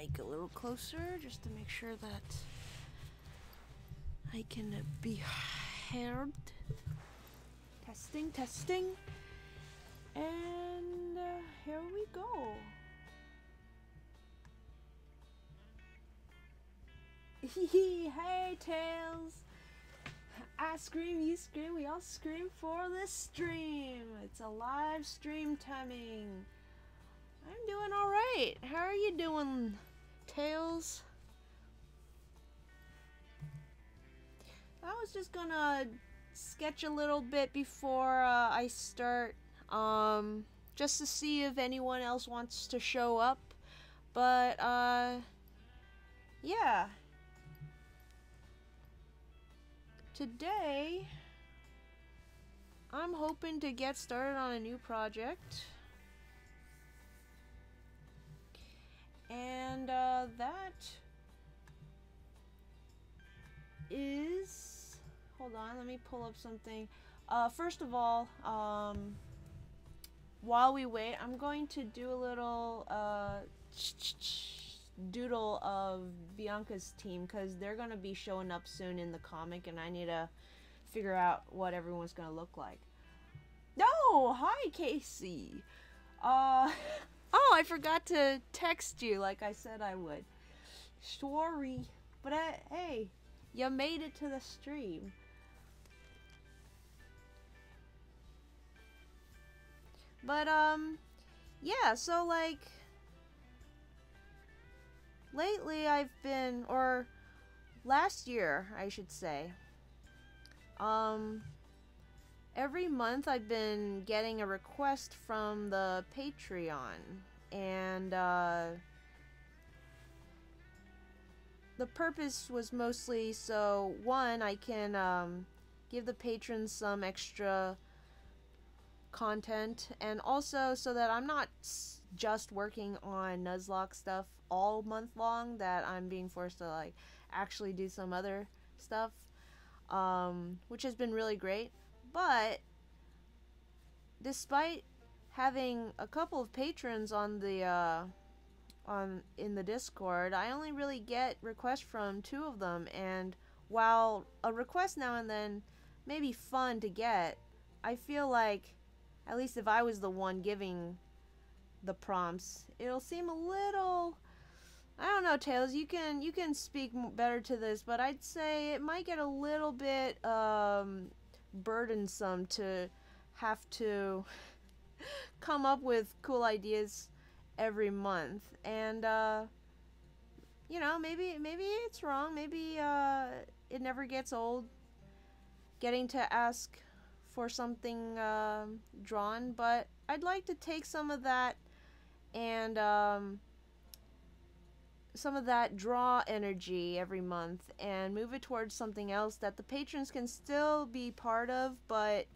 mic a little closer just to make sure that I can be heard. Testing, testing. And here we go. Hey, Tails! I scream, you scream, we all scream for this stream. It's a live stream timing. I'm doing alright. How are you doing, Tails? I was just gonna sketch a little bit before I start, just to see if anyone else wants to show up. But, yeah. Today, I'm hoping to get started on a new project. And that is, hold on, let me pull up something. First of all, while we wait, I'm going to do a little doodle of Bianca's team, because they're going to be showing up soon in the comic, and I need to figure out what everyone's going to look like. Oh, hi, Casey. Oh, I forgot to text you like I said I would. Sorry. But hey, you made it to the stream. But, yeah, so, like, lately I've been, or last year, I should say, every month I've been getting a request from the Patreon, and the purpose was mostly so, one, I can give the patrons some extra content, and also so that I'm not just working on Nuzlocke stuff all month long, that I'm being forced to like actually do some other stuff, which has been really great. But despite having a couple of patrons on the in the Discord, I only really get requests from 2 of them, and while a request now and then may be fun to get, I feel like, at least if I was the one giving the prompts, it'll seem a little, I don't know, Tails, you can speak better to this, but I'd say it might get a little bit burdensome to have to come up with cool ideas every month. And you know, maybe it's wrong, maybe it never gets old getting to ask for something drawn, but I'd like to take some of that and some of that draw energy every month and move it towards something else that the patrons can still be part of, but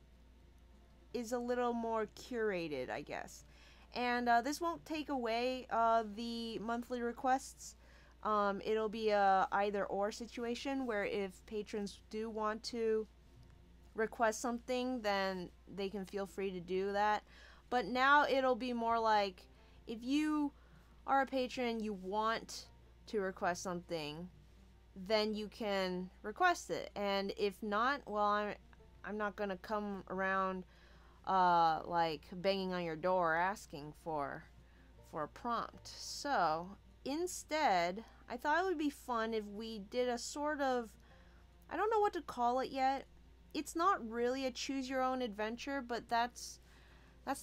is a little more curated, I guess. And this won't take away the monthly requests. It'll be a either or situation, where if patrons do want to request something, then they can feel free to do that. But now it'll be more like, if you are a patron, you want to request something, then you can request it. And if not, well, I'm not gonna come around like banging on your door asking for a prompt. So instead, I thought it would be fun if we did a sort of, I don't know what to call it yet. It's not really a choose your own adventure, but that's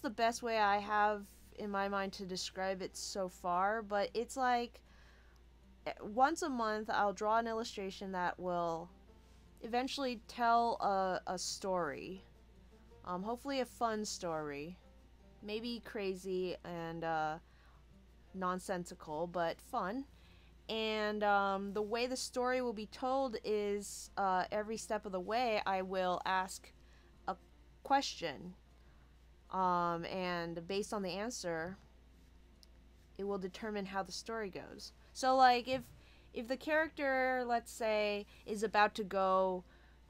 the best way I have in my mind to describe it so far. But it's like, once a month I'll draw an illustration that will eventually tell a story. Hopefully a fun story. Maybe crazy and nonsensical, but fun. And the way the story will be told is every step of the way I will ask a question. And based on the answer, it will determine how the story goes. So like if the character, let's say, is about to go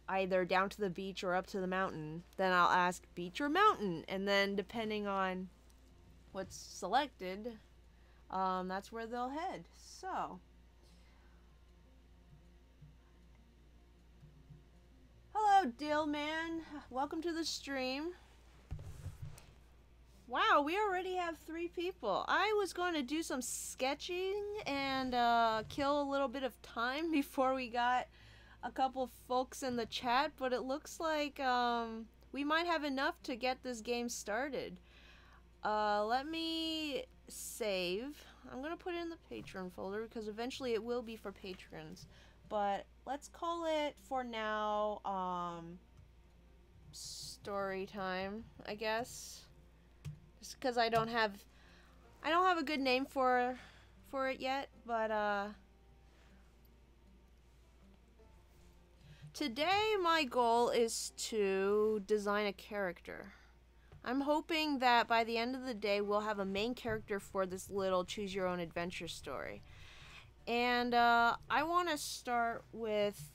either down to the beach or up to the mountain, then I'll ask beach or mountain, and then depending on what's selected, that's where they'll head. So, hello, Dillman. Welcome to the stream. Wow, we already have 3 people. I was going to do some sketching and kill a little bit of time before we got a couple folks in the chat, but it looks like we might have enough to get this game started. Let me save. I'm going to put it in the patron folder because eventually it will be for patrons. But let's call it for now story time, I guess. Just because I don't have a good name for it yet, but today my goal is to design a character. I'm hoping that by the end of the day we'll have a main character for this little choose your own adventure story. And I want to start with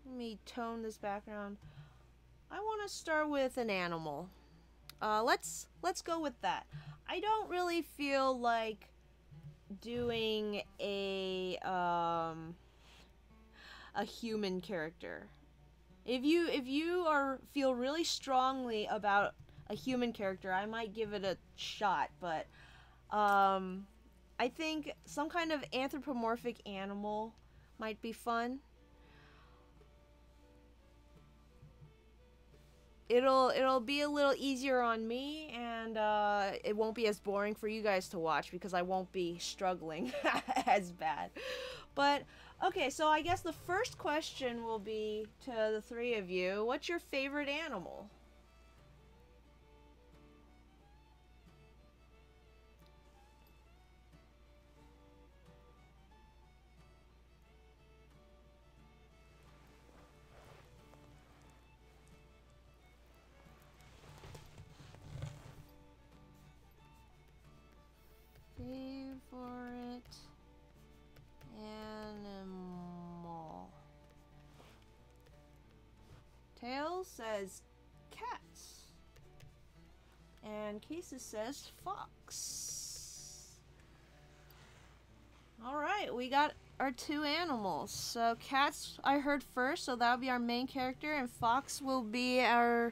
let me tone this background. I want to start with an animal. Let's go with that. I don't really feel like doing a human character. If you feel really strongly about a human character, I might give it a shot, but I think some kind of anthropomorphic animal might be fun. It'll be a little easier on me, and it won't be as boring for you guys to watch because I won't be struggling as bad. But okay, so I guess the first question will be to the 3 of you. What's your favorite animal? Favorite animal. Tails says cats. And Cases says fox. Alright, we got our 2 animals. So cats I heard first, so that'll be our main character, and fox will be our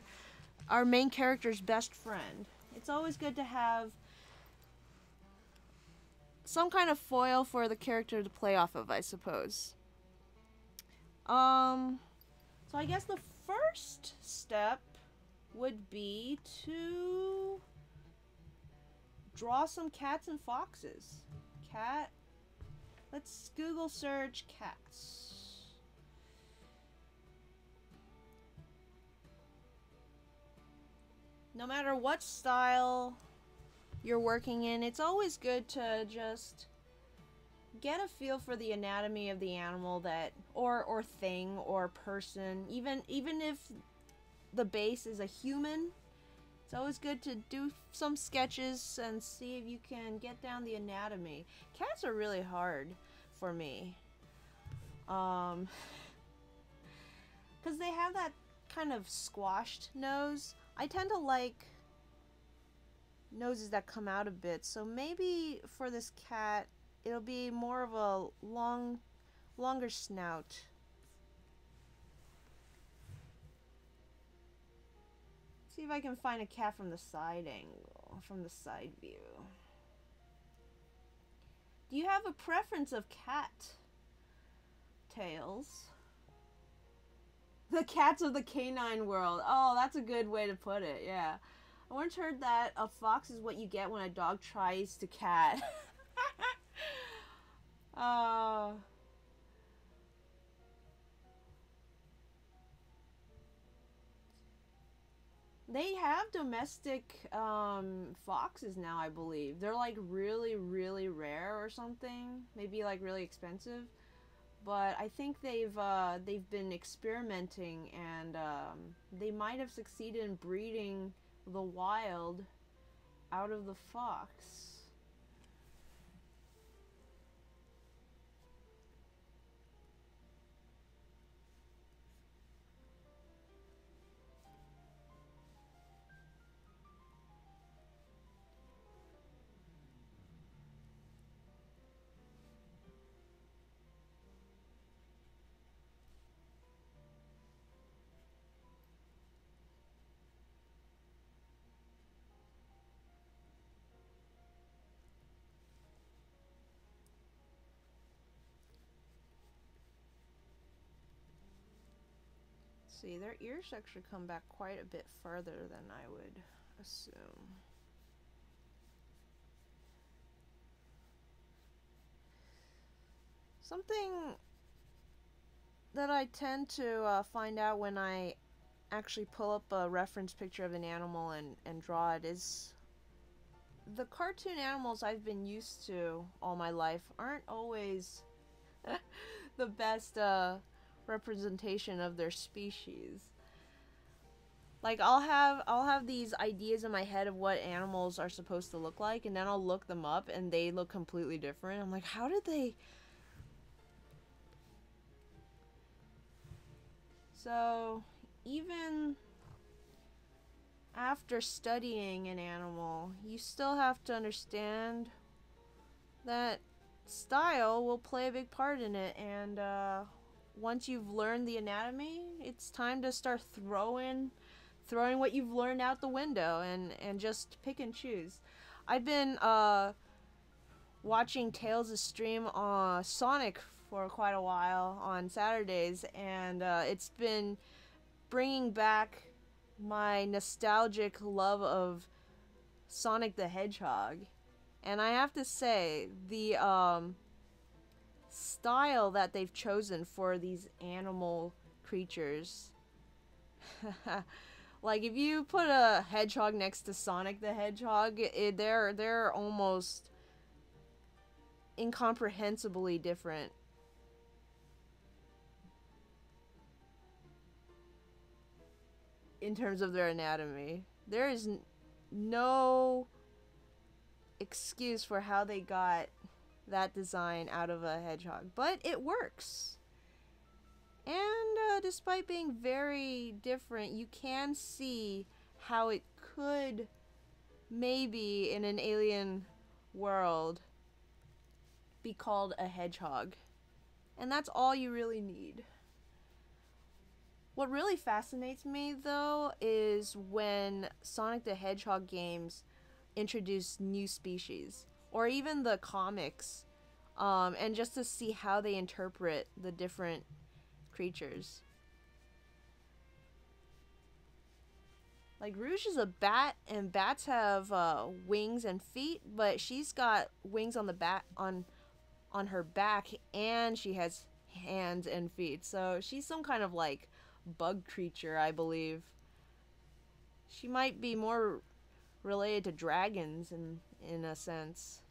main character's best friend. It's always good to have some kind of foil for the character to play off of, I suppose. So I guess the first step would be to draw some cats and foxes. Let's Google search cats. No matter what style you're working in, it's always good to just get a feel for the anatomy of the animal that or thing or person, even if the base is a human. It's always good to do some sketches and see if you can get down the anatomy. Cats are really hard for me, because they have that kind of squashed nose. I tend to like noses that come out a bit, so maybe for this cat it'll be more of a longer snout. See if I can find a cat from the side angle, from the side view. Do you have a preference of cat, Tails? The cats of the canine world. Oh, that's a good way to put it, yeah. I once heard that a fox is what you get when a dog tries to cat. They have domestic foxes now, I believe. They're like really, really rare or something. Maybe like really expensive. But I think they've been experimenting, and they might have succeeded in breeding the wild out of the fox. See, their ears actually come back quite a bit further than I would assume. Something that I tend to find out when I actually pull up a reference picture of an animal and draw it is the cartoon animals I've been used to all my life aren't always the best representation of their species. Like I'll have these ideas in my head of what animals are supposed to look like, and then I'll look them up and they look completely different. I'm like, how did they? So, even after studying an animal, you still have to understand that style will play a big part in it. And once you've learned the anatomy, it's time to start throwing what you've learned out the window and just pick and choose. I've been watching Tails' stream on Sonic for quite a while on Saturdays, and it's been bringing back my nostalgic love of Sonic the Hedgehog. And I have to say, the style that they've chosen for these animal creatures. Like, if you put a hedgehog next to Sonic the Hedgehog, they're almost incomprehensibly different. In terms of their anatomy. There is no excuse for how they got that design out of a hedgehog, but it works. And despite being very different, you can see how it could maybe in an alien world be called a hedgehog. And that's all you really need. What really fascinates me, though, is when Sonic the Hedgehog games introduce new species, or even the comics, and just to see how they interpret the different creatures. Like, Rouge is a bat, and bats have wings and feet, but she's got wings on the on her back, and she has hands and feet. So she's some kind of like bug creature, I believe. She might be more related to dragons in a sense.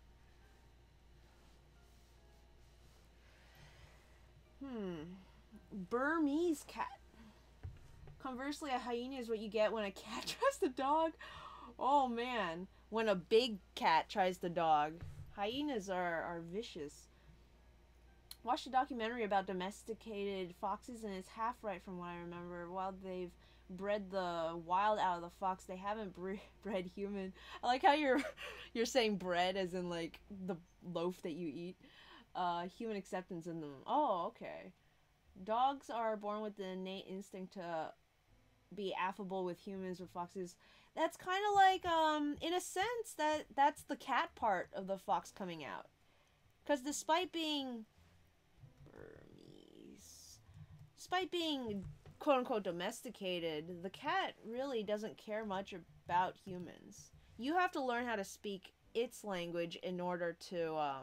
Burmese cat. Conversely, a hyena is what you get when a cat tries to dog. Oh man, when a big cat tries to dog. Hyenas are vicious. Watched a documentary about domesticated foxes, and it's half right from what I remember. While they've bred the wild out of the fox, they haven't bred human. I like how you're saying bread as in like the loaf that you eat. Human acceptance in them. Oh, okay. Dogs are born with the innate instinct to be affable with humans. With foxes, that's kind of like in a sense that's the cat part of the fox coming out, because despite being quote unquote domesticated, the cat really doesn't care much about humans. You have to learn how to speak its language in order to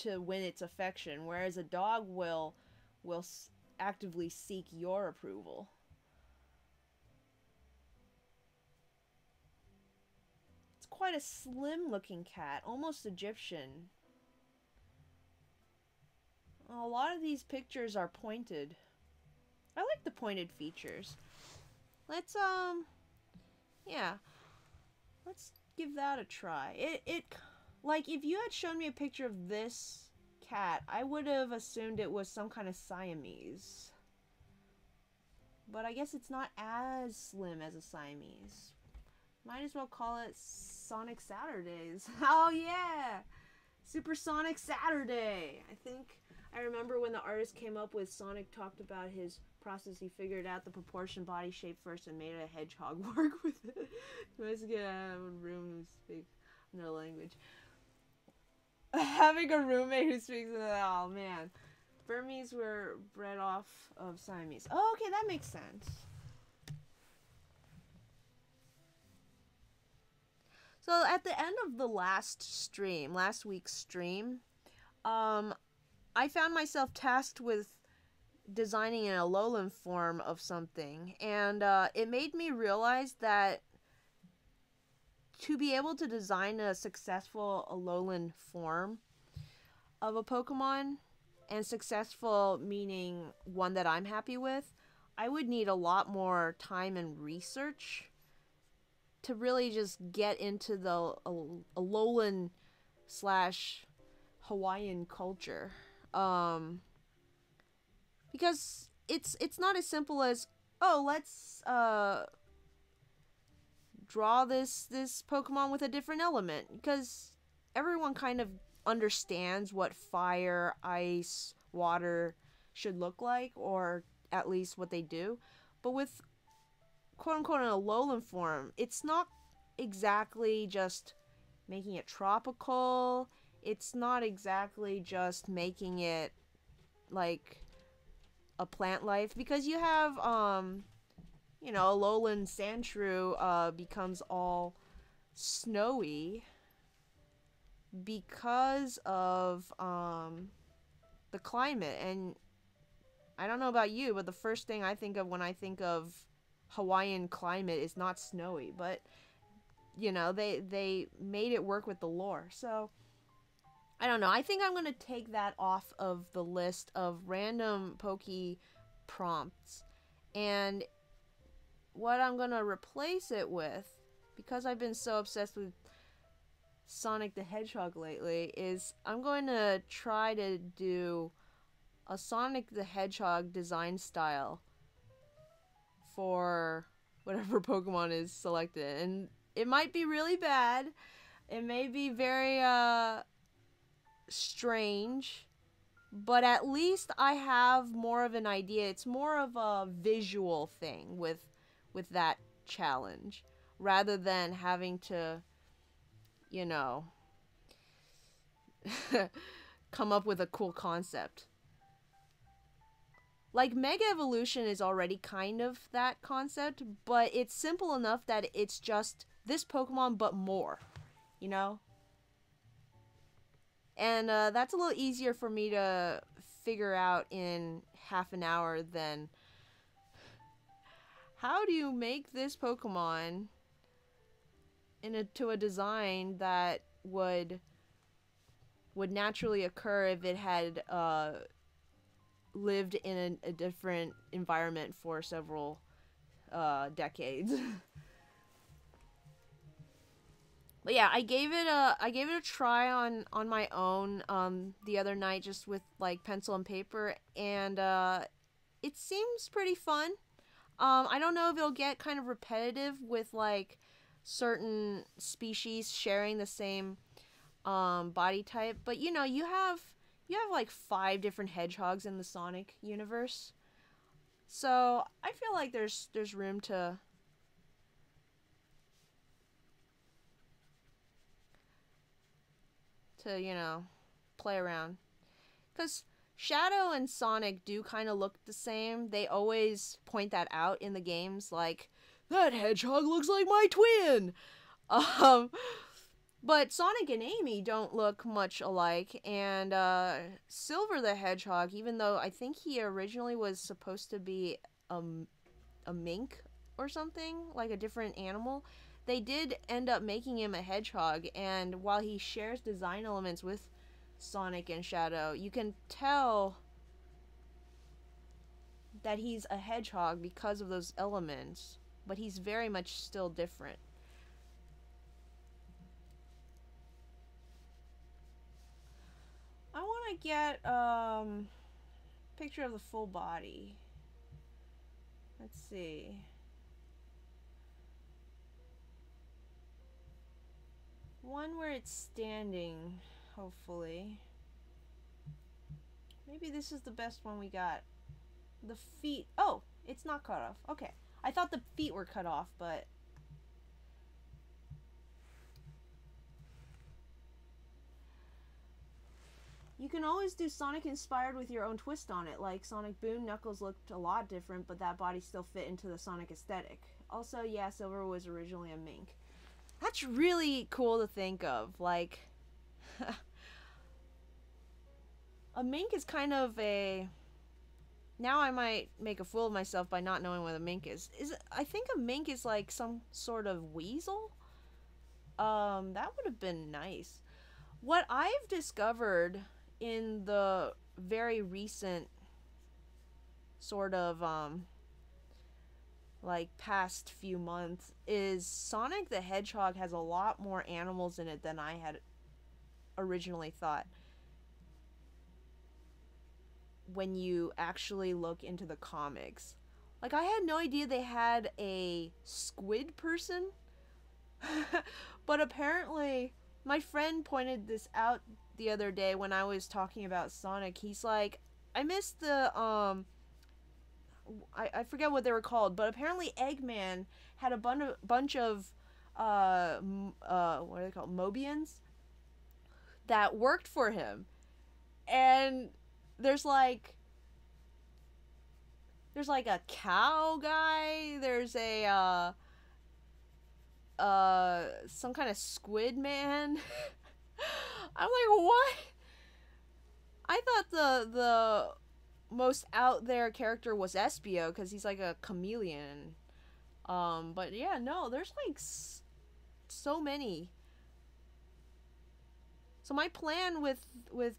win its affection, whereas a dog will actively seek your approval. It's quite a slim looking cat, almost Egyptian. A lot of these pictures are pointed. I like the pointed features. Let's yeah. Let's give that a try. It like, if you had shown me a picture of this cat, I would have assumed it was some kind of Siamese. But I guess it's not as slim as a Siamese. Might as well call it Sonic Saturdays. Oh yeah! Supersonic Saturday! I remember when the artist came up with Sonic talked about his process. He figured out the proportion body shape first and made a hedgehog work with it. Let's get out of a room who speaks another language. Having a roommate who speaks, oh man. Burmese were bred off of Siamese. Oh, okay, that makes sense. So at the end of the last week's stream, um, I found myself tasked with designing an Alolan form of something, and it made me realize that to be able to design a successful Alolan form of a Pokemon, and successful meaning one that I'm happy with, I would need a lot more time and research to really just get into the Alolan slash Hawaiian culture. Because it's not as simple as, oh, let's draw this Pokemon with a different element, because everyone kind of understands what fire, ice, water should look like, or at least what they do. But with quote unquote an Alolan form, it's not exactly just making it tropical. It's not exactly just making it like a plant life, because you have Alolan Sandshrew becomes all snowy because of the climate. And I don't know about you, but the first thing I think of when I think of Hawaiian climate is not snowy, but they made it work with the lore. So I don't know. I think I'm going to take that off of the list of random Poke prompts. And what I'm going to replace it with, because I've been so obsessed with Sonic the Hedgehog lately, is I'm going to try to do a Sonic the Hedgehog design style for whatever Pokemon is selected. And it might be really bad. It may be very strange, but at least I have more of an idea. It's more of a visual thing with that challenge, rather than having to come up with a cool concept. Like, Mega Evolution is already kind of that concept, but it's simple enough that it's just this Pokemon but more, And that's a little easier for me to figure out in half an hour than how do you make this Pokemon into a design that would naturally occur if it had lived in a different environment for several decades. But yeah, I gave it a try on my own the other night, just with like pencil and paper, and it seems pretty fun. I don't know if it'll get kind of repetitive with like certain species sharing the same body type, but you have like 5 different hedgehogs in the Sonic universe, so I feel like there's room to play around, because Shadow and Sonic do kind of look the same. They always point that out in the games, like, that hedgehog looks like my twin. But Sonic and Amy don't look much alike, and Silver the Hedgehog, even though I think he originally was supposed to be a mink or something, like a different animal, they did end up making him a hedgehog, and while he shares design elements with Sonic and Shadow, you can tell that he's a hedgehog because of those elements, but he's very much still different. I want to get picture of the full body. Let's see. One where it's standing, hopefully. Maybe this is the best one we got. The feet. Oh, it's not cut off. Okay. I thought the feet were cut off, but you You can always do Sonic inspired with your own twist on it. Like Sonic Boom, Knuckles looked a lot different, but that body still fit into the Sonic aesthetic. Also, yeah, Silver was originally a mink. That's really cool to think of. Like, a mink is kind of a... Now I might make a fool of myself by not knowing what a mink is. I think a mink is like some sort of weasel? That would have been nice. What I've discovered in the very recent sort of like past few months is Sonic the Hedgehog has a lot more animals in it than I had originally thought. When you actually look into the comics, like, I had no idea they had a squid person. But apparently my friend pointed this out the other day when I was talking about Sonic. He's like, I missed the I forget what they were called, but apparently Eggman had a bunch of what are they called, Mobians, that worked for him. And there's like a cow guy, there's a some kind of squid man. I'm like, what? I thought the most out there character was Espio because he's like a chameleon. But yeah, no, there's like so many. So my plan with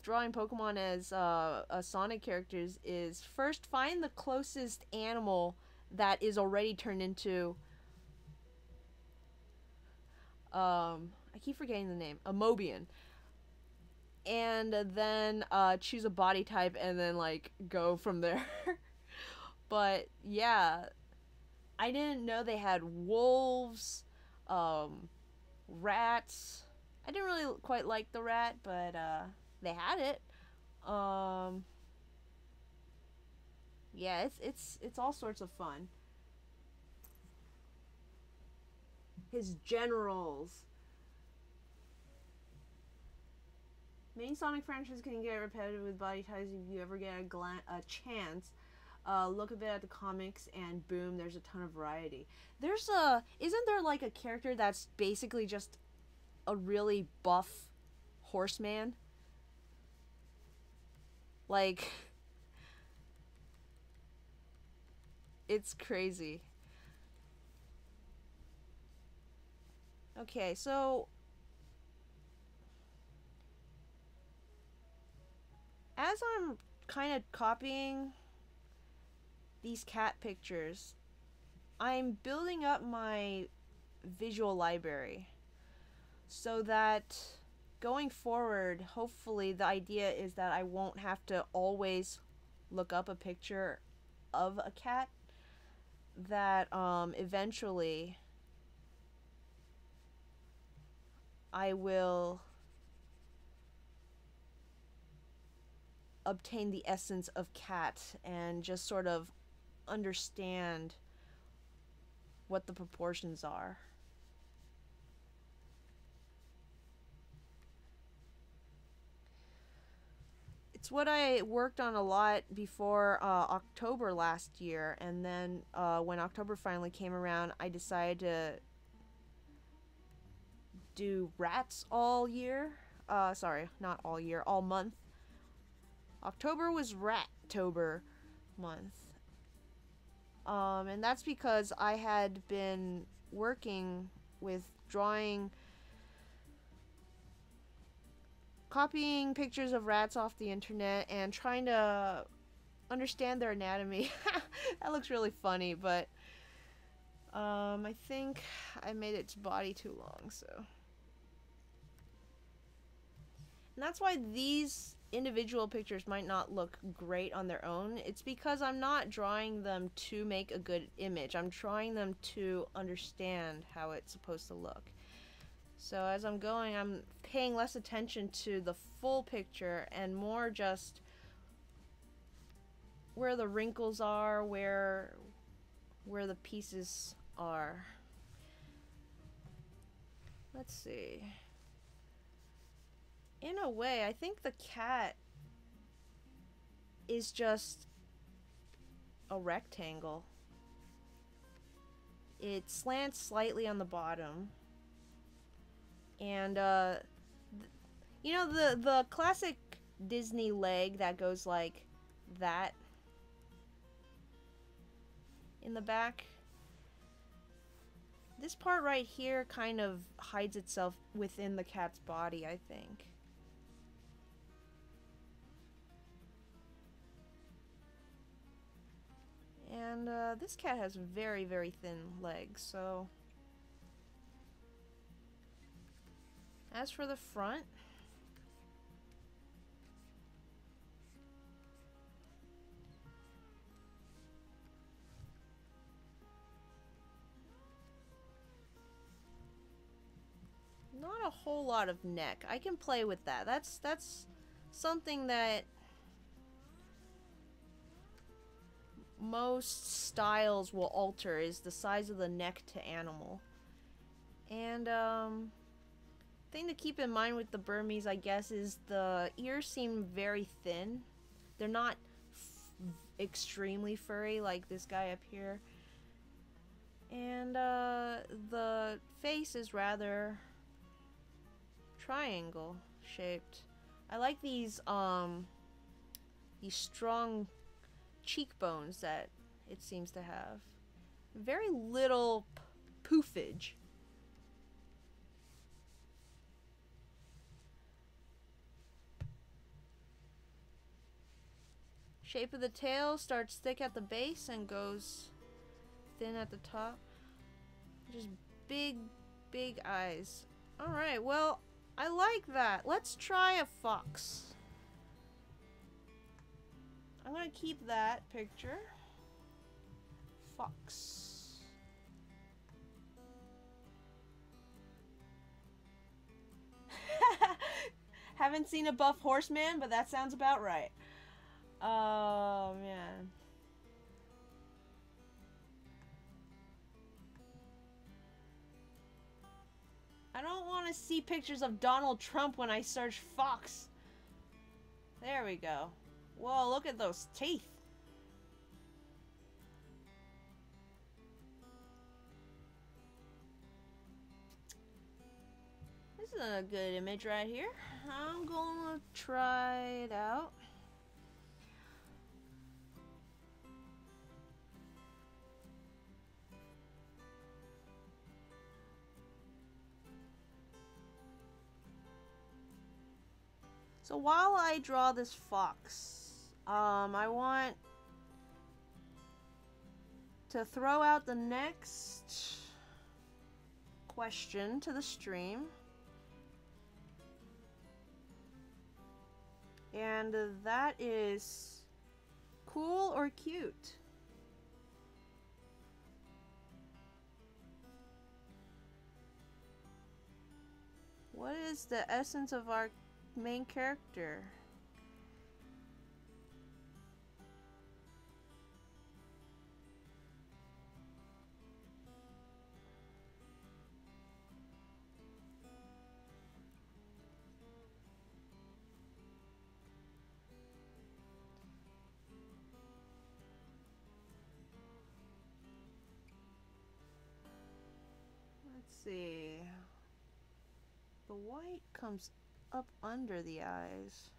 drawing Pokemon as Sonic characters is first find the closest animal that is already turned into I keep forgetting the name, a Mobian. And then choose a body type and then like go from there. But yeah, I didn't know they had wolves, rats. I didn't really quite like the rat, but they had it. Yeah, it's all sorts of fun. His generals. Many Sonic franchises can get repetitive with body types if you ever get a chance. Look a bit at the comics and boom, there's a ton of variety. Isn't there like a character that's basically just a really buff horseman? Like, it's crazy. Okay, so as I'm kind of copying these cat pictures, I'm building up my visual library so that going forward, hopefully the idea is that I won't have to always look up a picture of a cat, that eventually I will obtain the essence of cat and just sort of understand what the proportions are. It's what I worked on a lot before October last year, and then when October finally came around, I decided to do rats all year. Sorry, not all year, all month. October was Rat-tober month. And that's because I had been working with copying pictures of rats off the internet and trying to understand their anatomy. That looks really funny, but I think I made its body too long, so. And that's why these individual pictures might not look great on their own. It's because I'm not drawing them to make a good image. I'm drawing them to understand how it's supposed to look. So as I'm going, I'm paying less attention to the full picture and more just where the wrinkles are, where the pieces are. Let's see. In a way, I think the cat is just a rectangle. It slants slightly on the bottom. And, you know, the classic Disney leg that goes like that in the back? This part right here kind of hides itself within the cat's body, I think. And this cat has very, very thin legs, so... As for the front... Not a whole lot of neck. I can play with that. That's something that most styles will alter, is the size of the neck to animal. And thing to keep in mind with the Burmese, I guess, is the ears seem very thin. They're not extremely furry like this guy up here. And the face is rather triangle shaped. I like these strong cheekbones that it seems to have. Very little poofage. Shape of the tail starts thick at the base and goes thin at the top. Just big, big eyes. Alright, well, I like that. Let's try a fox. I'm gonna keep that picture. Fox. Haven't seen a buff horseman, but that sounds about right. Oh, man. I don't want to see pictures of Donald Trump when I search fox. There we go. Whoa, look at those teeth. This is a good image right here. I'm gonna try it out. So while I draw this fox, I want to throw out the next question to the stream. And that is, cool or cute? What is the essence of our main character? Let's see. The white comes up under the eyes.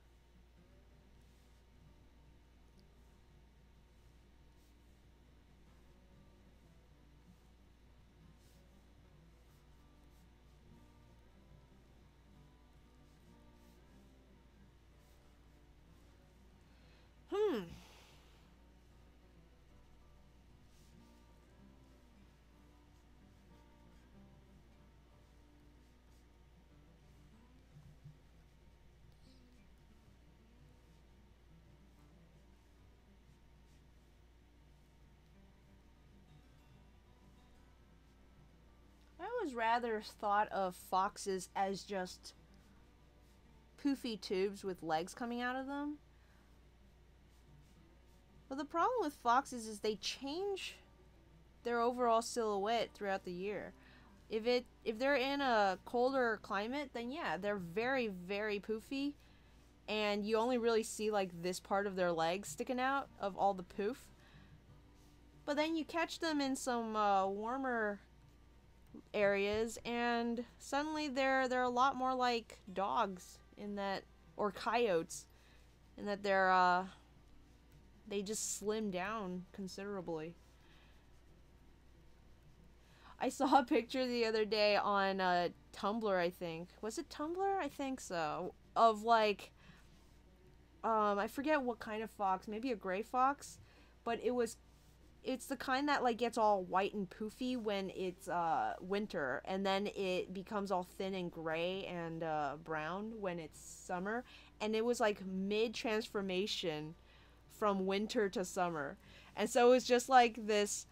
I always rather thought of foxes as just poofy tubes with legs coming out of them. But the problem with foxes is they change their overall silhouette throughout the year. If they're in a colder climate, then yeah, they're very, very poofy. and you only really see like this part of their legs sticking out of all the poof. But then you catch them in some warmer areas, and suddenly they're a lot more like dogs in that, or coyotes, in that they just slim down considerably. I saw a picture the other day on Tumblr, I think. Was it Tumblr? I think so. Of like, I forget what kind of fox, maybe a gray fox, but it's the kind that like gets all white and poofy when it's winter, and then it becomes all thin and gray and brown when it's summer, and it was like mid transformation from winter to summer. And so it was just like this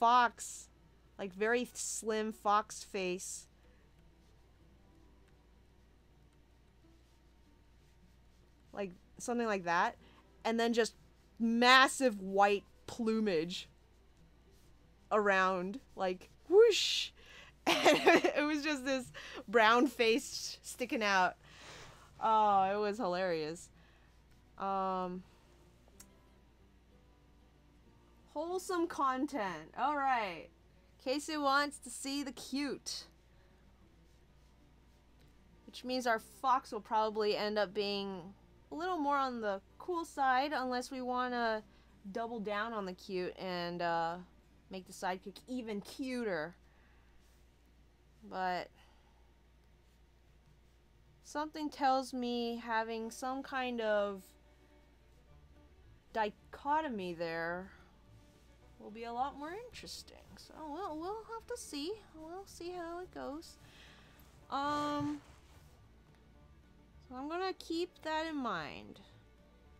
fox, like very slim fox face, like something like that, and then just massive white plumage around, like whoosh. And it was just this brown face sticking out. Oh, it was hilarious. Wholesome content. All right. Casey wants to see the cute, which means our fox will probably end up being a little more on the cool side, unless we want to double down on the cute and make the sidekick even cuter. But something tells me having some kind of dichotomy there will be a lot more interesting. So we'll have to see. We'll see how it goes. So I'm gonna keep that in mind.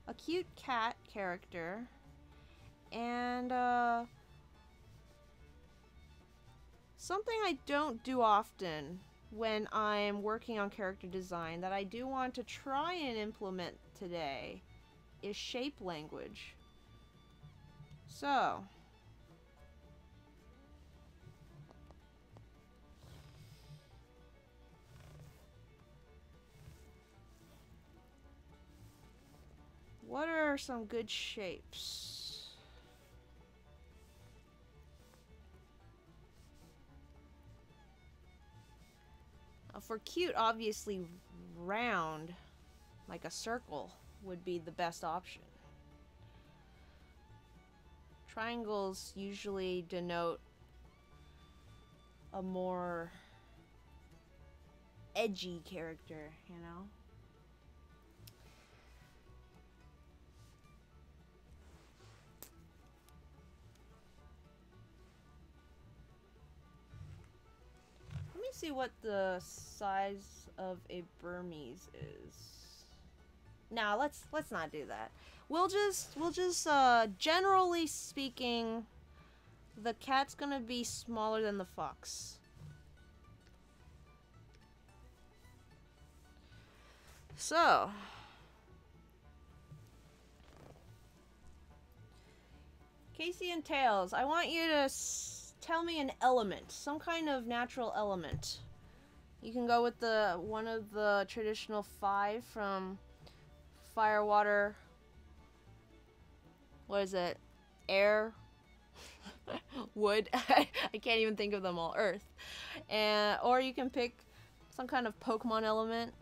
A cute cat character, and something I don't do often when I'm working on character design that I do want to try and implement today is shape language. So what are some good shapes? For cute, obviously round, like a circle, would be the best option. Triangles usually denote a more edgy character, you know? Let me see what the size of a Burmese is. Now let's not do that. We'll just generally speaking, the cat's gonna be smaller than the fox. So Casey and Tails, I want you to tell me an element, some kind of natural element. You can go with one of the traditional 5 from Fire, Water, what is it? Air, wood. I can't even think of them all. Earth. Or you can pick some kind of Pokemon element.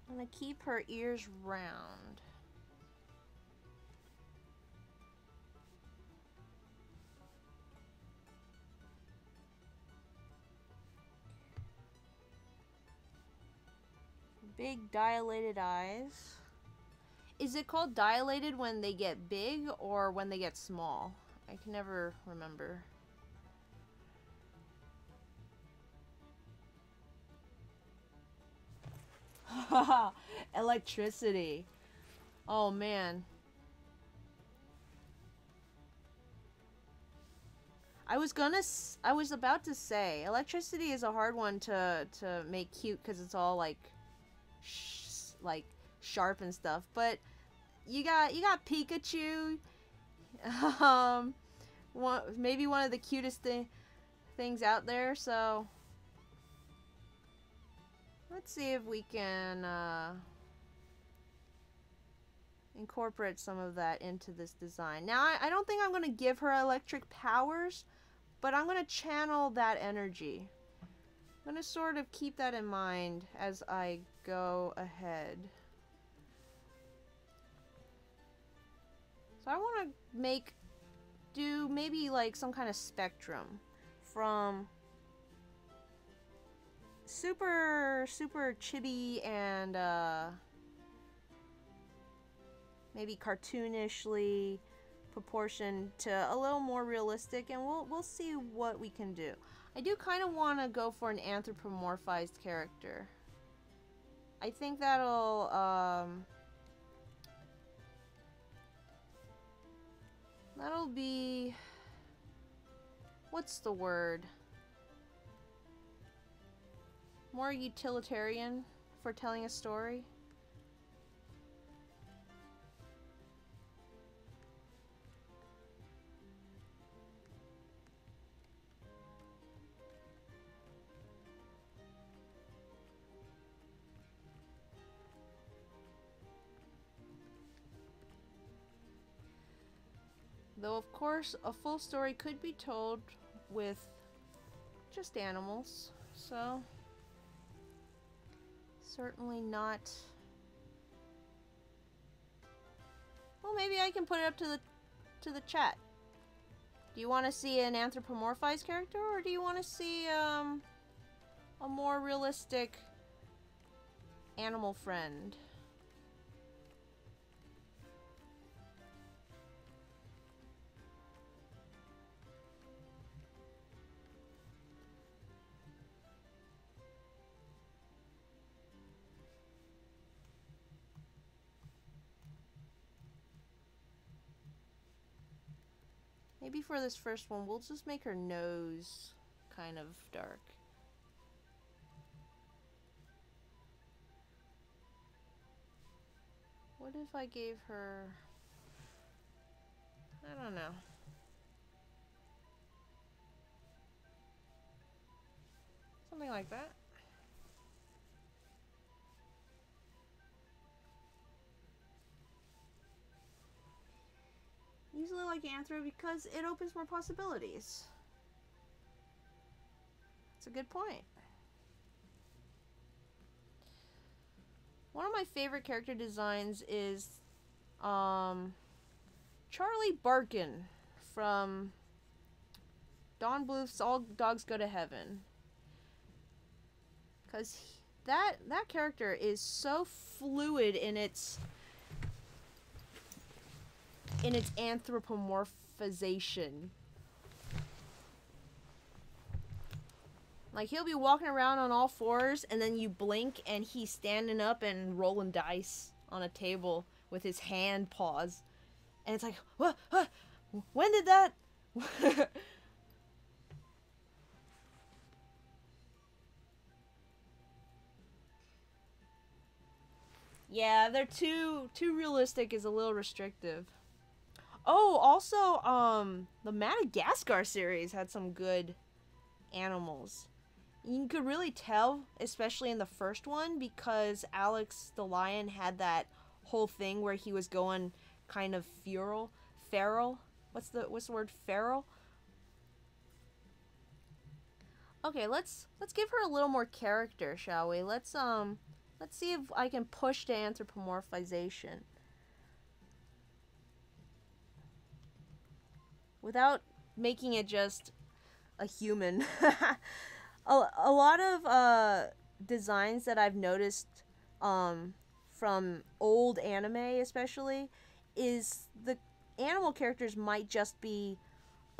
I'm gonna keep her ears round. Big dilated eyes. Is it called dilated when they get big or when they get small? I can never remember. Electricity. Oh man. I was about to say electricity is a hard one to make cute because it's all like like sharp and stuff. But you got Pikachu, maybe one of the cutest things out there. So let's see if we can incorporate some of that into this design. Now, I don't think I'm going to give her electric powers, but I'm going to channel that energy. I'm going to sort of keep that in mind as I go ahead. So I want to do maybe like some kind of spectrum from super chibi and maybe cartoonishly proportioned to a little more realistic, and we'll see what we can do. I do kind of want to go for an anthropomorphized character. I think that'll be, what's the word? More utilitarian for telling a story. Though, of course, a full story could be told with just animals, so certainly not. Well, maybe I can put it up to the chat. Do you want to see an anthropomorphized character, or do you want to see a more realistic animal friend? Maybe for this first one, we'll just make her nose kind of dark. What if I gave her... I don't know. Something like that. Usually like Anthro because it opens more possibilities. That's a good point. One of my favorite character designs is Charlie Barkin from Don Bluth's All Dogs Go to Heaven. Because that character is so fluid in its anthropomorphization. Like, he'll be walking around on all fours, and then you blink, and he's standing up and rolling dice on a table with his hand paws. And it's like, what? When did that? Yeah, they're too realistic is a little restrictive. Oh, also, the Madagascar series had some good animals. You could really tell, especially in the first one, because Alex the lion had that whole thing where he was going kind of feral. What's the word? Feral? Okay, let's give her a little more character, shall we? Let's see if I can push to anthropomorphization without making it just a human. A lot of designs that I've noticed from old anime especially is the animal characters might just be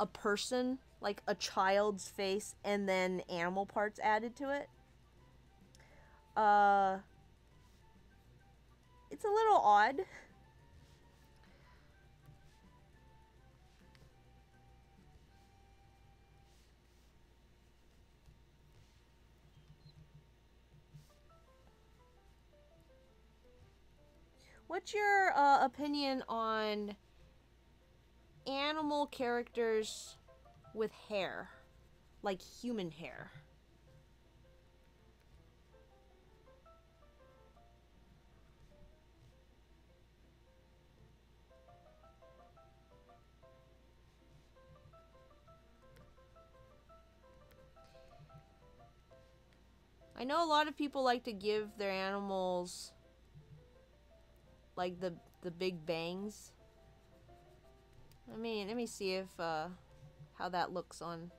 a person, like a child's face, and then animal parts added to it. It's a little odd. What's your opinion on animal characters with hair? Like human hair. I know a lot of people like to give their animals like the big bangs. I mean, let me see if how that looks on.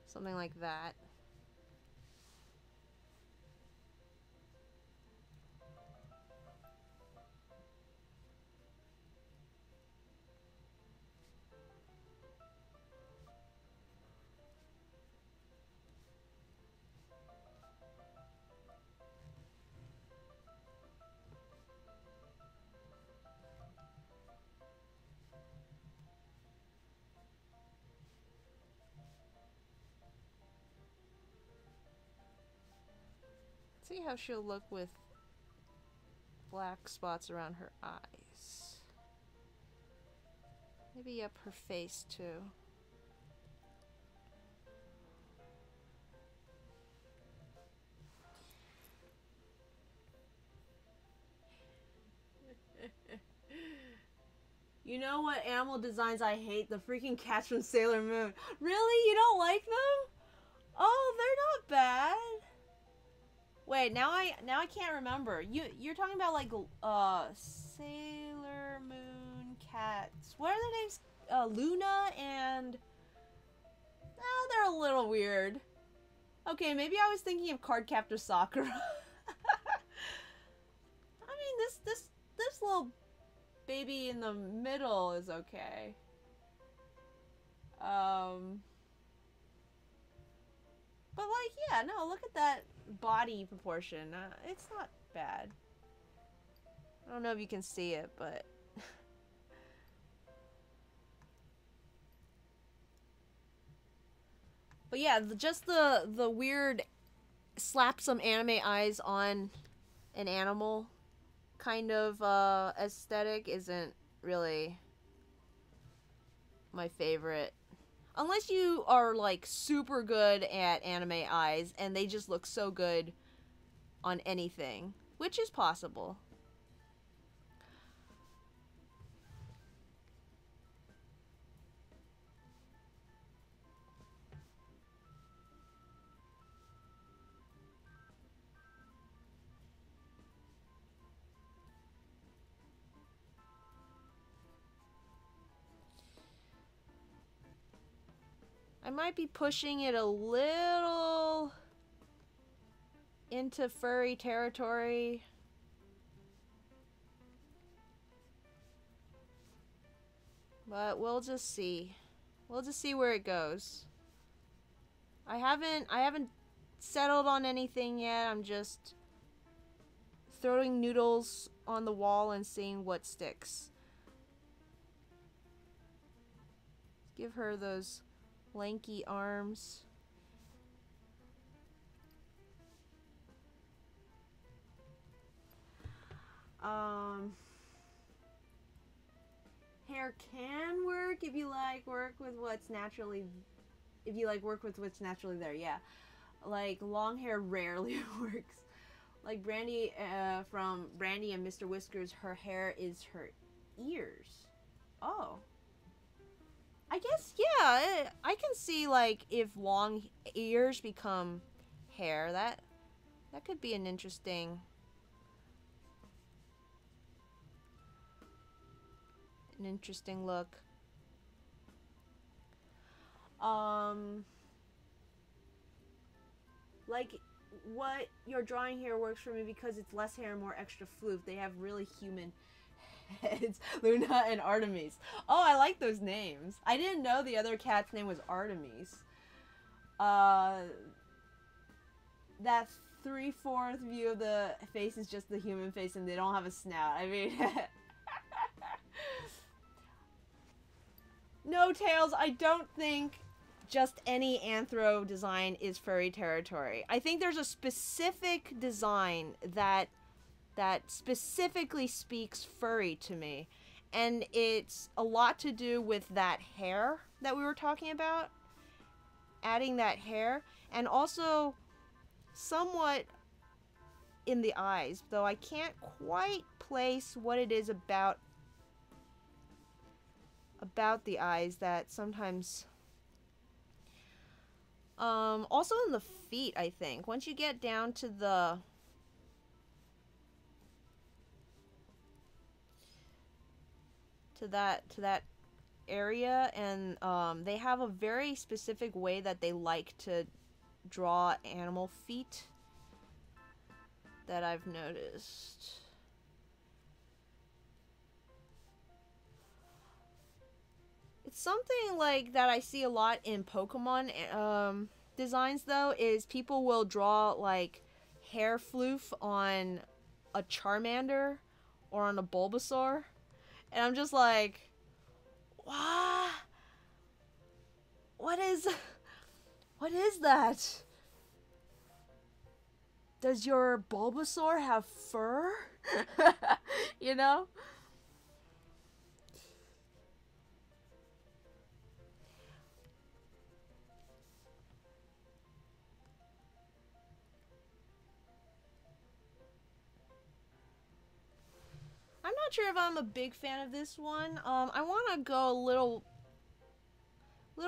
Something like that. See how she'll look with black spots around her eyes. Maybe up her face too. You know what animal designs I hate? The freaking cats from Sailor Moon. Really? You don't like them? Oh, they're not bad. Wait, now I can't remember. You're talking about like Sailor Moon cats. What are their names? Luna and they're a little weird. Okay, maybe I was thinking of Cardcaptor Sakura. I mean, this little baby in the middle is okay. But like, yeah, no, look at that body proportion. It's not bad. I don't know if you can see it, but but yeah, just the weird slap some anime eyes on an animal kind of aesthetic isn't really my favorite. Unless you are like super good at anime eyes and they just look so good on anything, which is possible. I might be pushing it a little into furry territory. But we'll just see. We'll just see where it goes. I haven't settled on anything yet. I'm just throwing noodles on the wall and seeing what sticks. Give her those lanky arms. Hair can work if you like work with what's naturally there, yeah. Like long hair rarely works. Like Brandy from Brandy and Mr. Whiskers, her hair is her ears. Oh. I guess, yeah, I can see, like, if long ears become hair, that could be an interesting look. Like, what you're drawing here works for me because it's less hair and more extra floof. They have really human heads. Luna and Artemis. Oh, I like those names. I didn't know the other cat's name was Artemis. That 3/4 view of the face is just the human face and they don't have a snout. I mean... No, Tails, I don't think just any anthro design is furry territory. I think there's a specific design that specifically speaks furry to me. And it's a lot to do with that hair that we were talking about. Adding that hair. And also somewhat in the eyes. Though I can't quite place what it is about the eyes that sometimes... also in the feet, I think. Once you get down to the... to that area, and they have a very specific way that they like to draw animal feet that I've noticed. It's something like that I see a lot in Pokemon designs, though, is people will draw like hair floof on a Charmander or on a Bulbasaur. And I'm just like, what? What is that? Does your Bulbasaur have fur? You know? I'm not sure if I'm a big fan of this one. I want to go a little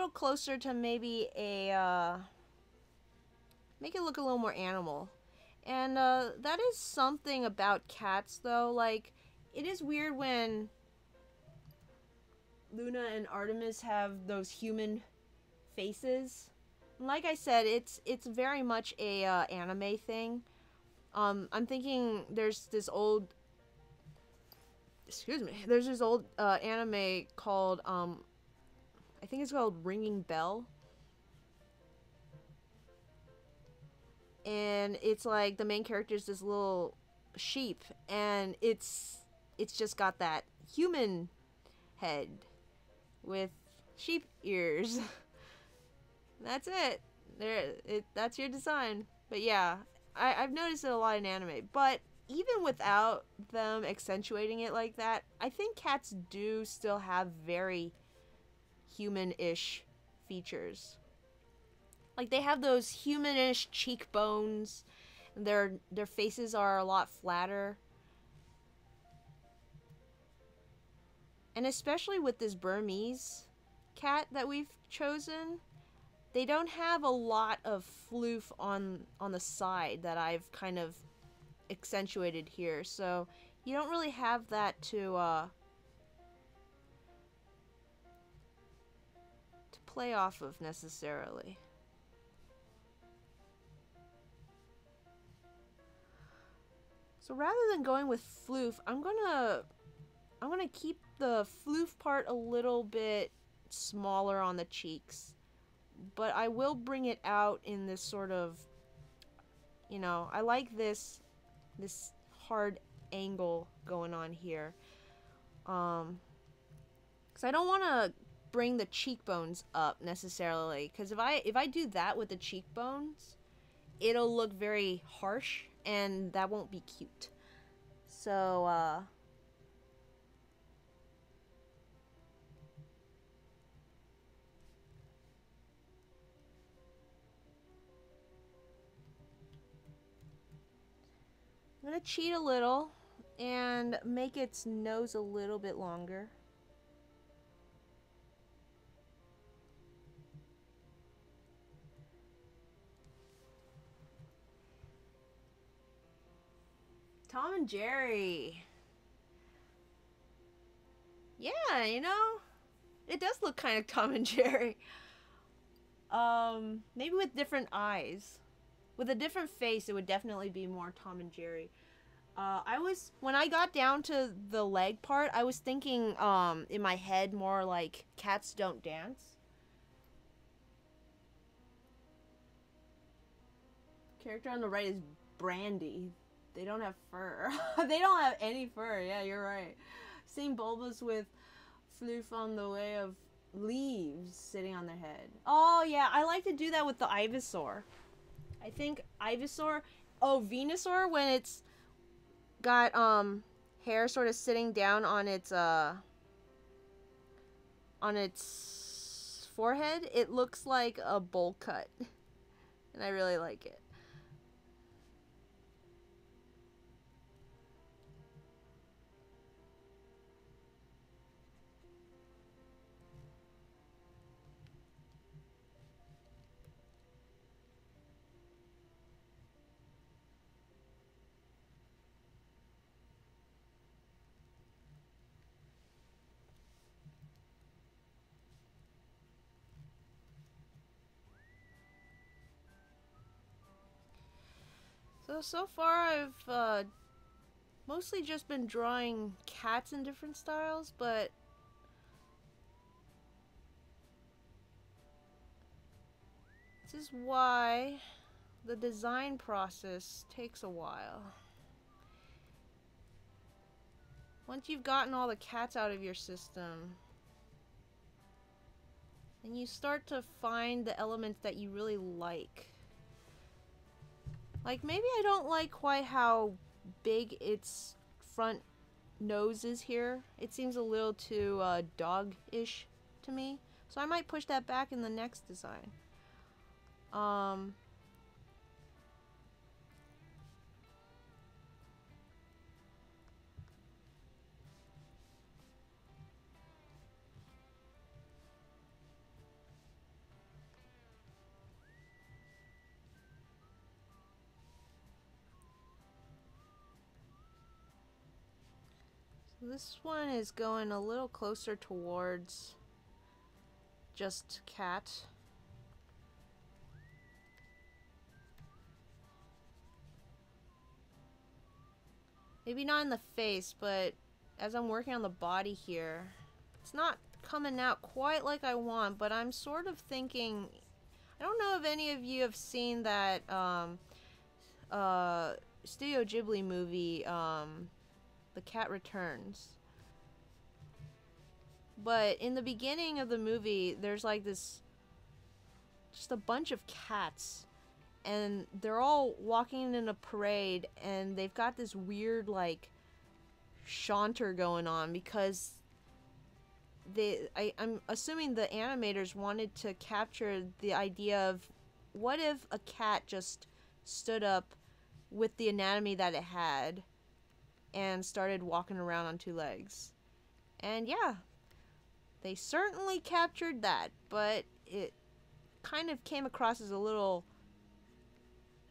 closer to maybe a, make it look a little more animal. And, that is something about cats, though. Like, it is weird when Luna and Artemis have those human faces. And like I said, it's very much a, anime thing. I'm thinking there's this old... There's this old anime called, I think it's called Ringing Bell. And it's like the main character is this little sheep, and it's just got that human head with sheep ears. That's it. That's your design. But yeah, I've noticed it a lot in anime. But even without them accentuating it like that, I think cats do still have very human-ish features. Like, they have those human-ish cheekbones. Their faces are a lot flatter. And especially with this Burmese cat that we've chosen, they don't have a lot of floof on the side that I've kind of accentuated here, so you don't really have that to play off of necessarily. So rather than going with floof, I'm gonna keep the floof part a little bit smaller on the cheeks, but I will bring it out in this sort of, you know, I like this hard angle going on here, because I don't want to bring the cheekbones up necessarily, because if I do that with the cheekbones, it'll look very harsh and that won't be cute. So I'm gonna cheat a little and make its nose a little bit longer. Tom and Jerry. Yeah, you know, it does look kind of Tom and Jerry. Maybe with different eyes. With a different face, it would definitely be more Tom and Jerry. When I got down to the leg part, I was thinking, in my head more like Cats Don't Dance. Character on the right is Brandy. They don't have fur. They don't have any fur. Yeah, you're right. Same bulbas with floof on the way of leaves sitting on their head. Oh yeah, I like to do that with the Ivysaur. I think Ivysaur, oh Venusaur, when it's got hair sort of sitting down on its forehead, it looks like a bowl cut. And I really like it. So far I've mostly just been drawing cats in different styles, but this is why the design process takes a while. Once you've gotten all the cats out of your system, then you start to find the elements that you really like. Like, maybe I don't like quite how big its front nose is here. It seems a little too dog-ish to me. So I might push that back in the next design. So this one is going a little closer towards just cat. Maybe not in the face, but as I'm working on the body here, it's not coming out quite like I want, but I'm sort of thinking, I don't know if any of you have seen that Studio Ghibli movie, The Cat Returns. But in the beginning of the movie, there's like this, just a bunch of cats, and they're all walking in a parade, and they've got this weird like chaunter going on because I'm assuming the animators wanted to capture the idea of what if a cat just stood up with the anatomy that it had and started walking around on two legs. And yeah, they certainly captured that, but it kind of came across as a little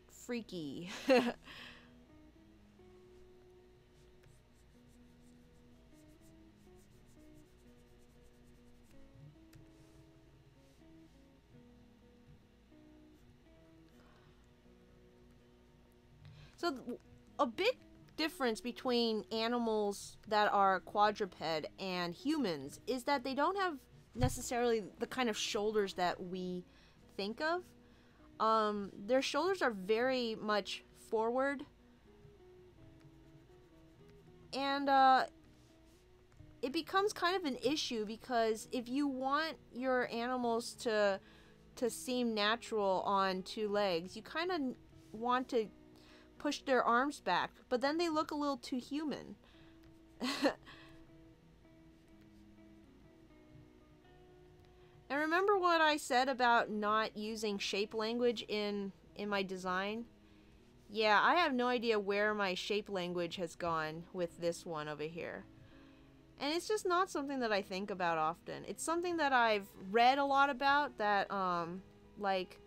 freaky. So a big difference between animals that are quadruped and humans is that they don't have necessarily the kind of shoulders that we think of. Their shoulders are very much forward, and it becomes kind of an issue because if you want your animals to seem natural on two legs, you kind of want to push their arms back, but then they look a little too human. And remember what I said about not using shape language in my design? Yeah, I have no idea where my shape language has gone with this one over here. And it's just not something that I think about often. It's something that I've read a lot about, that like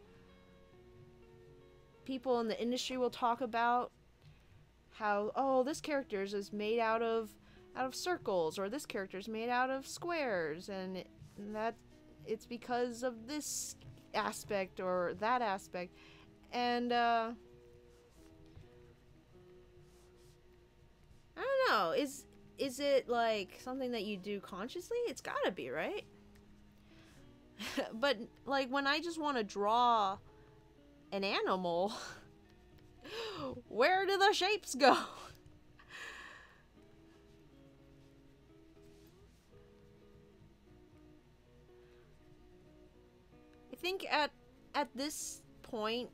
people in the industry will talk about how, oh, this character is made out of circles, or this character is made out of squares, and that it's because of this aspect or that aspect. And I don't know, is it like something that you do consciously? It's gotta be, right? But like when I just want to draw an animal, where do the shapes go? think at this point,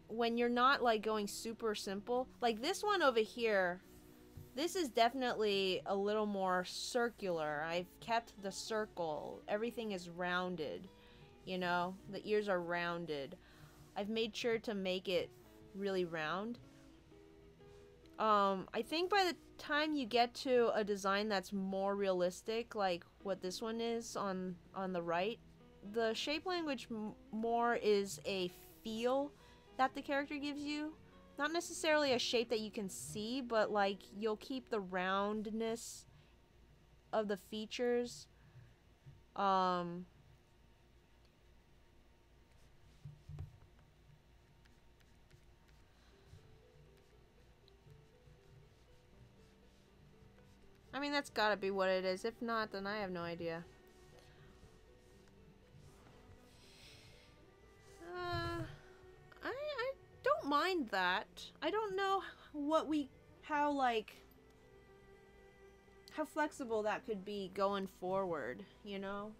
when you're not like going super simple, like this one over here, this is definitely a little more circular. I've kept the circle. Everything is rounded, you know? The ears are rounded. I've made sure to make it really round. I think by the time you get to a design that's more realistic, like what this one is on the right, the shape language more is a feel that the character gives you. Not necessarily a shape that you can see, but like you'll keep the roundness of the features. I mean, that's gotta be what it is. If not, then I have no idea. I don't mind that. I don't know how flexible that could be going forward, you know?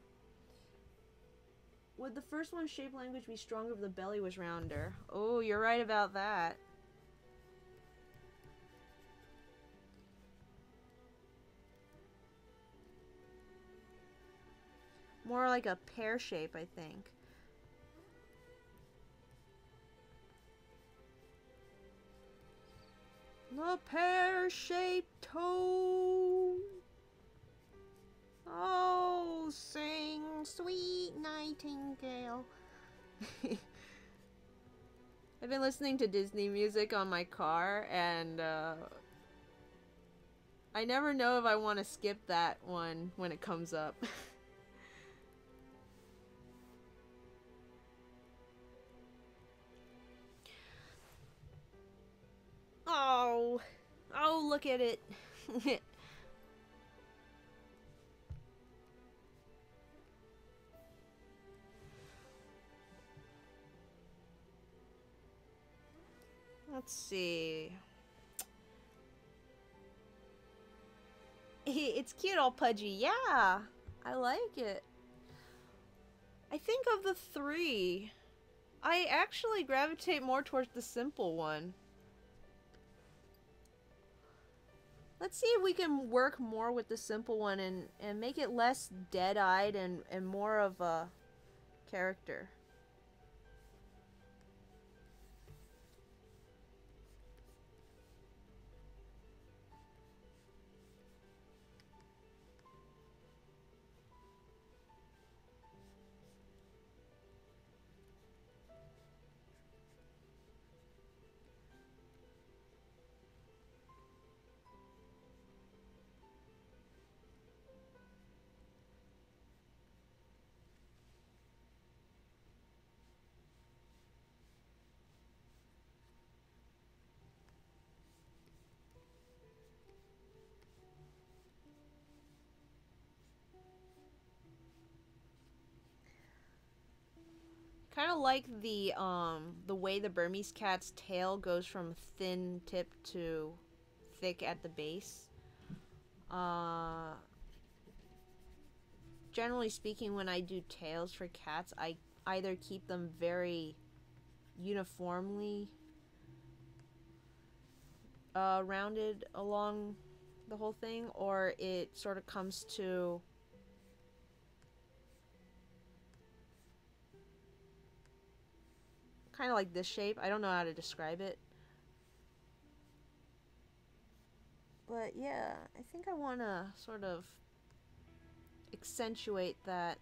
Would the first one's shape language be stronger if the belly was rounder? Oh, you're right about that. More like a pear shape, I think. The pear-shaped toe. Oh, sing, sweet nightingale. I've been listening to Disney music on my car, and I never know if I want to skip that one when it comes up. Oh, oh, look at it. Let's see. It's cute, all pudgy. Yeah, I like it. I think of the three, I actually gravitate more towards the simple one. Let's see if we can work more with the simple one and make it less dead-eyed and more of a character. Kind of like the way the Burmese cat's tail goes from thin tip to thick at the base. Uh, Generally speaking, when I do tails for cats, I either keep them very uniformly rounded along the whole thing, or it sort of comes to kind of like this shape. I don't know how to describe it. But yeah, I think I want to sort of accentuate that.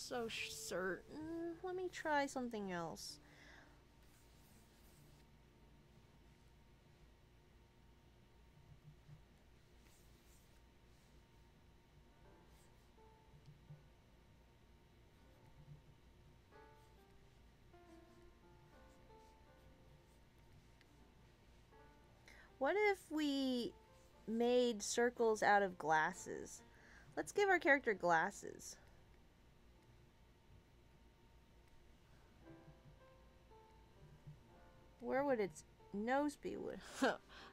so certain. Let me try something else. What if we made circles out of glasses? Let's give our character glasses. Where would its nose be?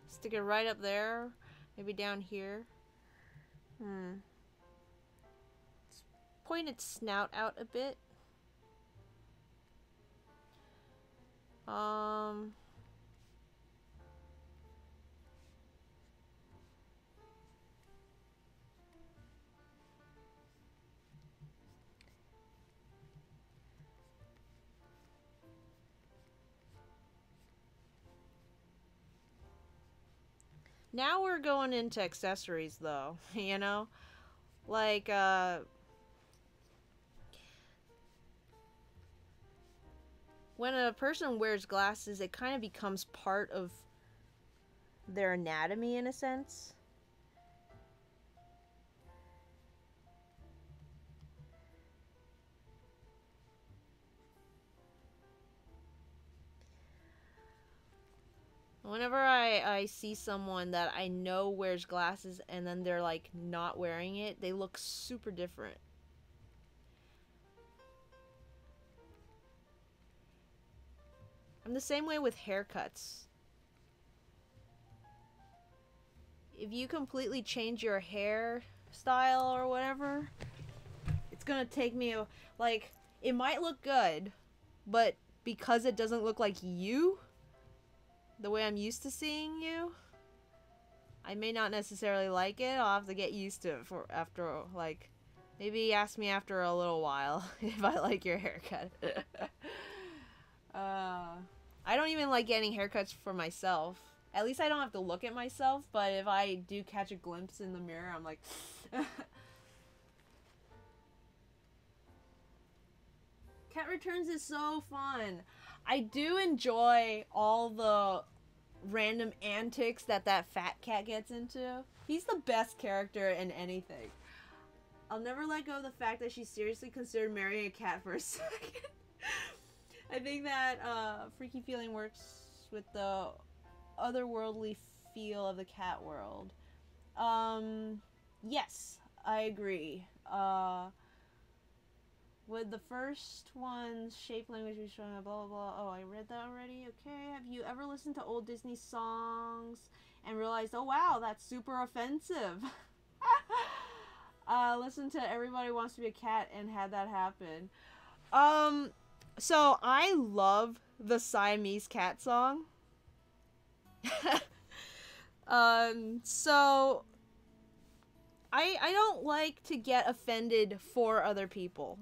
Stick it right up there. Maybe down here. Point its snout out a bit. Now we're going into accessories, though. You know? Like, when a person wears glasses, it kind of becomes part of their anatomy in a sense. Whenever I see someone that I know wears glasses and then they're like not wearing it, they look super different. I'm the same way with haircuts. If you completely change your hairstyle or whatever, it's gonna take me like, it might look good, but because it doesn't look like you, the way I'm used to seeing you, I may not necessarily like it. I'll have to get used to it for after, like, maybe ask me after a little while if I like your haircut. I don't even like getting haircuts for myself. At least I don't have to look at myself, but if I do catch a glimpse in the mirror, I'm like... Cat Returns is so fun. I do enjoy all the random antics that fat cat gets into. He's the best character in anything. I'll never let go of the fact that she seriously considered marrying a cat for a second. I think that freaky feeling works with the otherworldly feel of the cat world. Yes, I agree. With the first one's shape language blah blah blah. Oh, I read that already. Okay. Have you ever listened to old Disney songs and realized, oh wow, that's super offensive? Listen to Everybody Wants to Be a Cat and had that happen. So I love the Siamese cat song. So I don't like to get offended for other people.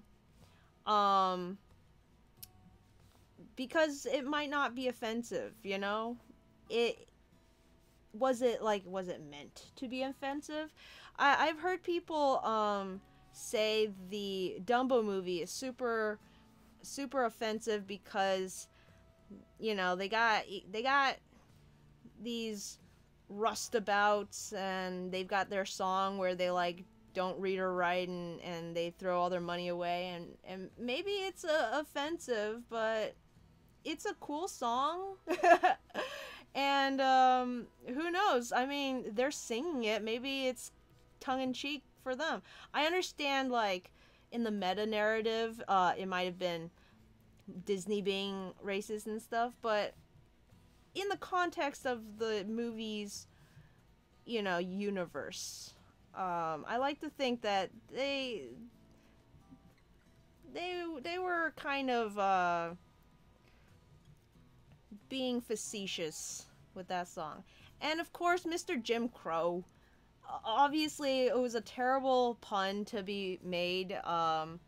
Because it might not be offensive, you know? Was it meant to be offensive? I've heard people, say the Dumbo movie is super offensive because, you know, they got these rustabouts and they've got their song where they like don't read or write and they throw all their money away and maybe it's offensive, but it's a cool song. And who knows, I mean, they're singing it, maybe it's tongue-in-cheek for them. I understand, like, in the meta narrative, it might have been Disney being racist and stuff, but in the context of the movie's, you know, universe, I like to think that they were kind of being facetious with that song. And of course, Mr. Jim Crow. Obviously, it was a terrible pun to be made, and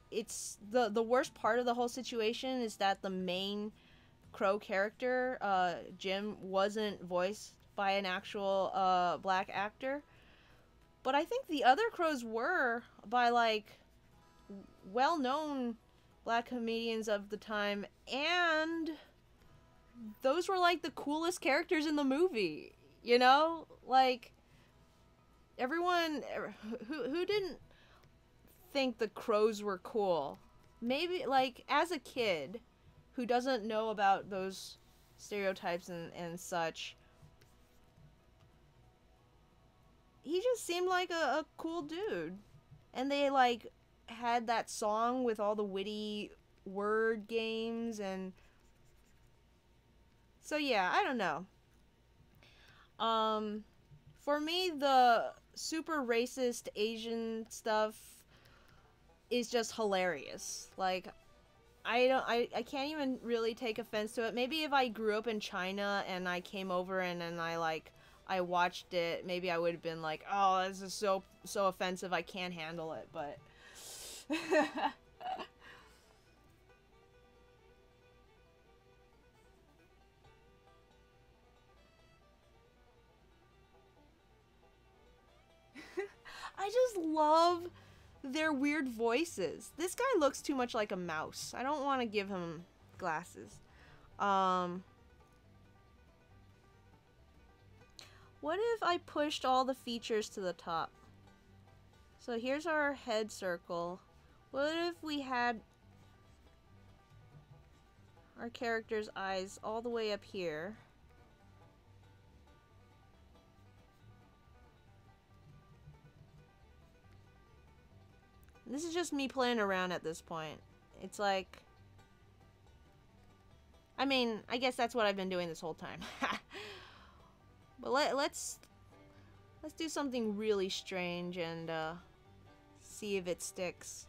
it's the worst part of the whole situation is that the main Crow character, Jim, wasn't voiced by an actual black actor. But I think the other crows were by like well-known black comedians of the time, and those were like the coolest characters in the movie. You know, like everyone who didn't think the crows were cool. Maybe like as a kid who doesn't know about those stereotypes and such, he just seemed like a cool dude. And they like had that song with all the witty word games, and so yeah, I don't know. Um for me, the super racist Asian stuff is just hilarious. Like I can't even really take offense to it. Maybe if I grew up in China and I came over and I like I watched it, maybe I would have been like, "Oh, this is so offensive. I can't handle it." But I just love their weird voices. This guy looks too much like a mouse. I don't want to give him glasses. Um what if I pushed all the features to the top? So here's our head circle. What if we had our character's eyes all the way up here? This is just me playing around at this point. It's like, I mean, I guess that's what I've been doing this whole time. But let's do something really strange and see if it sticks.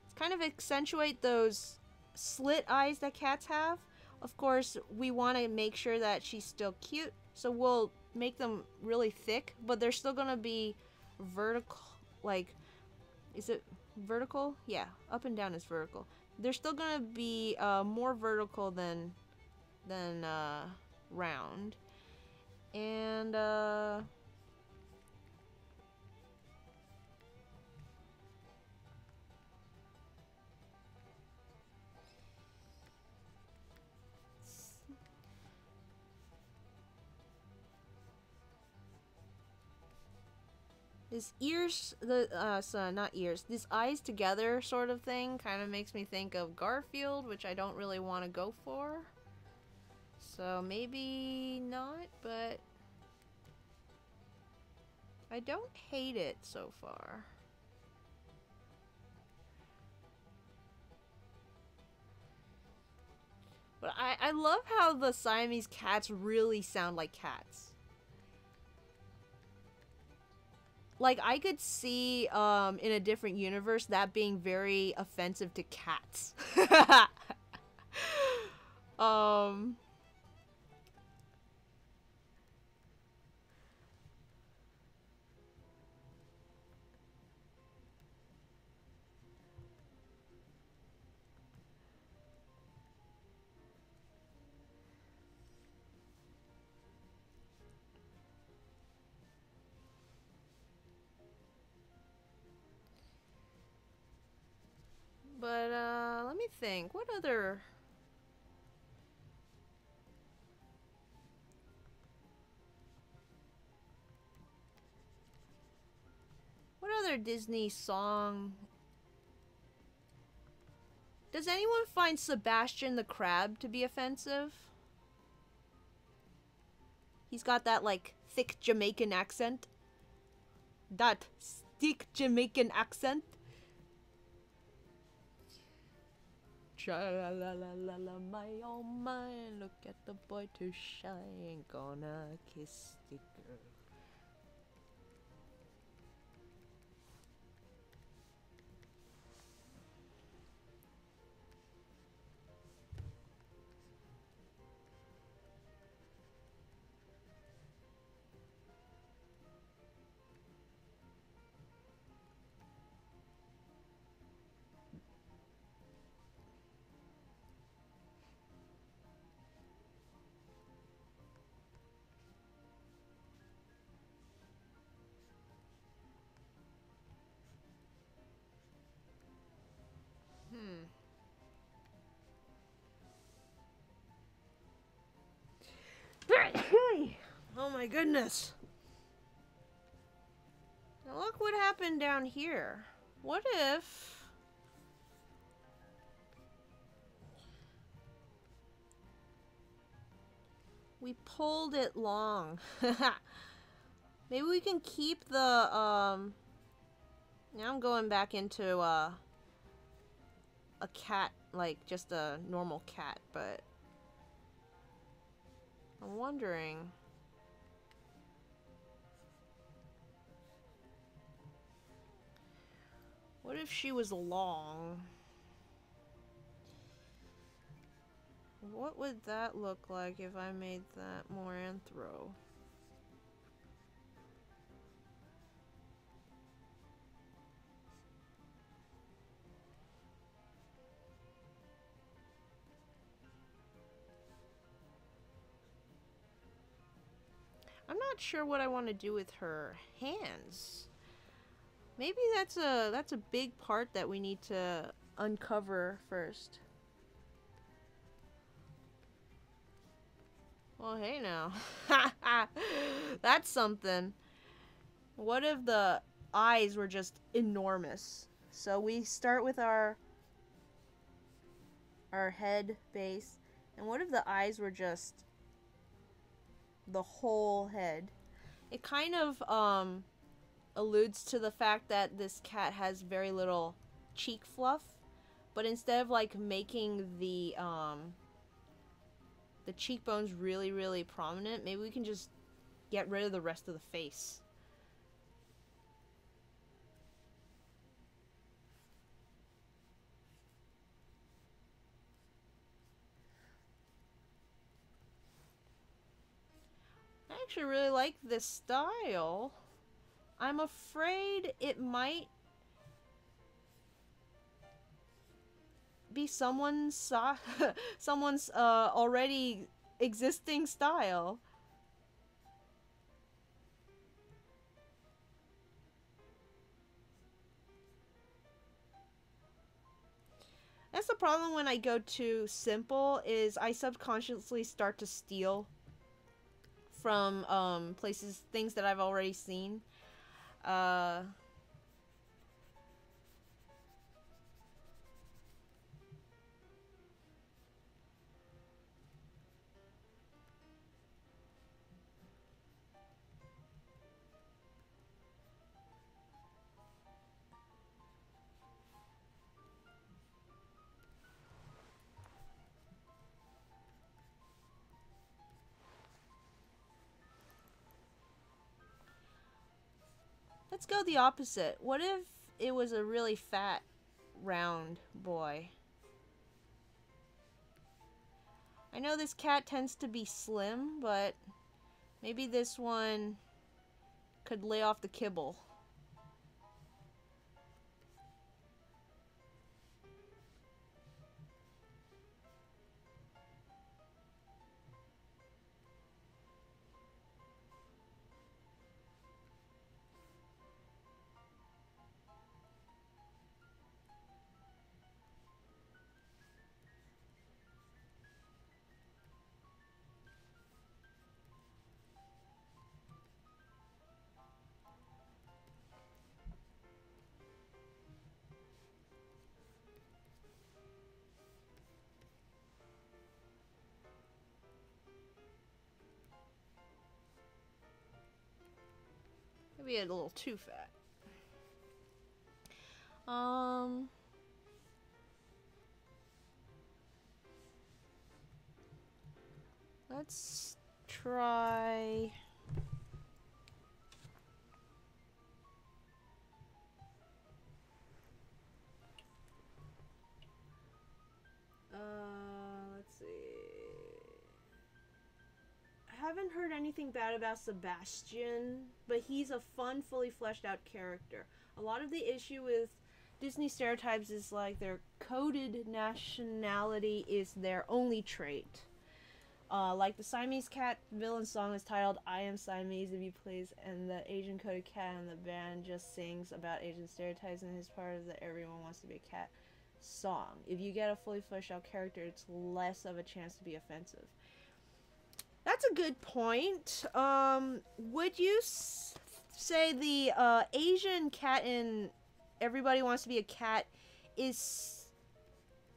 Let's kind of accentuate those slit eyes that cats have. Of course, we want to make sure that she's still cute, so we'll make them really thick, but they're still gonna be vertical. Like, is it vertical? Yeah, up and down is vertical. They're still gonna be more vertical than round. And his ears, so not ears, these eyes together sort of thing kind of makes me think of Garfield, which I don't really want to go for. So maybe not, but I don't hate it so far. But I love how the Siamese cats really sound like cats. Like, I could see, in a different universe, that being very offensive to cats. um... But, let me think. What other... What other Disney song... Does anyone find Sebastian the Crab to be offensive? He's got that, like, thick Jamaican accent. That thick Jamaican accent. Cha-la-la-la-la, my oh my, look at the boy too shy, gonna kiss the girl. my goodness. Now look what happened down here. What if... we pulled it long? Maybe we can keep the, now I'm going back into, a cat, like, just a normal cat, but... I'm wondering... what if she was long? What would that look like if I made that more anthro? I'm not sure what I want to do with her hands. Maybe that's a big part that we need to uncover first. Well, hey now. That's something. What if the eyes were just enormous? So we start with our head base, and what if the eyes were just the whole head? It kind of alludes to the fact that this cat has very little cheek fluff, but instead of like making the cheekbones really, really prominent, maybe we can just get rid of the rest of the face. I actually really like this style. I'm afraid it might be someone's someone's already existing style. That's the problem when I go too simple, is I subconsciously start to steal from things that I've already seen. Let's go the opposite. What if it was a really fat, round boy? I know this cat tends to be slim, but maybe this one could lay off the kibble. Maybe a little too fat. Let's try... let's see... I haven't heard anything bad about Sebastian, but he's a fun, fully fleshed out character. A lot of the issue with Disney stereotypes is like their coded nationality is their only trait. Like the Siamese cat villain song is titled I Am Siamese if you please, and the Asian coded cat in the band just sings about Asian stereotypes and is part of the Everyone Wants to Be a Cat song. If you get a fully fleshed out character, it's less of a chance to be offensive. That's a good point. Would you say the Asian cat in Everybody Wants to Be a Cat is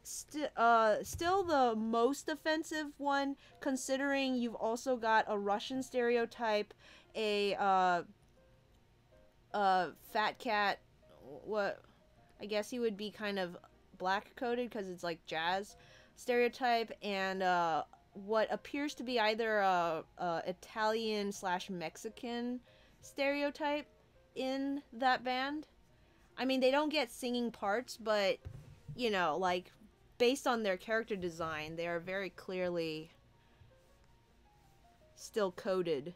still the most offensive one, considering you've also got a Russian stereotype, a fat cat, what I guess he would be kind of black coded because it's like jazz stereotype, and what appears to be either a Italian slash Mexican stereotype in that band. I mean, they don't get singing parts, but you know, like based on their character design, they are very clearly still coded.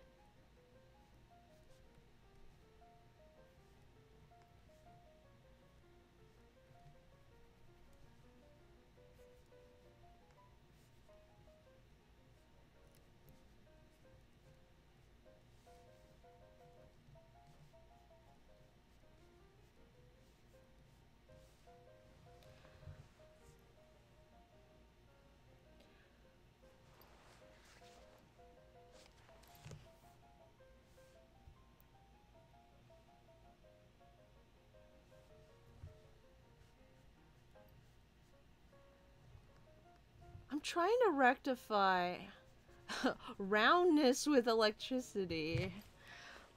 I'm trying to rectify roundness with electricity.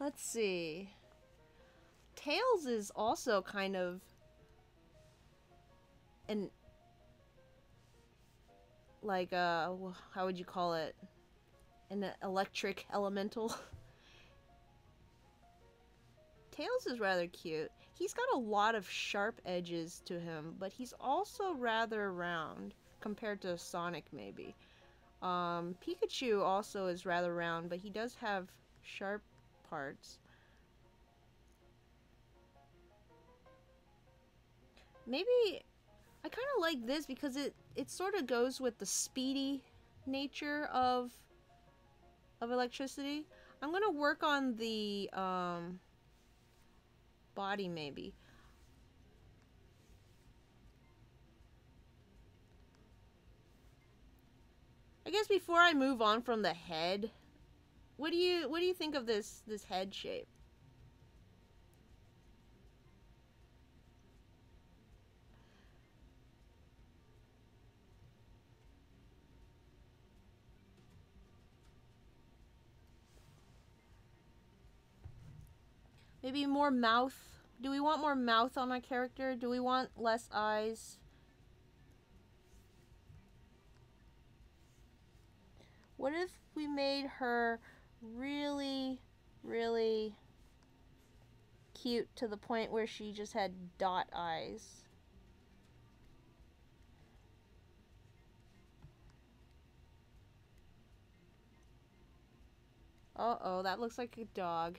Let's see. Tails is also kind of an like how would you call it? An electric elemental. Tails is rather cute. He's got a lot of sharp edges to him, but he's also rather round compared to Sonic maybe. Pikachu also is rather round, but he does have sharp parts. Maybe I kind of like this because it sort of goes with the speedy nature of electricity. I'm gonna work on the body maybe. I guess before I move on from the head, what do you think of this head shape? Maybe more mouth. Do we want more mouth on our character? Do we want less eyes? What if we made her really, really cute to the point where she just had dot eyes? Uh-oh, that looks like a dog.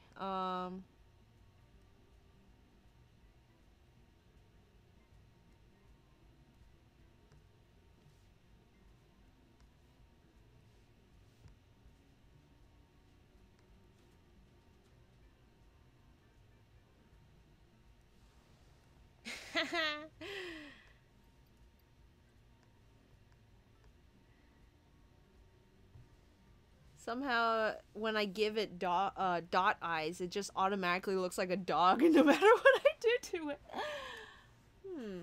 Somehow, when I give it dot eyes, it just automatically looks like a dog, no matter what I do to it. Hmm.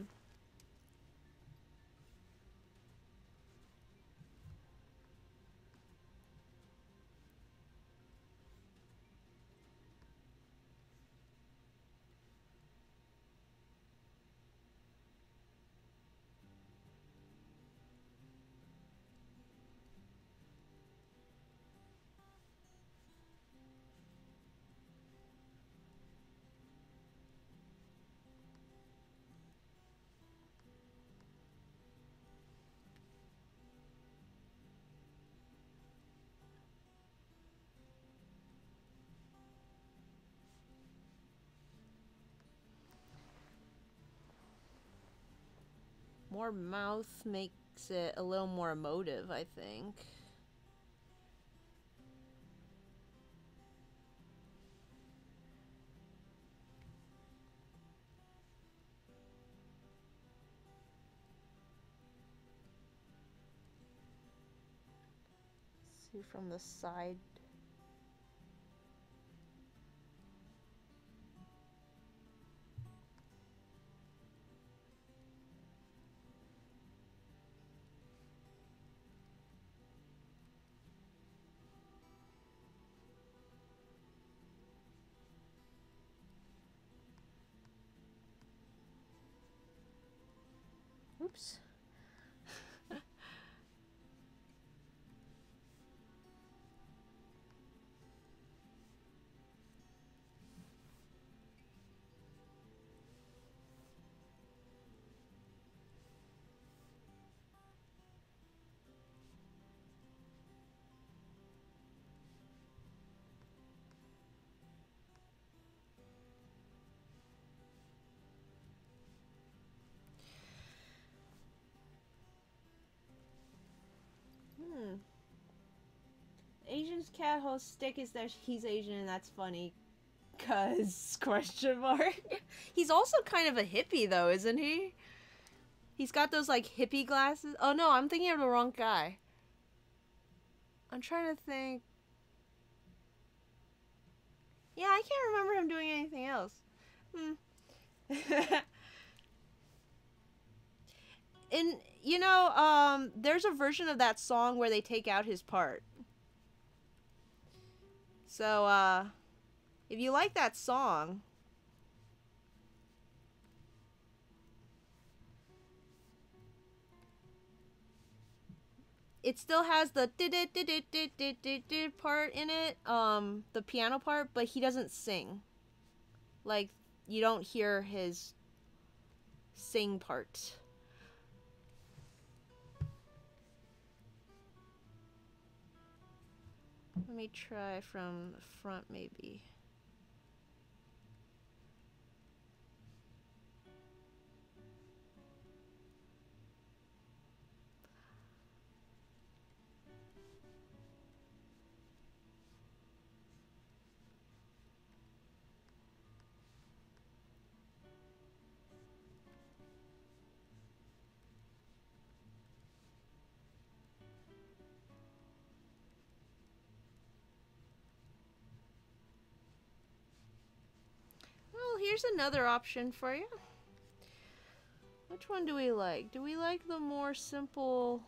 More mouth makes it a little more emotive, I think. Do from the side. Oops. Asian's cat host stick is that he's Asian and that's funny. Cause question mark. He's also kind of a hippie though, isn't he? He's got those like hippie glasses. Oh no, I'm thinking of the wrong guy. I'm trying to think. Yeah, I can't remember him doing anything else. And you know, there's a version of that song where they take out his part. So, if you like that song, it still has the part in it, the piano part, but he doesn't sing. Like, you don't hear his sing part. Let me try from the front, maybe. Well, here's another option for you. Which one do we like? Do we like the more simple...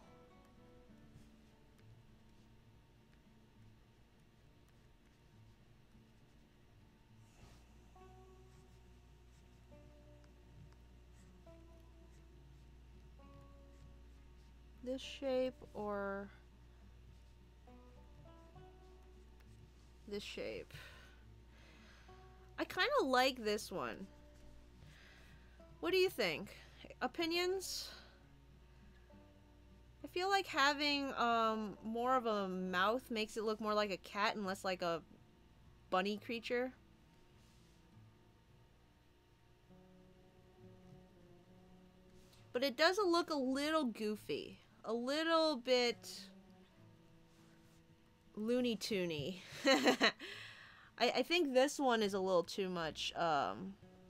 this shape or this shape? I kind of like this one. What do you think? Opinions? I feel like having more of a mouth makes it look more like a cat and less like a bunny creature. But it does look a little goofy. A little bit Looney Toony. I think this one is a little too much,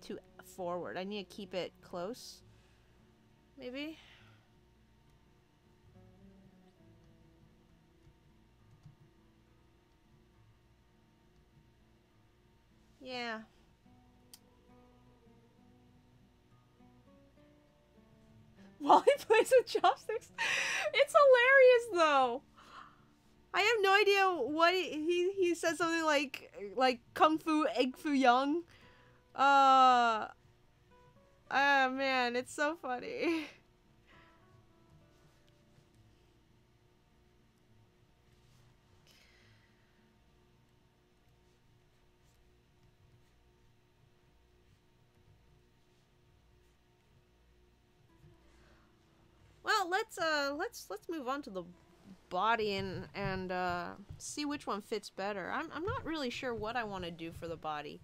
too forward. I need to keep it close. Maybe? Yeah. While he plays with chopsticks. It's hilarious, though. I have no idea what he said something like Kung Fu Egg Foo Young. Ah, man, it's so funny. Well, let's move on to the body and see which one fits better. I'm not really sure what I want to do for the body.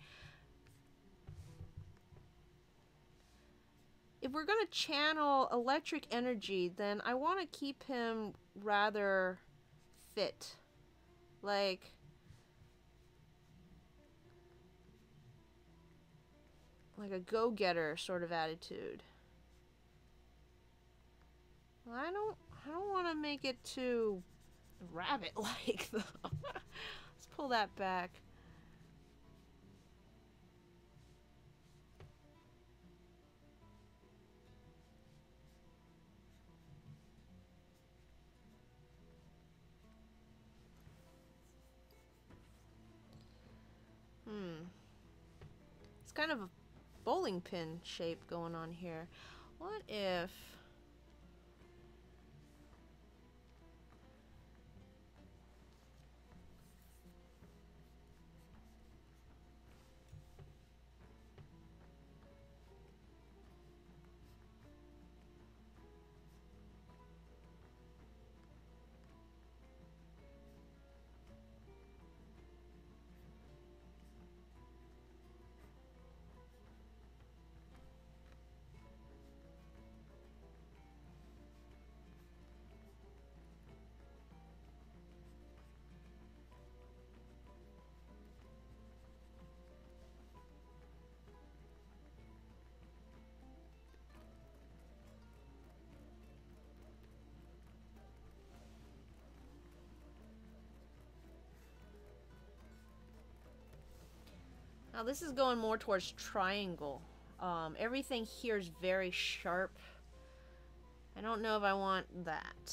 If we're gonna channel electric energy, then I want to keep him rather fit, like a go-getter sort of attitude. I don't want to make it too rabbit-like, though. Let's pull that back. It's kind of a bowling pin shape going on here. What if... Now this is going more towards triangle. Everything here is very sharp. I don't know if I want that.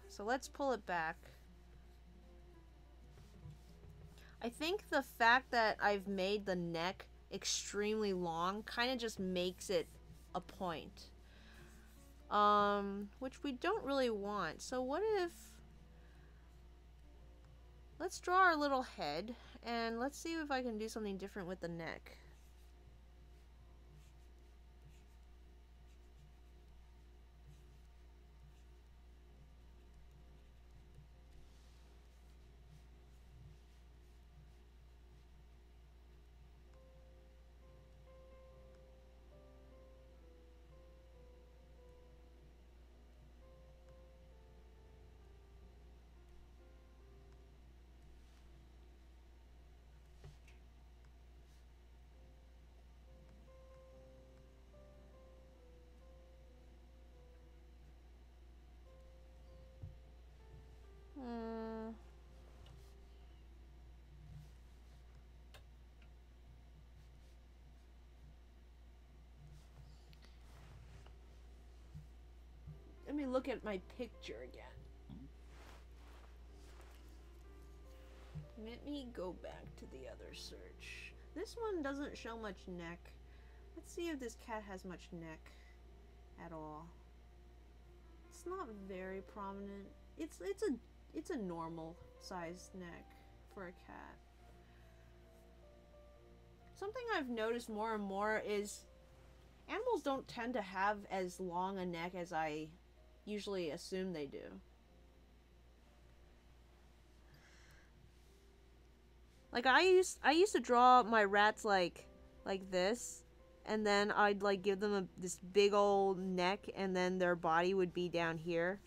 So let's pull it back. I think the fact that I've made the neck extremely long kind of just makes it a point. Which we don't really want. So what if... Let's draw our little head, and let's see if I can do something different with the neck. Let me look at my picture again. Let me go back to the other search. This one doesn't show much neck. Let's see if this cat has much neck at all. It's not very prominent. It's a normal sized neck for a cat. Something I've noticed more and more is animals don't tend to have as long a neck as I usually assume they do. Like I used to draw my rats like this, and then I'd like give them this big old neck, and then their body would be down here.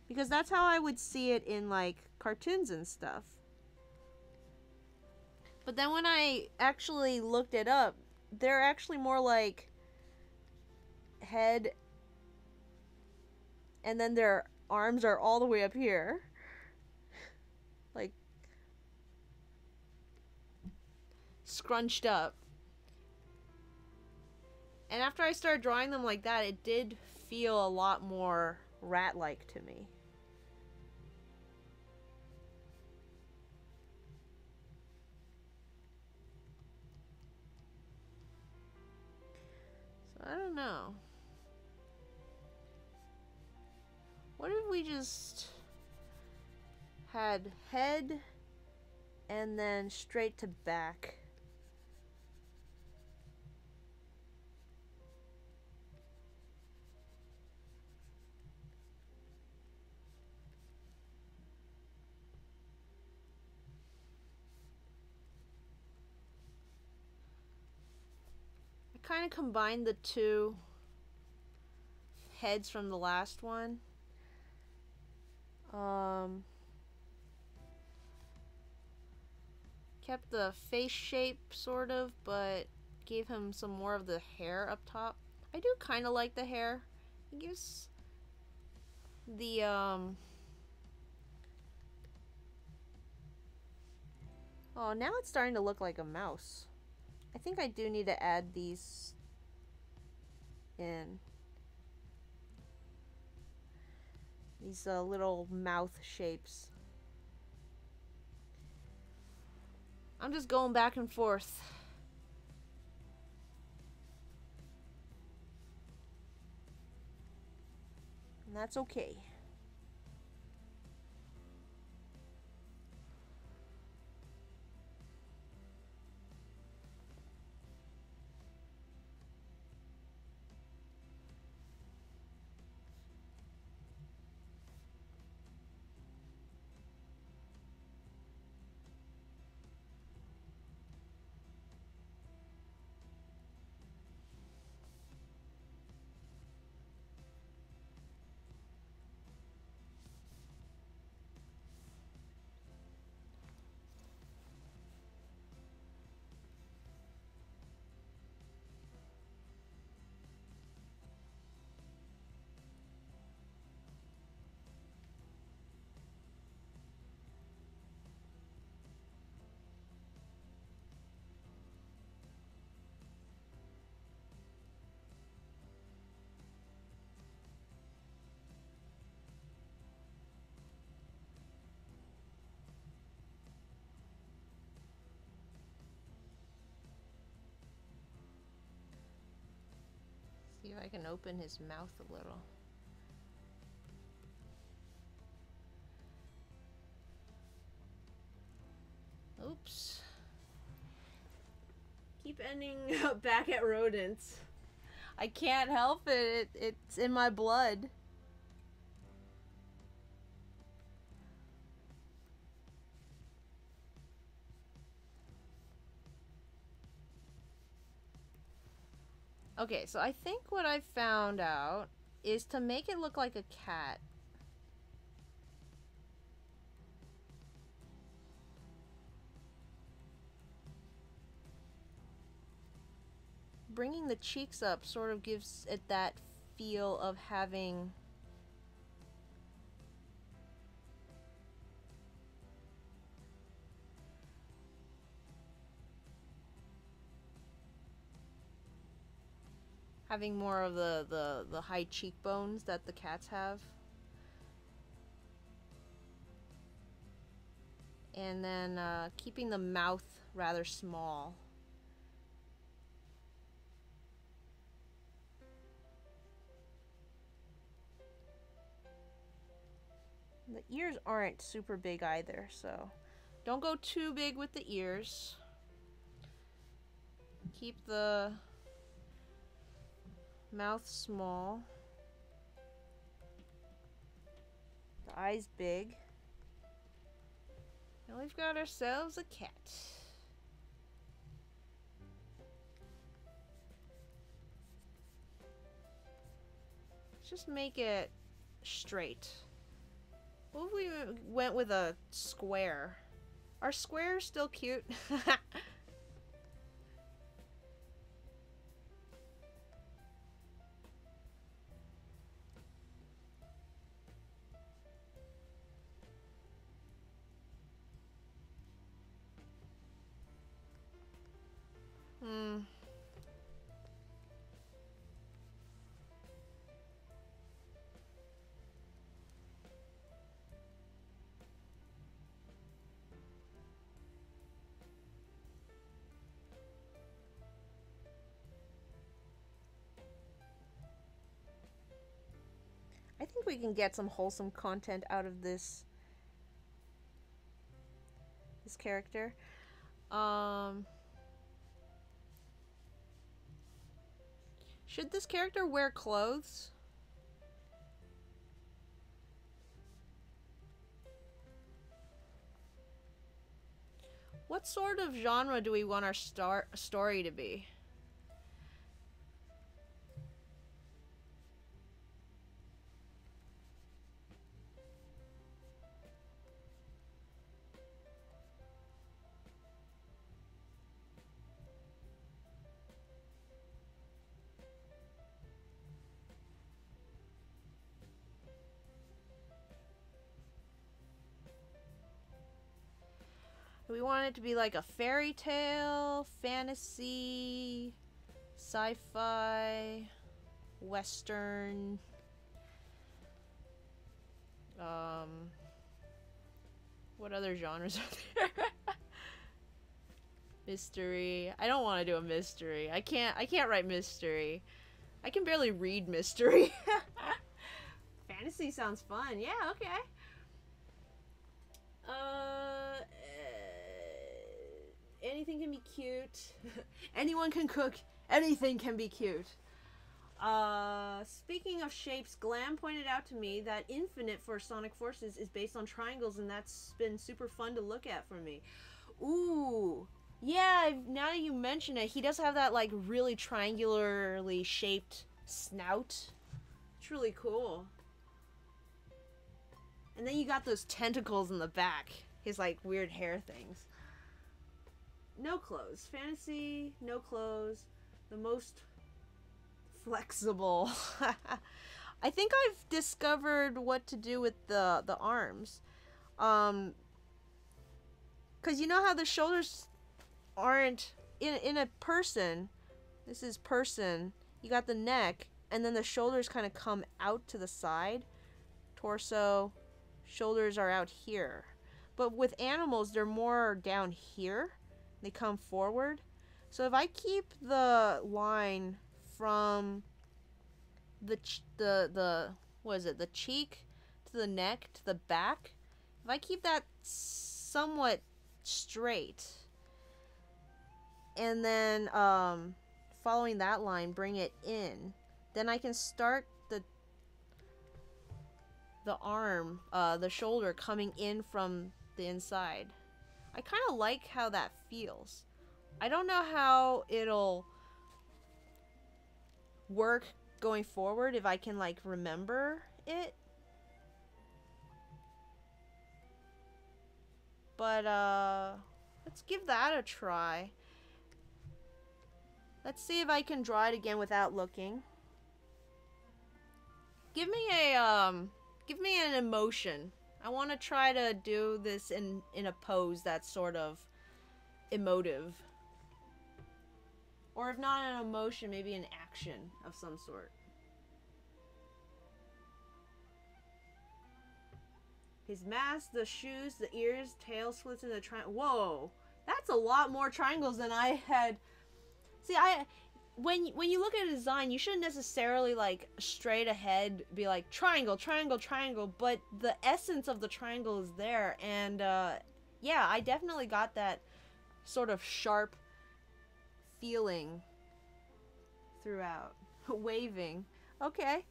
Because that's how I would see it in like cartoons and stuff. But then when I actually looked it up, they're actually more like head, and then their arms are all the way up here. Like scrunched up. And after I started drawing them like that, it did feel a lot more rat-like to me. So I don't know. What if we just had head and then straight to back? I kind of combined the two heads from the last one. Kept the face shape sort of, but gave him some more of the hair up top. I do kind of like the hair. It gives The oh, now it's starting to look like a mouse. I think I do need to add these in. These little mouth shapes. I'm just going back and forth. And that's okay. See if I can open his mouth a little. Oops. Keep ending back at rodents. I can't help it. It's in my blood. Okay, so I think what I found out is to make it look like a cat. Bringing the cheeks up sort of gives it that feel of having more of the high cheekbones that the cats have. And then keeping the mouth rather small. The ears aren't super big either, so don't go too big with the ears. Keep the mouth small. The eyes big. And we've got ourselves a cat. Let's just make it straight. What if we went with a square? Are squares still cute? I think we can get some wholesome content out of this character. Should this character wear clothes? What sort of genre do we want our story to be? Do we want it to be like a fairy tale, fantasy, sci-fi, western, what other genres are there? Mystery. I don't want to do a mystery. I can't write mystery. I can barely read mystery. Fantasy sounds fun. Yeah, okay. Anything can be cute. Anyone can cook. Anything can be cute. Speaking of shapes, Glam pointed out to me that Infinite for Sonic Forces is based on triangles, and that's been super fun to look at for me. Ooh. Yeah, now that you mention it, he does have that, like, really triangularly shaped snout. It's really cool. And then you got those tentacles in the back. His, like, weird hair things. No clothes. Fantasy, no clothes. The most flexible. I think I've discovered what to do with the arms. Cause you know how the shoulders aren't in a person. This is person. You got the neck, and then the shoulders kind of come out to the side. Torso, shoulders are out here. But with animals, they're more down here. They come forward. So if I keep the line from the what is it? The cheek to the neck to the back. If I keep that somewhat straight, and then following that line, bring it in, then I can start the arm, the shoulder coming in from the inside. I kind of like how that feels. I don't know how it'll work going forward if I can, like, remember it. But, let's give that a try. Let's see if I can draw it again without looking. Give me an emotion. I want to try to do this in a pose that's sort of emotive. Or if not an emotion, maybe an action of some sort. His mask, the shoes, the ears, tail slits in the triangle. Whoa! That's a lot more triangles than I had. See, when you look at a design, you shouldn't necessarily, like, straight ahead be like, triangle, triangle, triangle, but the essence of the triangle is there, and, yeah, I definitely got that sort of sharp feeling throughout. Waving. Okay.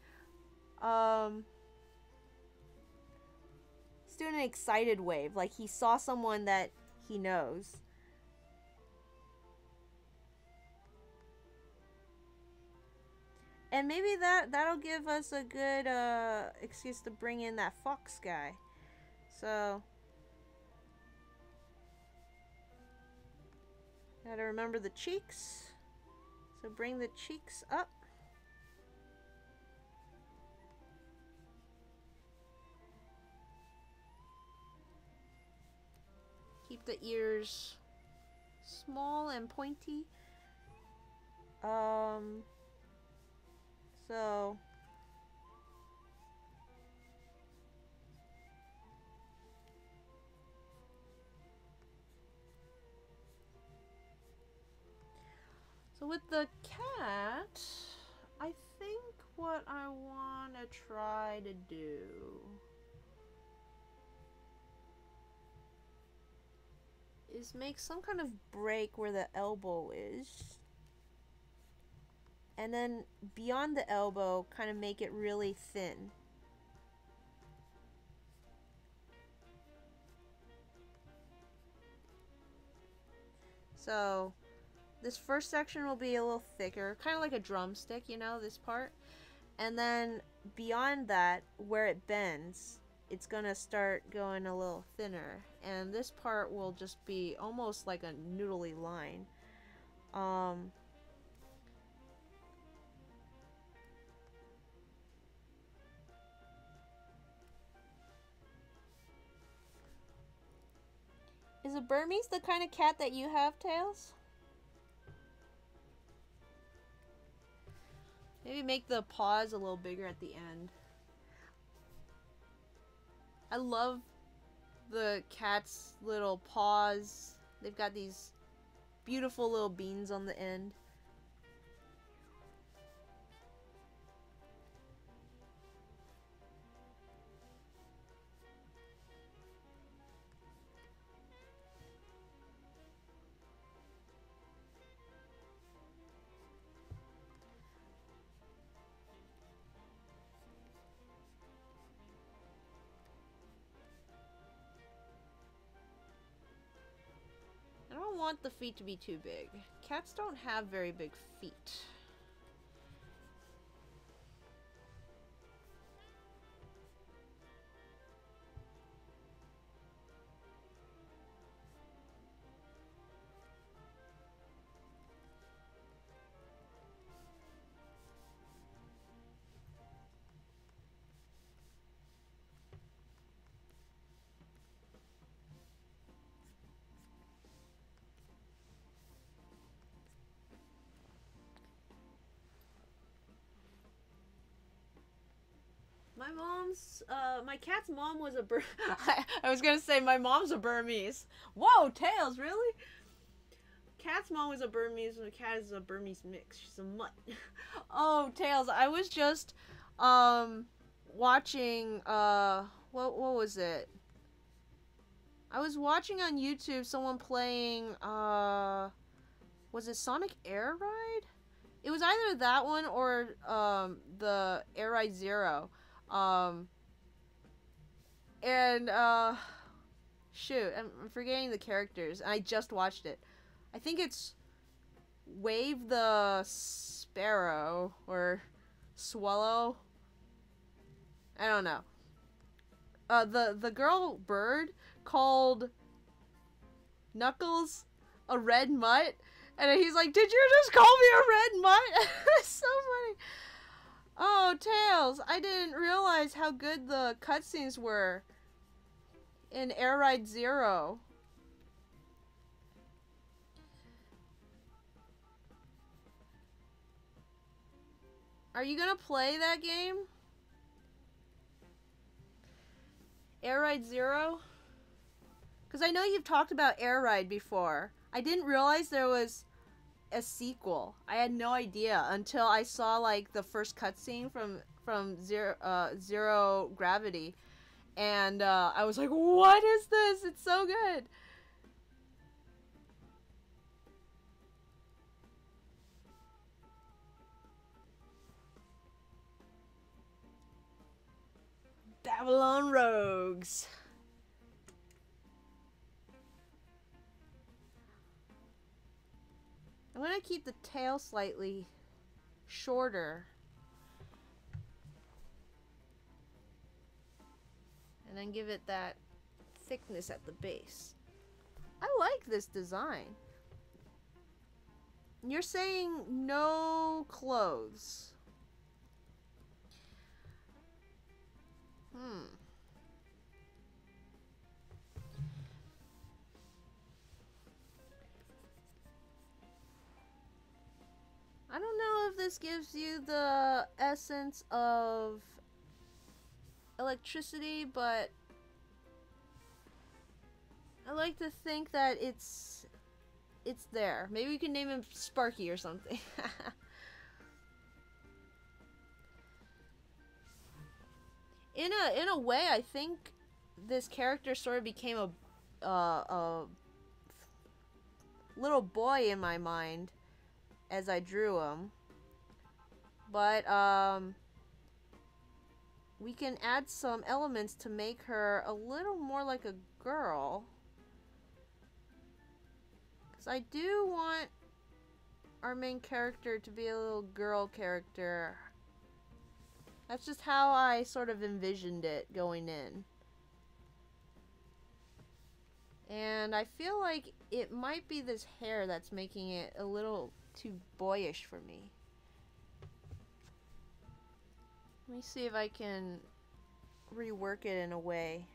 He's doing an excited wave, like he saw someone that he knows. And maybe that'll give us a good excuse to bring in that fox guy. So gotta remember the cheeks. So bring the cheeks up. Keep the ears small and pointy. So with the cat, I think what I want to try to do is make some kind of break where the elbow is. And then beyond the elbow, kind of make it really thin. So this first section will be a little thicker, kind of like a drumstick, you know, this part. And then beyond that, where it bends, it's gonna start going a little thinner. And this part will just be almost like a noodly line. Is a Burmese the kind of cat that you have, Tails? Maybe make the paws a little bigger at the end. I love the cat's little paws. They've got these beautiful little beans on the end. I don't want the feet to be too big. Cats don't have very big feet. My cat's mom was a I was gonna say my mom's a Burmese. Whoa, Tails, really? Cat's mom was a Burmese, and the cat is a Burmese mix. She's a mutt. Oh, Tails, I was just, watching, what was it? I was watching on YouTube someone playing, was it Sonic Air Ride? It was either that one or, the Air Ride Zero. Shoot, I'm forgetting the characters. I just watched it. I think it's Wave the Sparrow or Swallow. I don't know. The girl bird called Knuckles a red mutt, and he's like, "Did you just call me a red mutt?" It's so funny. Oh, Tails, I didn't realize how good the cutscenes were in Air Ride Zero. Are you gonna play that game? Air Ride Zero? Because I know you've talked about Air Ride before. I didn't realize there was a sequel. I had no idea until I saw like the first cutscene from Zero Gravity, and I was like, "What is this? It's so good." Babylon Rogues. I'm gonna keep the tail slightly shorter. And then give it that thickness at the base. I like this design. You're saying no clothes. I don't know if this gives you the essence of electricity, but I like to think that it's there. Maybe we can name him Sparky or something. In a way, I think this character sort of became a little boy in my mind as I drew him. But we can add some elements to make her a little more like a girl. Because I do want our main character to be a little girl character. That's just how I sort of envisioned it going in. And I feel like it might be this hair that's making it a little too boyish for me. Let me see if I can rework it in a way.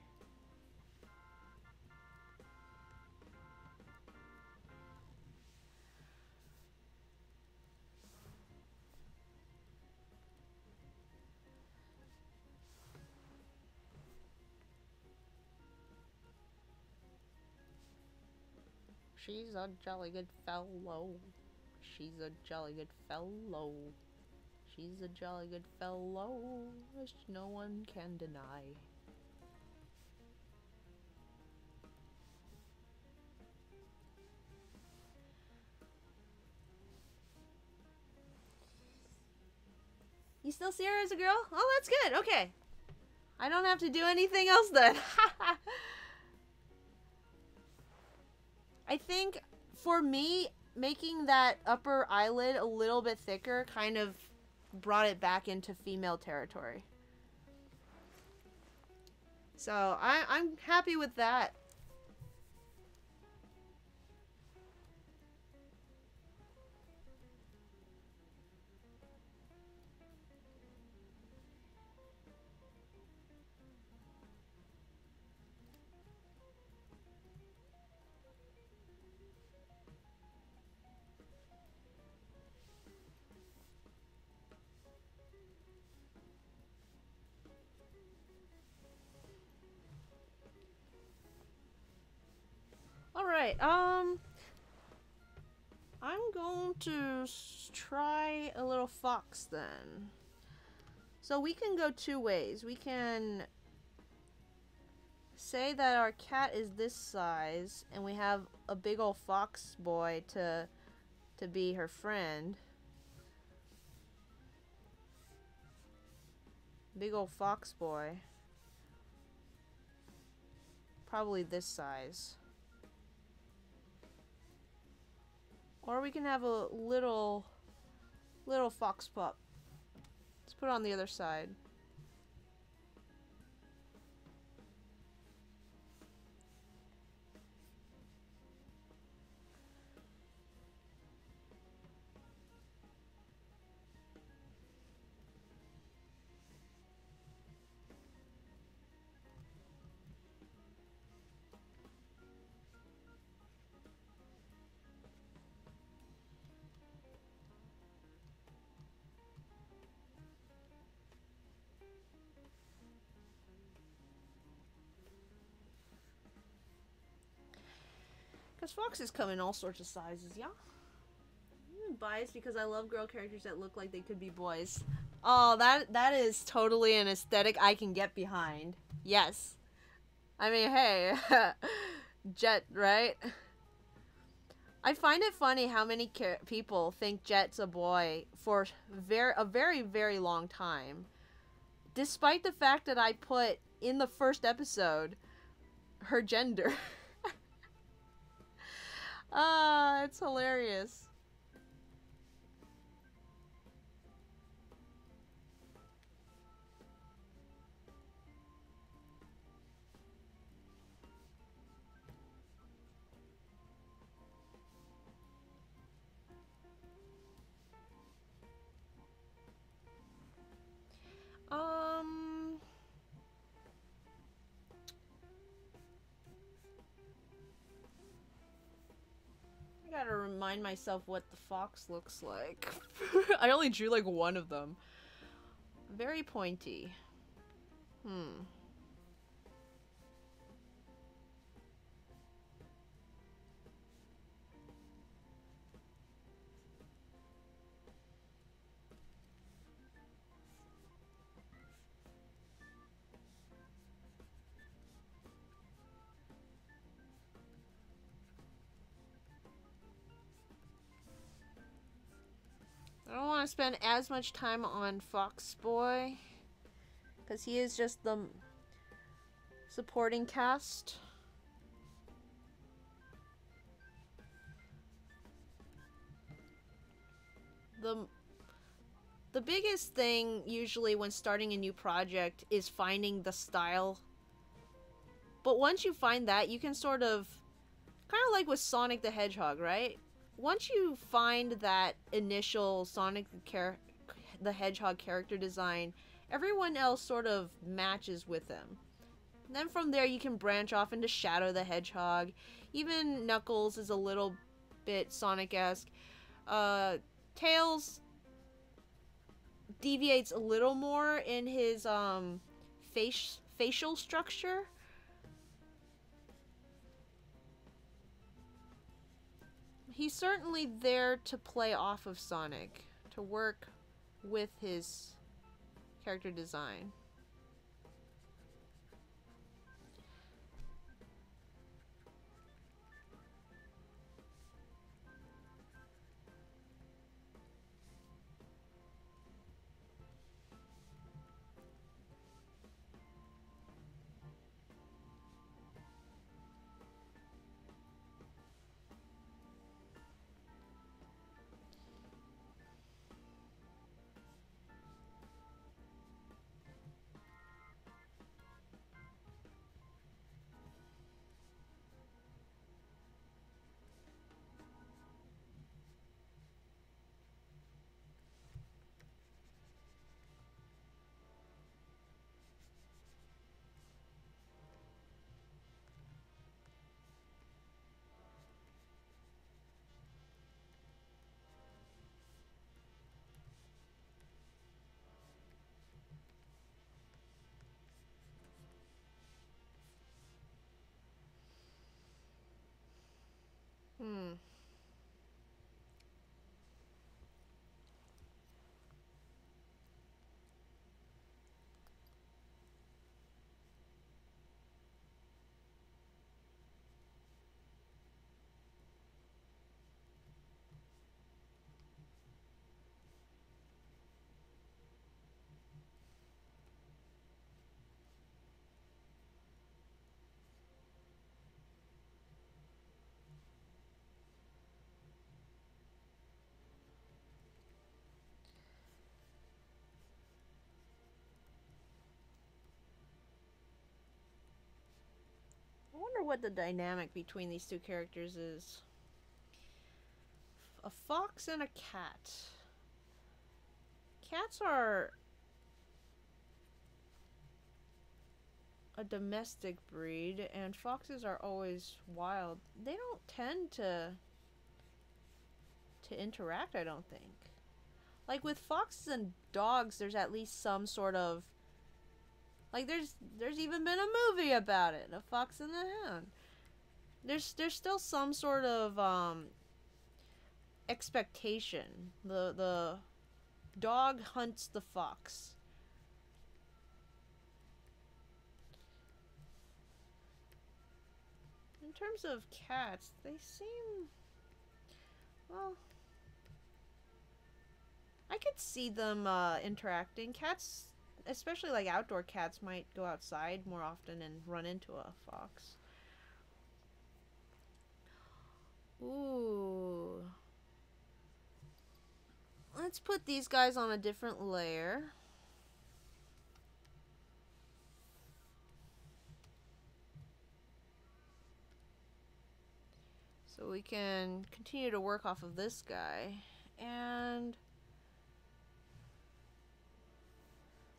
She's a jolly good fellow. She's a jolly good fellow. She's a jolly good fellow, which no one can deny. You still see her as a girl? Oh, that's good. Okay. I don't have to do anything else then. I think, for me, making that upper eyelid a little bit thicker kind of brought it back into female territory. So, I'm happy with that. Alright, I'm going to try a little fox then. So we can go two ways. We can say that our cat is this size and we have a big old fox boy to be her friend. Big old fox boy. Probably this size. Or we can have a little fox pup. Let's put it on the other side. Because foxes come in all sorts of sizes, yeah? I'm biased because I love girl characters that look like they could be boys. Oh, that is totally an aesthetic I can get behind. Yes. I mean, hey. Jet, right? I find it funny how many people think Jet's a boy for a very, very long time. Despite the fact that I put in the first episode her gender. Ah, it's hilarious. I gotta remind myself what the fox looks like. I only drew like one of them. Very pointy. I don't want to spend as much time on Fox Boy because he is just the supporting cast. The biggest thing usually when starting a new project is finding the style. But once you find that, you can sort of, kind of like with Sonic the Hedgehog, right? Once you find that initial Sonic the Hedgehog character design, everyone else sort of matches with them. And then from there you can branch off into Shadow the Hedgehog. Even Knuckles is a little bit Sonic-esque. Tails deviates a little more in his facial structure. He's certainly there to play off of Sonic, to work with his character design. Hmm. I wonder what the dynamic between these two characters is. A fox and a cat. Cats are a domestic breed, and foxes are always wild. They don't tend to interact, I don't think. Like with foxes and dogs, there's at least some sort of, like there's even been a movie about it, A Fox and the Hound. There's still some sort of expectation. The dog hunts the fox. In terms of cats, they seem, well, I could see them interacting. Cats, especially like outdoor cats, might go outside more often and run into a fox. Ooh. Let's put these guys on a different layer. So we can continue to work off of this guy. And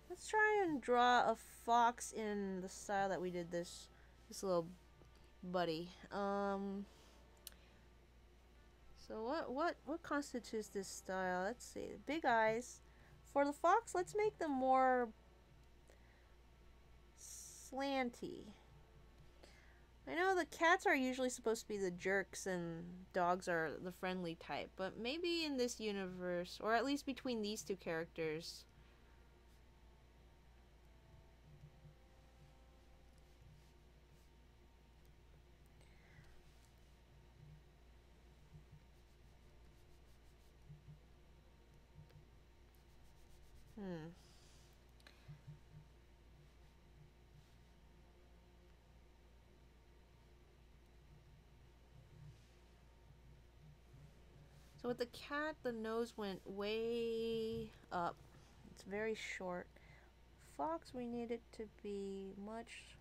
let's try and draw a fox in the style that we did this little buddy. So what constitutes this style? Let's see. Big eyes. For the fox, let's make them more slanty. I know the cats are usually supposed to be the jerks and dogs are the friendly type, but maybe in this universe, or at least between these two characters, So with the cat, the nose went way up. It's very short. Fox, we need it to be much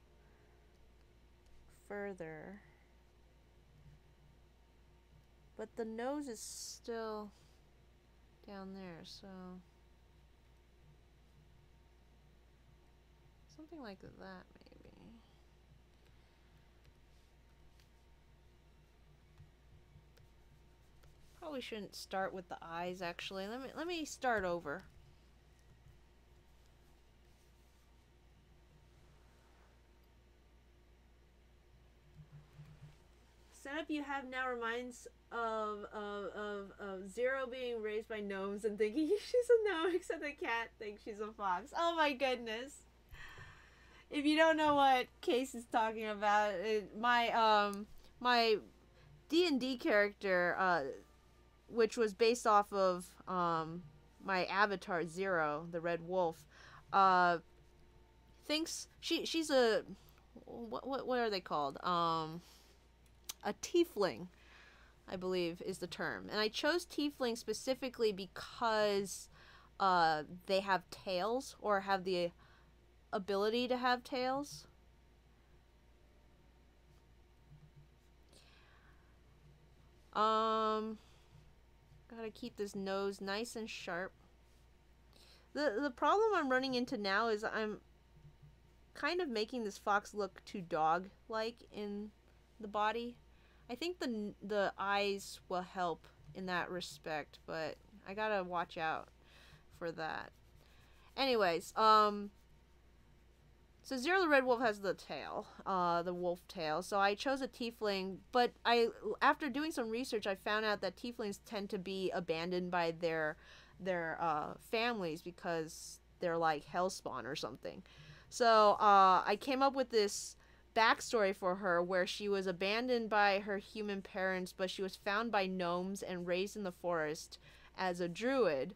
further. But the nose is still down there, so something like that maybe. Probably shouldn't start with the eyes actually. Let me start over. setup you have now reminds of Zero being raised by gnomes and thinking she's a gnome, except the cat thinks she's a fox. Oh my goodness. If you don't know what Case is talking about, my D&D character, which was based off of my avatar Zero, the red wolf, thinks she's a what are they called? A tiefling, I believe is the term. And I chose tiefling specifically because they have tails, or have the ability to have tails. Gotta keep this nose nice and sharp. The problem I'm running into now is I'm kind of making this fox look too dog-like in the body. I think the eyes will help in that respect, but I gotta watch out for that. Anyways, so Zero the Red Wolf has the tail, the wolf tail. So I chose a tiefling, but after doing some research, I found out that tieflings tend to be abandoned by their families because they're like hellspawn or something. So I came up with this backstory for her where she was abandoned by her human parents, but she was found by gnomes and raised in the forest as a druid,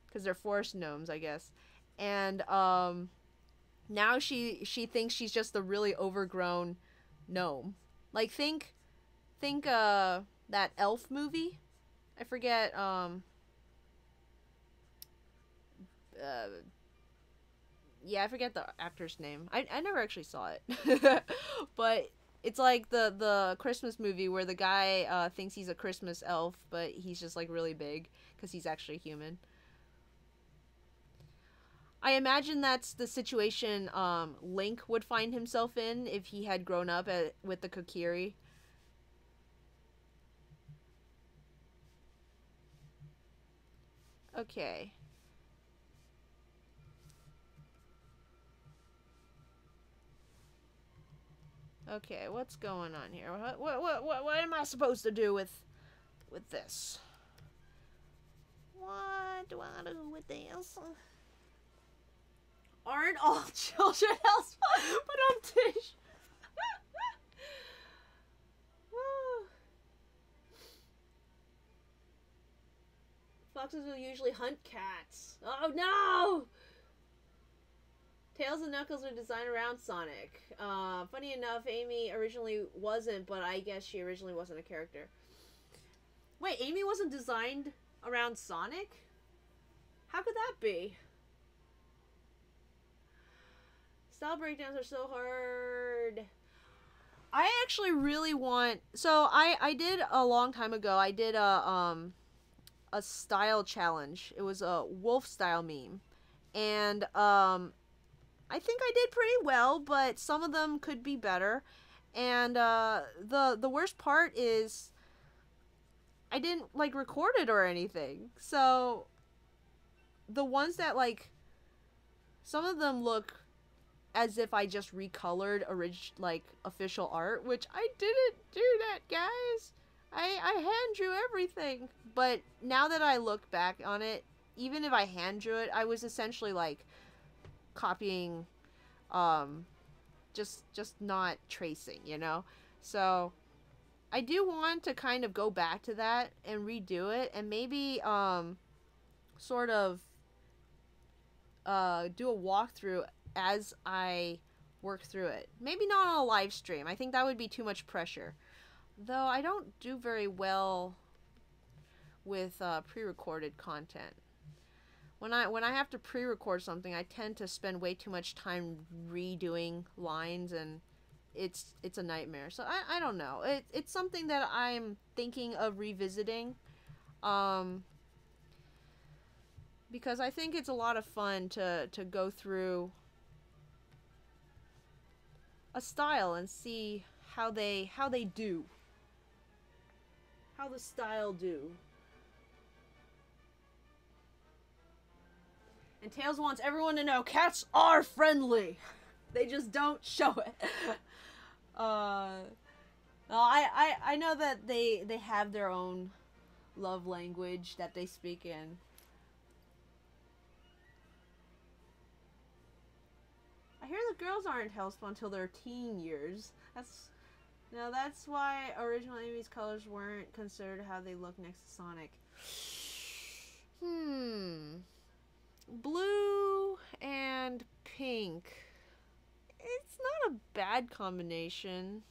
because they're forest gnomes, I guess. And now she thinks she's just a really overgrown gnome. Like think that elf movie. I forget yeah, I forget the actor's name. I never actually saw it. But it's like the Christmas movie where the guy thinks he's a Christmas elf, but he's just like really big because he's actually human. I imagine that's the situation Link would find himself in if he had grown up with the Kokiri. Okay. Okay, what's going on here? What am I supposed to do with this? What do I do with this? Aren't all children else? But I'm Tish. Foxes will usually hunt cats. Oh no! Tails and Knuckles are designed around Sonic. Funny enough, Amy originally wasn't, but I guess she originally wasn't a character. Wait, Amy wasn't designed around Sonic? How could that be? Style breakdowns are so hard. I actually really want... So, I did a long time ago, I did a style challenge. It was a wolf style meme. And, I think I did pretty well, but some of them could be better. And the worst part is I didn't like record it or anything. So the ones that like, some of them look as if I just recolored official art, which I didn't do that, guys. I hand drew everything. But now that I look back on it, even if I hand drew it, I was essentially like copying, just not tracing, you know? So I do want to kind of go back to that and redo it, and maybe sort of do a walkthrough as I work through it. Maybe not on a live stream. I think that would be too much pressure. Though I don't do very well with pre-recorded content. When I have to pre-record something, I tend to spend way too much time redoing lines, and it's a nightmare. So I don't know. It's something that I'm thinking of revisiting, because I think it's a lot of fun to go through a style and see how the style do. And Tails wants everyone to know cats are friendly. They just don't show it. I know that they have their own love language that they speak in. I hear the girls aren't healthful until their teen years. That's why original Amy's colors weren't considered how they look next to Sonic. Blue and pink. It's not a bad combination.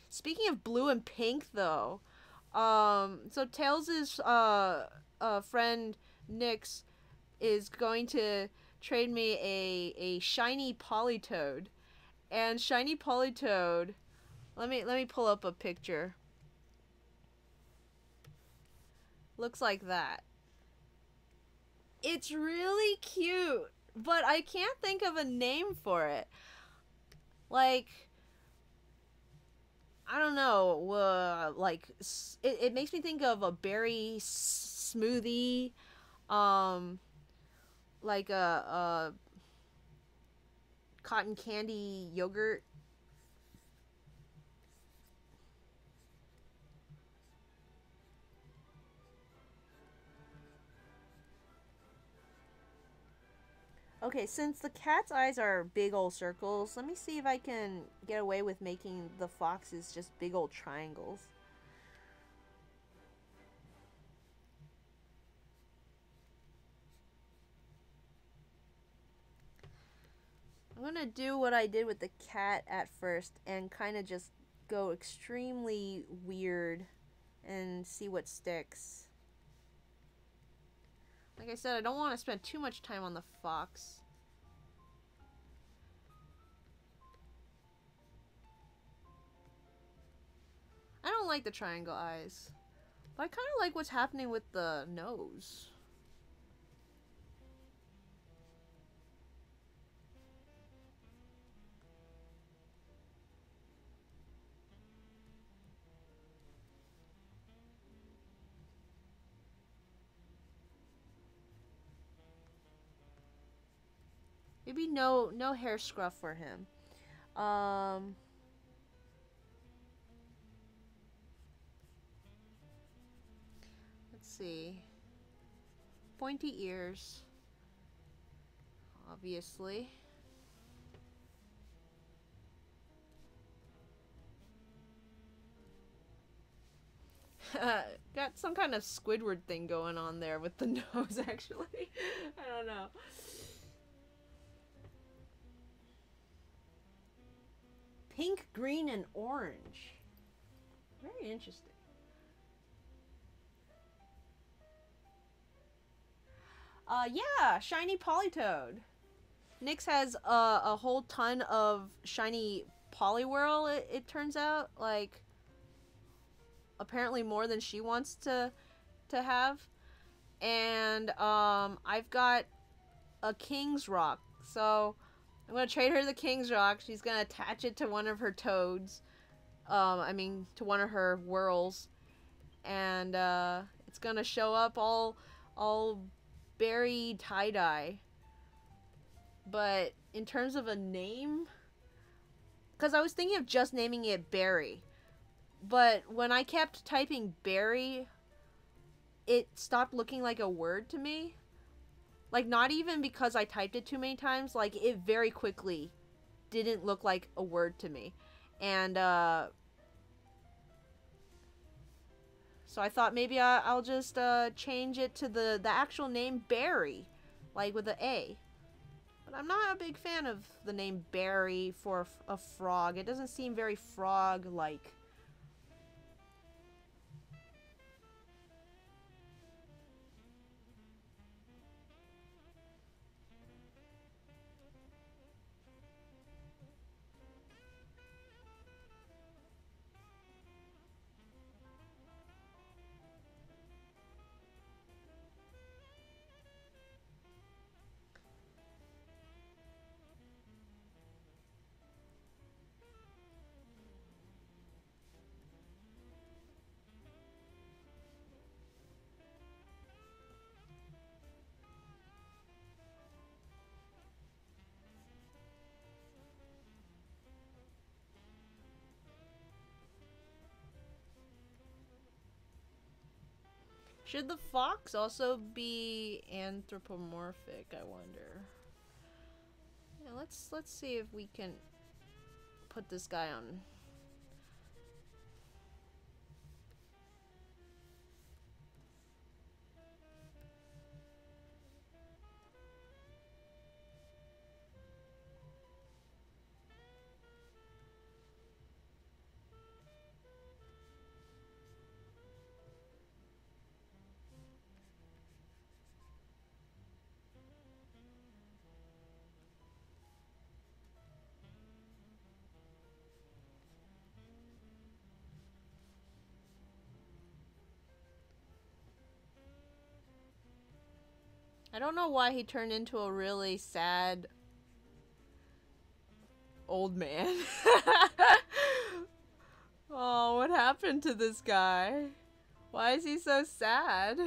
Speaking of blue and pink, though, so Tails' friend Nyx is going to trade me a shiny Politoed, and shiny Politoed. Let me pull up a picture. Looks like that. It's really cute, but I can't think of a name for it. Like, I don't know. It makes me think of a berry smoothie, like a cotton candy yogurt. Okay, since the cat's eyes are big old circles, let me see if I can get away with making the foxes just big old triangles. I'm gonna do what I did with the cat at first and kind of just go extremely weird and see what sticks. Like I said, I don't want to spend too much time on the fox. I don't like the triangle eyes, but I kind of like what's happening with the nose. Maybe no hair scruff for him. Let's see. Pointy ears. Obviously. Got some kind of Squidward thing going on there with the nose, actually. I don't know. Pink, green, and orange. Very interesting. Yeah, shiny Politoed. Nyx has a whole ton of shiny Poliwhirl, it turns out. Like, apparently more than she wants to have. And I've got a King's Rock. So I'm gonna trade her the King's Rock. She's gonna attach it to one of her toads. To one of her whirls. And it's gonna show up all berry tie-dye. But in terms of a name, because I was thinking of just naming it Berry, but when I kept typing Berry, it stopped looking like a word to me. Like, not even because I typed it too many times, like, it very quickly didn't look like a word to me. And so I thought maybe I'll just change it to the actual name Barry, like with an A. But I'm not a big fan of the name Barry for a frog. It doesn't seem very frog-like. Should the fox also be anthropomorphic, I wonder? Yeah, let's see if we can put this guy on. I don't know why he turned into a really sad old man. Oh, what happened to this guy? Why is he so sad?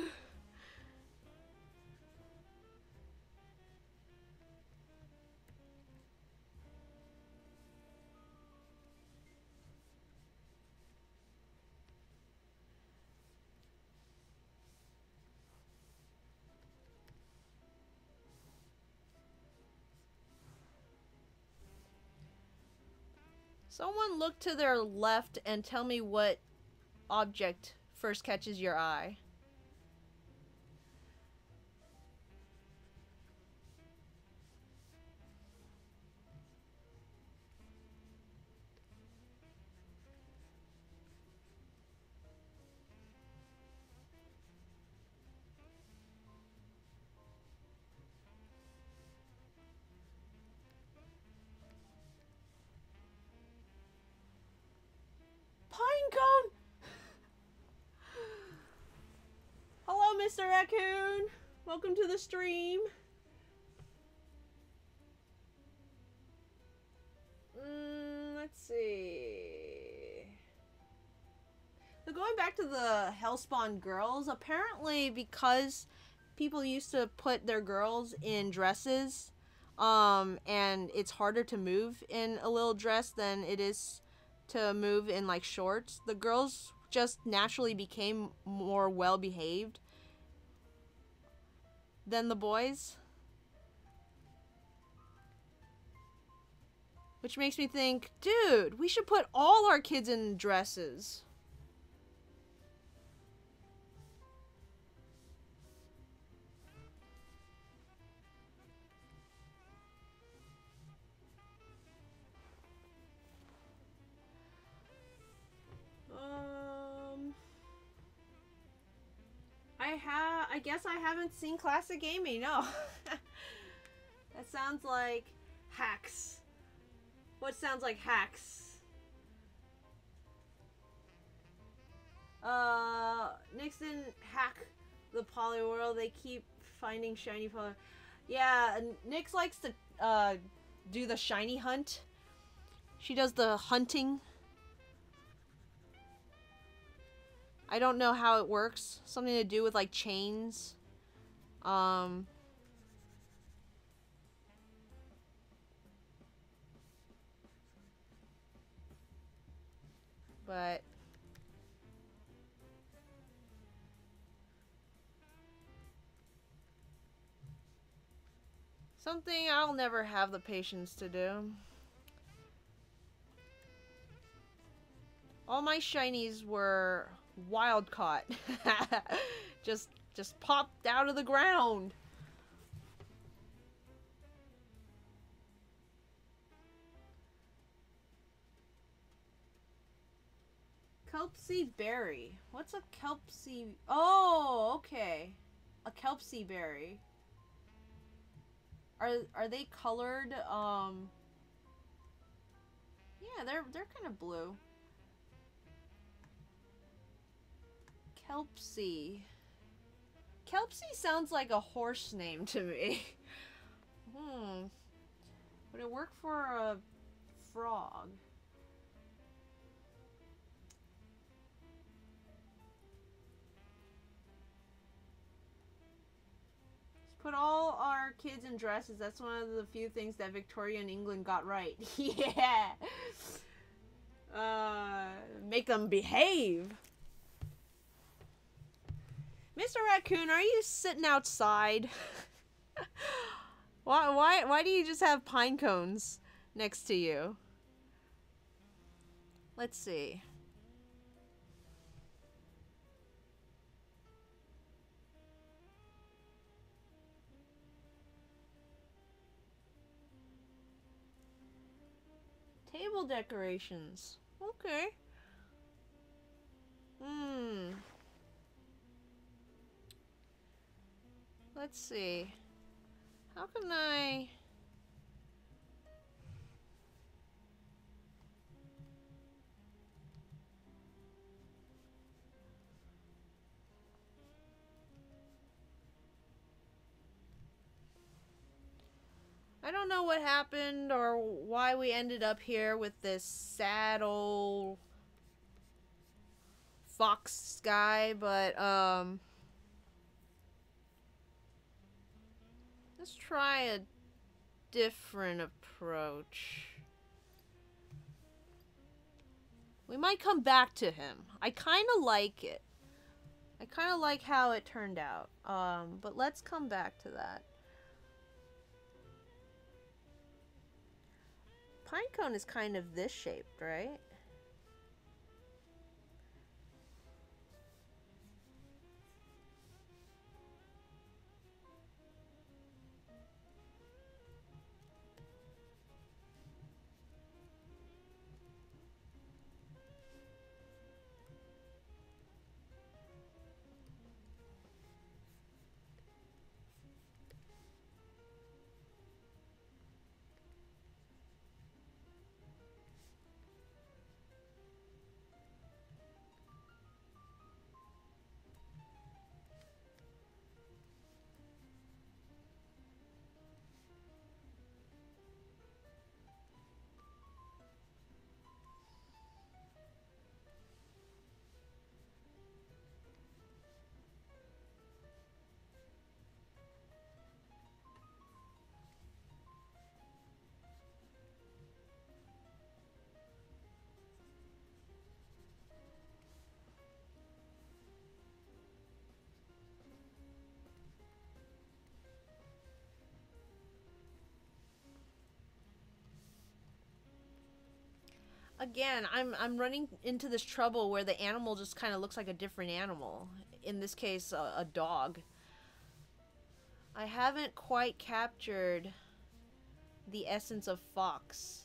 Someone look to their left and tell me what object first catches your eye. Pinecone! Hello, Mr. Raccoon! Welcome to the stream. Let's see. So going back to the Hellspawn girls, apparently because people used to put their girls in dresses, and it's harder to move in a little dress than it is to move in like shorts, the girls just naturally became more well behaved than the boys. Which makes me think, dude, we should put all our kids in dresses. I guess I haven't seen Classic Gaming, no. That sounds like hacks. What sounds like hacks? Nixon hack the poly world. They keep finding shiny poly. Yeah, Nyx likes to do the shiny hunt. She does the hunting. I don't know how it works. Something to do with like chains. But something I'll never have the patience to do. All my shinies were wild caught. just popped out of the ground. Kelpsie berry. What's a Kelpsie? Oh, okay. A Kelpsie berry. Are they colored? Yeah, they're kind of blue. Kelpsie. Kelpsie sounds like a horse name to me. Would it work for a frog? Put all our kids in dresses. That's one of the few things that Victorian England got right. Yeah. Make them behave. Mr. Raccoon, are you sitting outside? Why do you just have pine cones next to you? Let's see. Table decorations. Okay. Let's see. How can I... I don't know what happened or why we ended up here with this sad old fox guy, but let's try a different approach. We might come back to him. I kind of like it. I kind of like how it turned out. But let's come back to that. Pinecone is kind of this shaped, right? Again, I'm running into this trouble where the animal just kind of looks like a different animal. In this case, a dog. I haven't quite captured the essence of fox.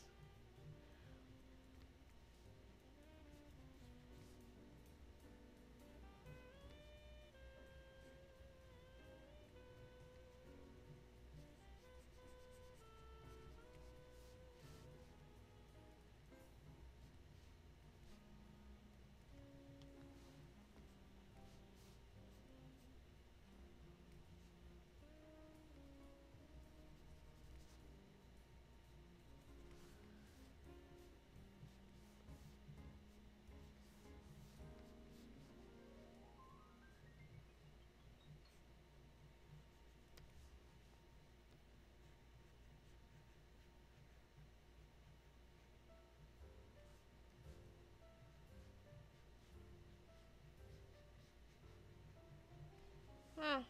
Huh.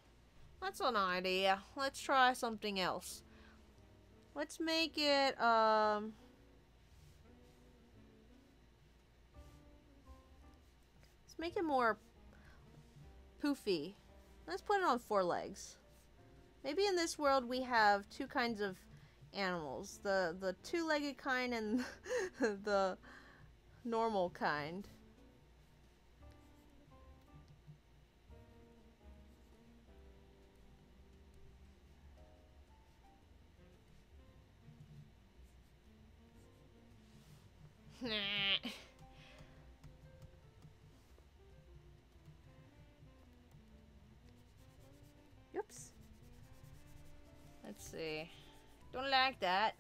That's an idea. Let's try something else. Let's make it, let's make it more poofy. Let's put it on 4 legs. Maybe in this world we have 2 kinds of animals. The 2-legged kind and the normal kind. Oops. Let's see. Don't like that.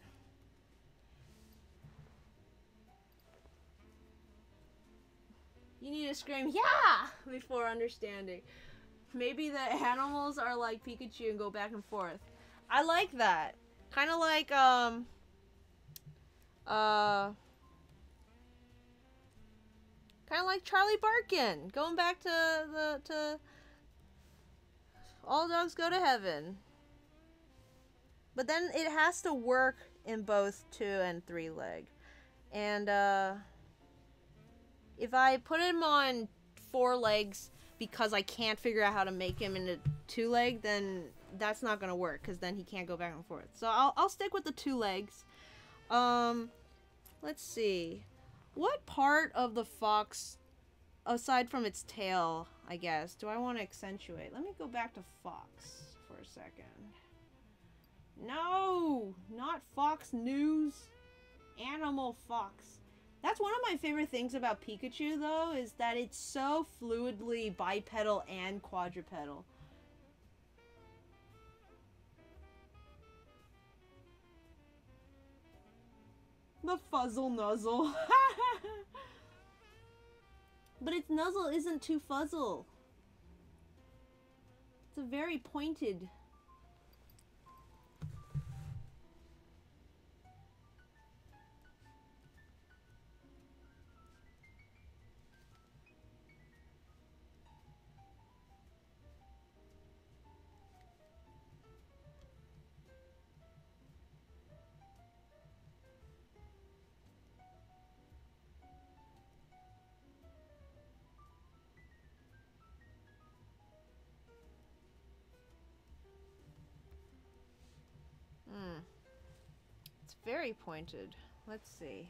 You need to scream, yeah! Before understanding. Maybe the animals are like Pikachu and go back and forth. I like that. Kind of like, kind of like Charlie Barkin. Going back to All dogs go to heaven. But then it has to work in both 2 and 3 leg. And if I put him on 4 legs because I can't figure out how to make him into 2 leg, then that's not gonna work because then he can't go back and forth. So I'll stick with the 2 legs. Let's see. What part of the fox, aside from its tail, I guess, do I want to accentuate? Let me go back to fox for a second. No! Not fox news. Animal fox. That's one of my favorite things about Pikachu, though, is that it's so fluidly bipedal and quadrupedal. The fuzzle nuzzle. But its nuzzle isn't too fuzzle. It's a very pointed. It's very pointed. Let's see.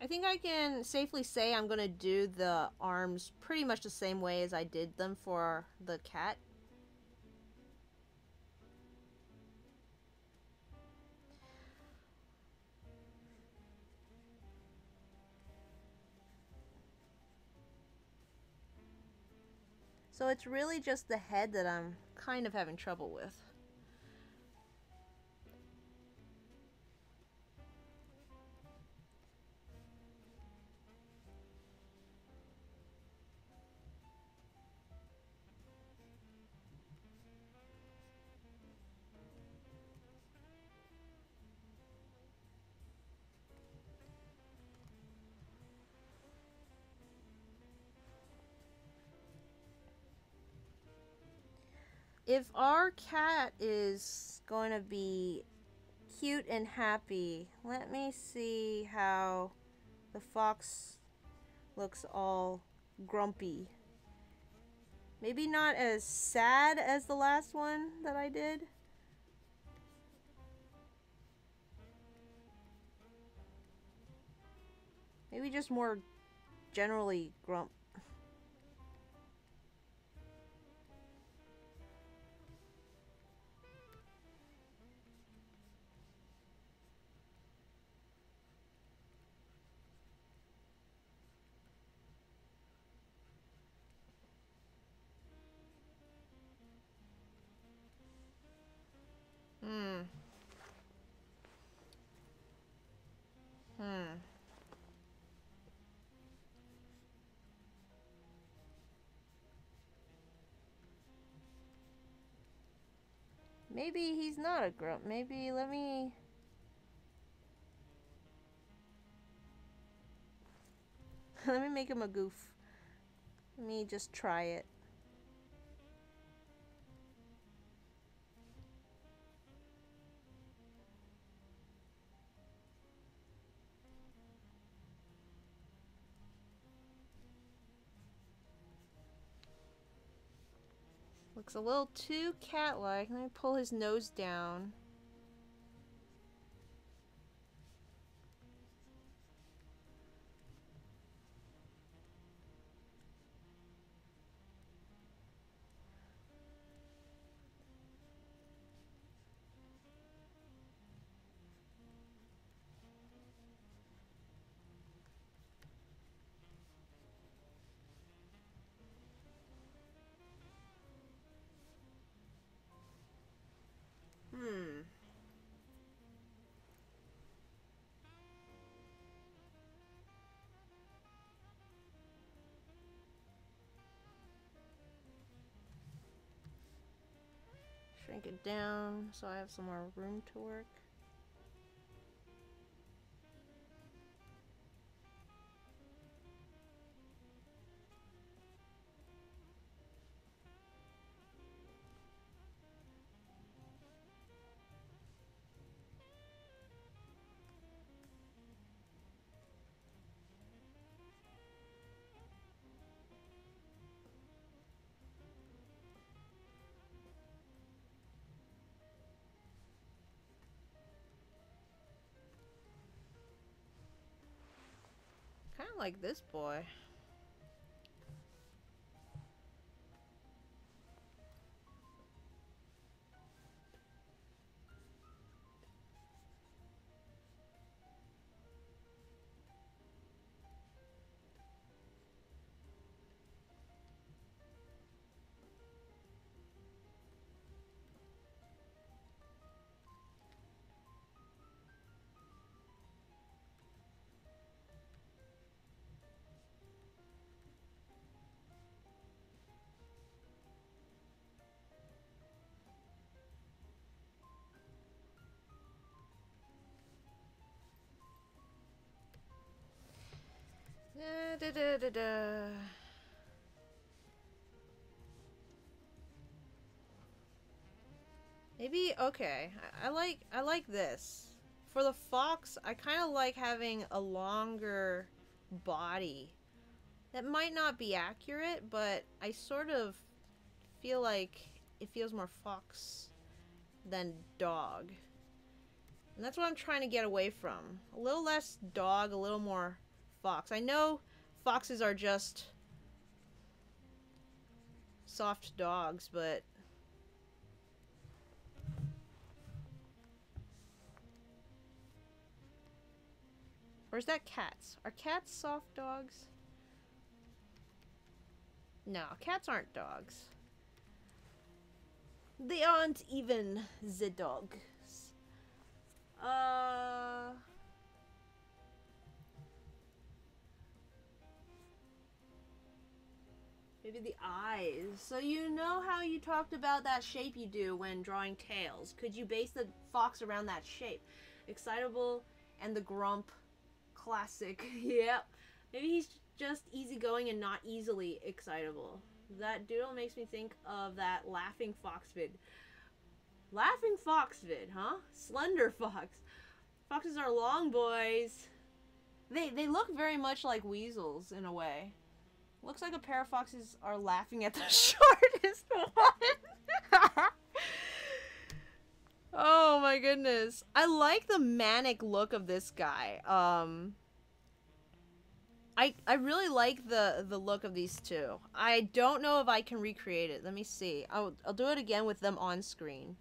I think I can safely say I'm gonna do the arms pretty much the same way as I did them for the cat. So it's really just the head that I'm kind of having trouble with. If our cat is going to be cute and happy, let me see how the fox looks all grumpy. Maybe not as sad as the last one that I did. Maybe just more generally grump. Maybe he's not a grump. Maybe let me make him a goof. Let me just try it. Looks a little too cat-like. Let me pull his nose down. Shrink it down so I have some more room to work. Kind of like this boy. Da, da, da, da. Maybe okay. I like this. For the fox, I kind of like having a longer body. That might not be accurate, but I sort of feel like it feels more fox than dog. And that's what I'm trying to get away from. A little less dog, a little more fox. I know foxes are just soft dogs, but or is that cats? Are cats soft dogs? No, cats aren't dogs. They aren't even the dogs. Maybe the eyes. So you know how you talked about that shape you do when drawing tails. Could you base the fox around that shape? Excitable and the grump. Classic. Yep. Maybe he's just easygoing and not easily excitable. That doodle makes me think of that laughing fox vid. Laughing fox vid, huh? Slender fox. Foxes are long boys. They look very much like weasels in a way. Looks like a pair of foxes are laughing at the shortest one. Oh my goodness. I like the manic look of this guy. I really like the look of these two. I don't know if I can recreate it. Let me see. I'll do it again with them on screen.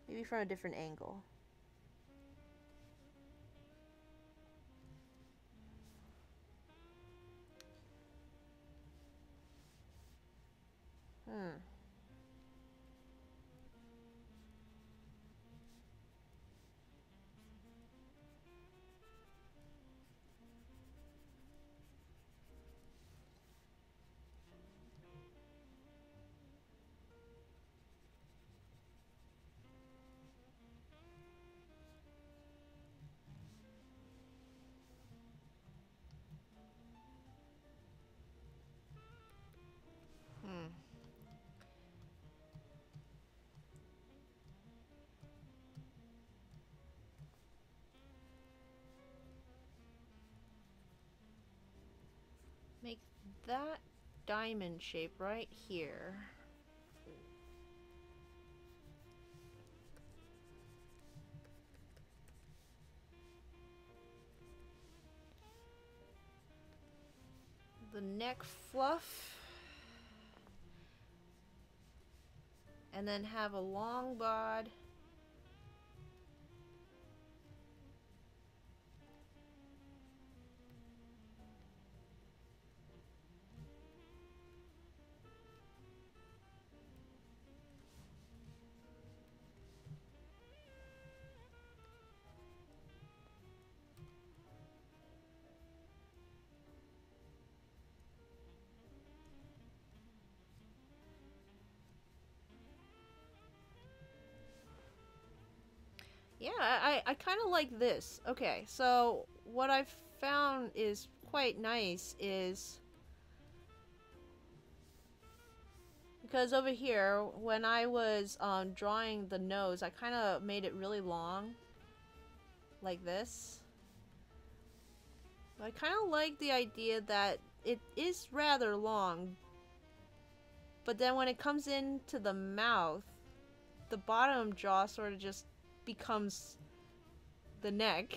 Maybe from a different angle. Hmm. Hmm. Make that diamond shape right here. The neck fluff. And then have a long bod. Yeah, I kind of like this. Okay, so what I've found is quite nice is because over here, when I was drawing the nose, I kind of made it really long, like this. I kind of like the idea that it is rather long, but then when it comes into the mouth, the bottom jaw sort of just becomes the neck.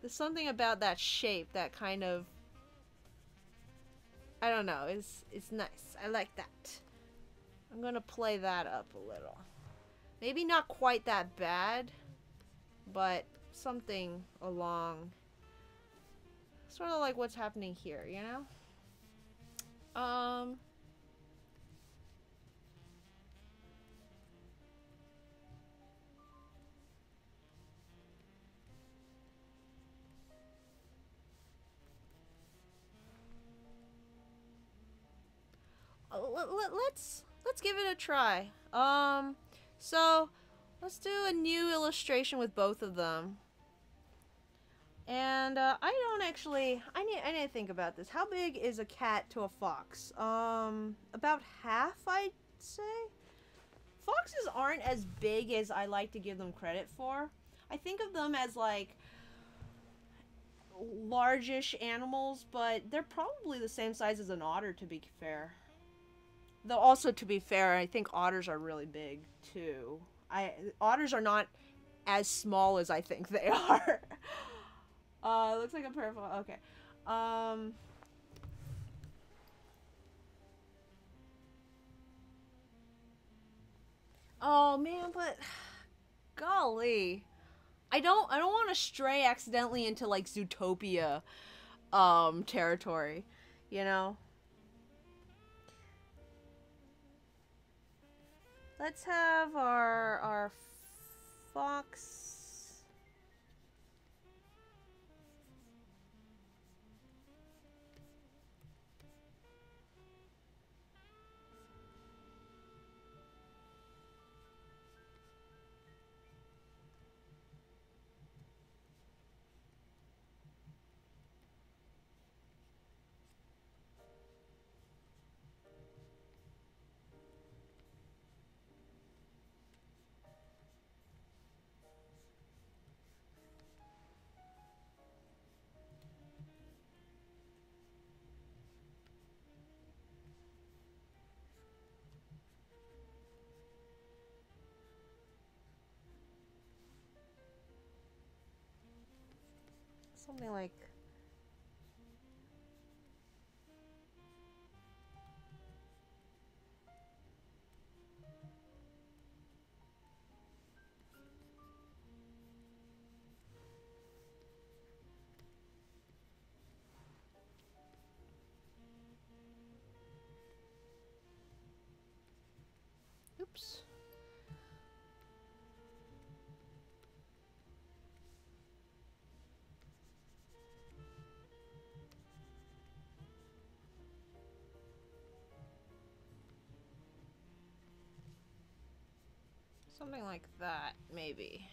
There's something about that shape that kind of, I don't know, it's nice. I like that. I'm gonna play that up a little. Maybe not quite that bad, but something along, sort of like what's happening here, you know? Let's give it a try. So let's do a new illustration with both of them. And I don't actually. I need to think about this. How big is a cat to a fox? About half, I'd say. Foxes aren't as big as I like to give them credit for. I think of them as like largish animals, but they're probably the same size as an otter, to be fair. Though also, to be fair, I think otters are really big too. Otters are not as small as I think they are. Looks like a purple. Okay. Oh man, but golly, I don't want to stray accidentally into like Zootopia, territory, you know. Let's have our fox. Something like. Oops. Something like that, maybe.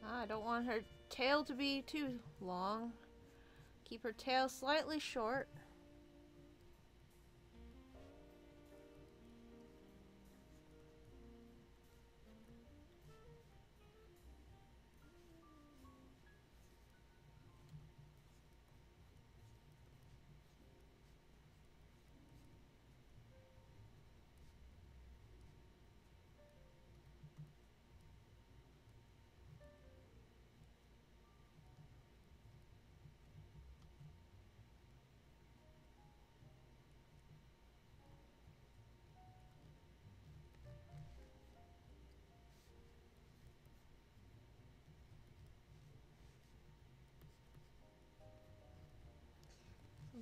I don't want her tail to be too long. Keep her tail slightly short.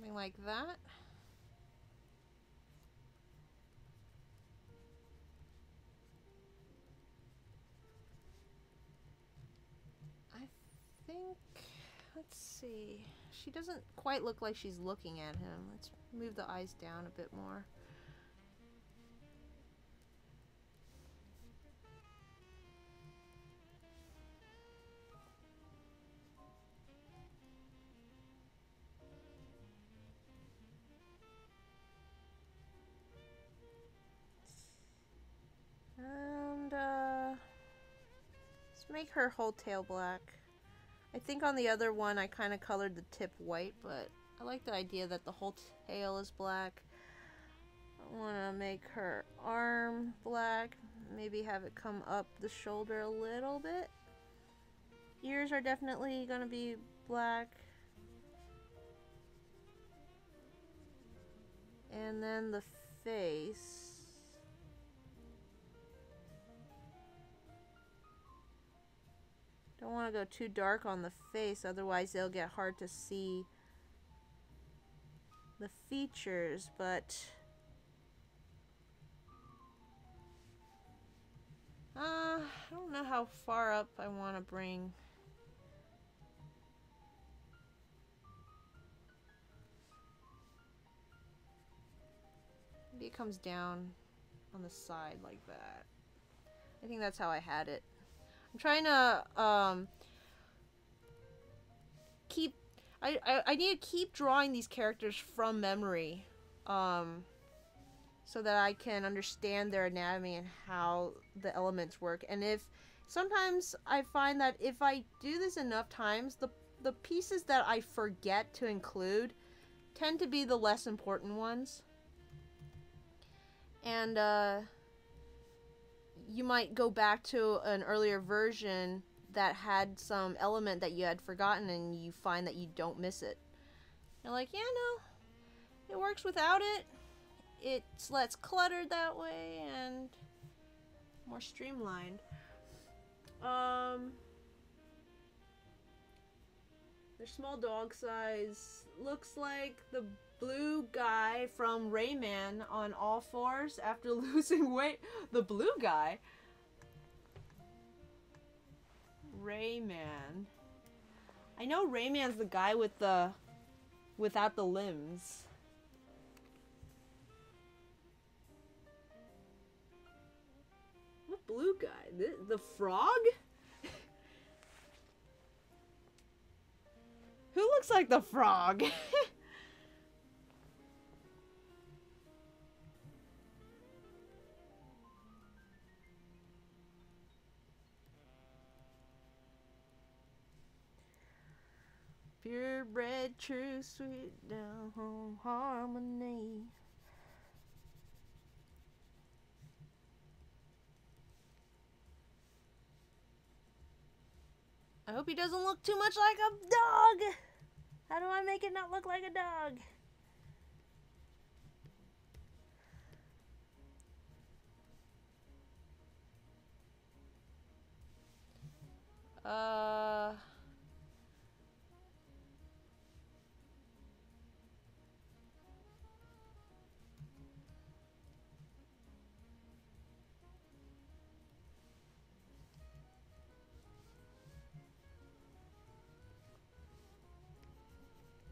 Something like that. I think, let's see. She doesn't quite look like she's looking at him. Let's move the eyes down a bit more. And, let's make her whole tail black. I think on the other one I kind of colored the tip white, but I like the idea that the whole tail is black. I want to make her arm black. Maybe have it come up the shoulder a little bit. Ears are definitely going to be black. And then the face. Don't want to go too dark on the face, otherwise they'll get hard to see the features, but I don't know how far up I want to bring. Maybe it comes down on the side like that. I think that's how I had it. I'm trying to keep I need to keep drawing these characters from memory, so that I can understand their anatomy and how the elements work. And if sometimes I find that if I do this enough times, the pieces that I forget to include tend to be the less important ones. And you might go back to an earlier version that had some element that you had forgotten, and you find that you don't miss it. You're like, yeah, no, it works without it. It's less cluttered that way and more streamlined. Their small dog size looks like the blue guy from Rayman on all fours after losing weight. The blue guy? Rayman. I know Rayman's the guy with the without the limbs. What blue guy? The frog? Who looks like the frog? Purebred, true, sweet, down home harmony. I hope he doesn't look too much like a dog. How do I make it not look like a dog?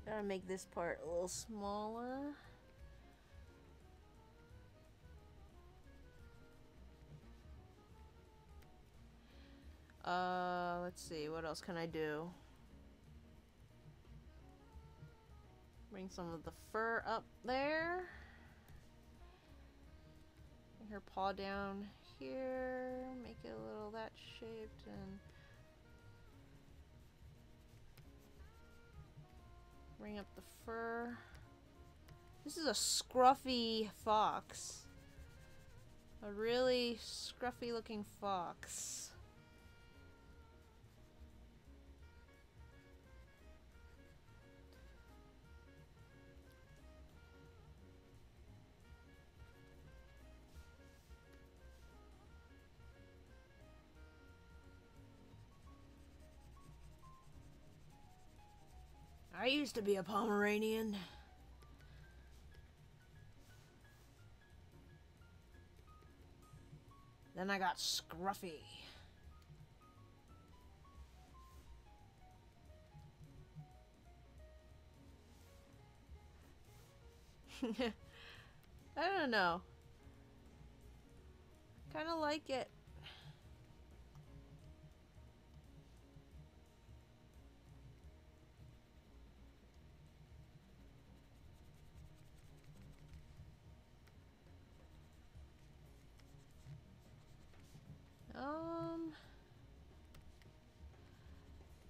Gotta make this part a little smaller. Let's see, what else can I do? Bring some of the fur up there. Bring her paw down here. Make it a little that shaped and bring up the fur. This is a scruffy fox. A really scruffy looking fox. I used to be a Pomeranian. Then I got Scruffy. I don't know. Kind of like it.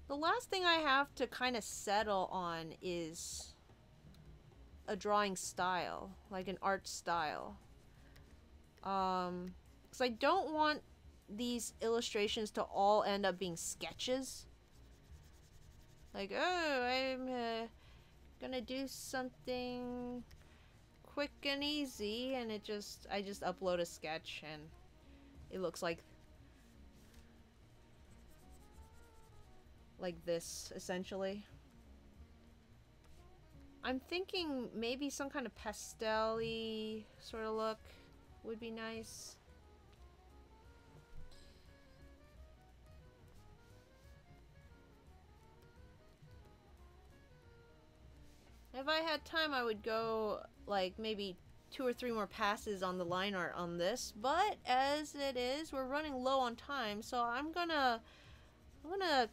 The last thing I have to kind of settle on is a drawing style, like an art style. Because I don't want these illustrations to all end up being sketches. Like, oh, I'm gonna do something quick and easy, and I just upload a sketch, and it looks like this, essentially. I'm thinking maybe some kind of pastel-y sort of look would be nice. If I had time, I would go like maybe 2 or 3 more passes on the line art on this, but as it is, we're running low on time, so I'm gonna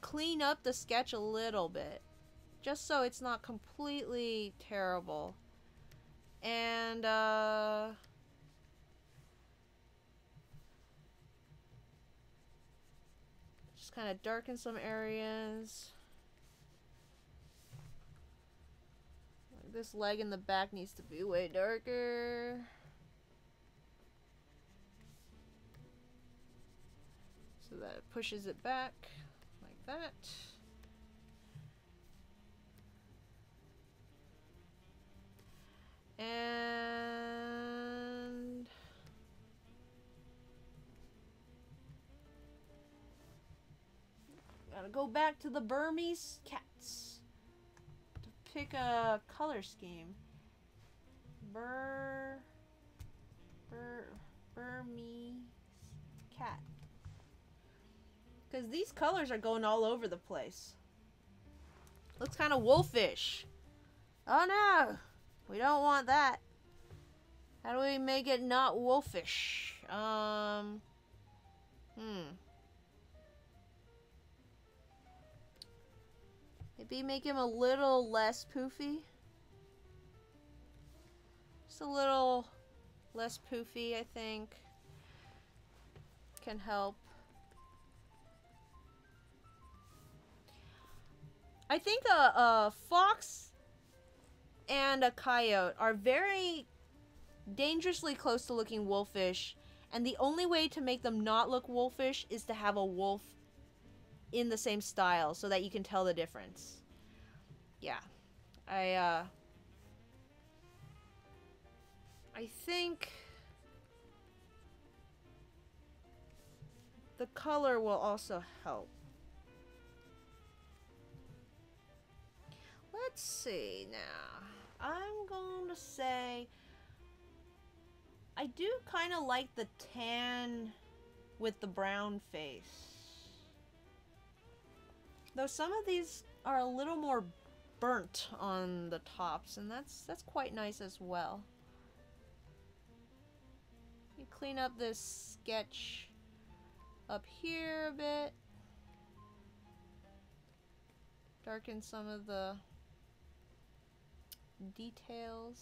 clean up the sketch a little bit, just so it's not completely terrible. And just kind of darken some areas. Like this leg in the back needs to be way darker. So that it pushes it back like that. And gotta go back to the Burmese cats to pick a color scheme. Burmese cat. Because these colors are going all over the place. Looks kind of wolfish. Oh no! We don't want that. How do we make it not wolfish? Maybe make him a little less poofy. Just a little less poofy, I think, can help. I think a fox and a coyote are very dangerously close to looking wolfish, and the only way to make them not look wolfish is to have a wolf in the same style so that you can tell the difference. Yeah. I think the color will also help. Let's see now. I'm going to say I do kind of like the tan with the brown face. Though some of these are a little more burnt on the tops, and that's quite nice as well. You clean up this sketch up here a bit. Darken some of the details.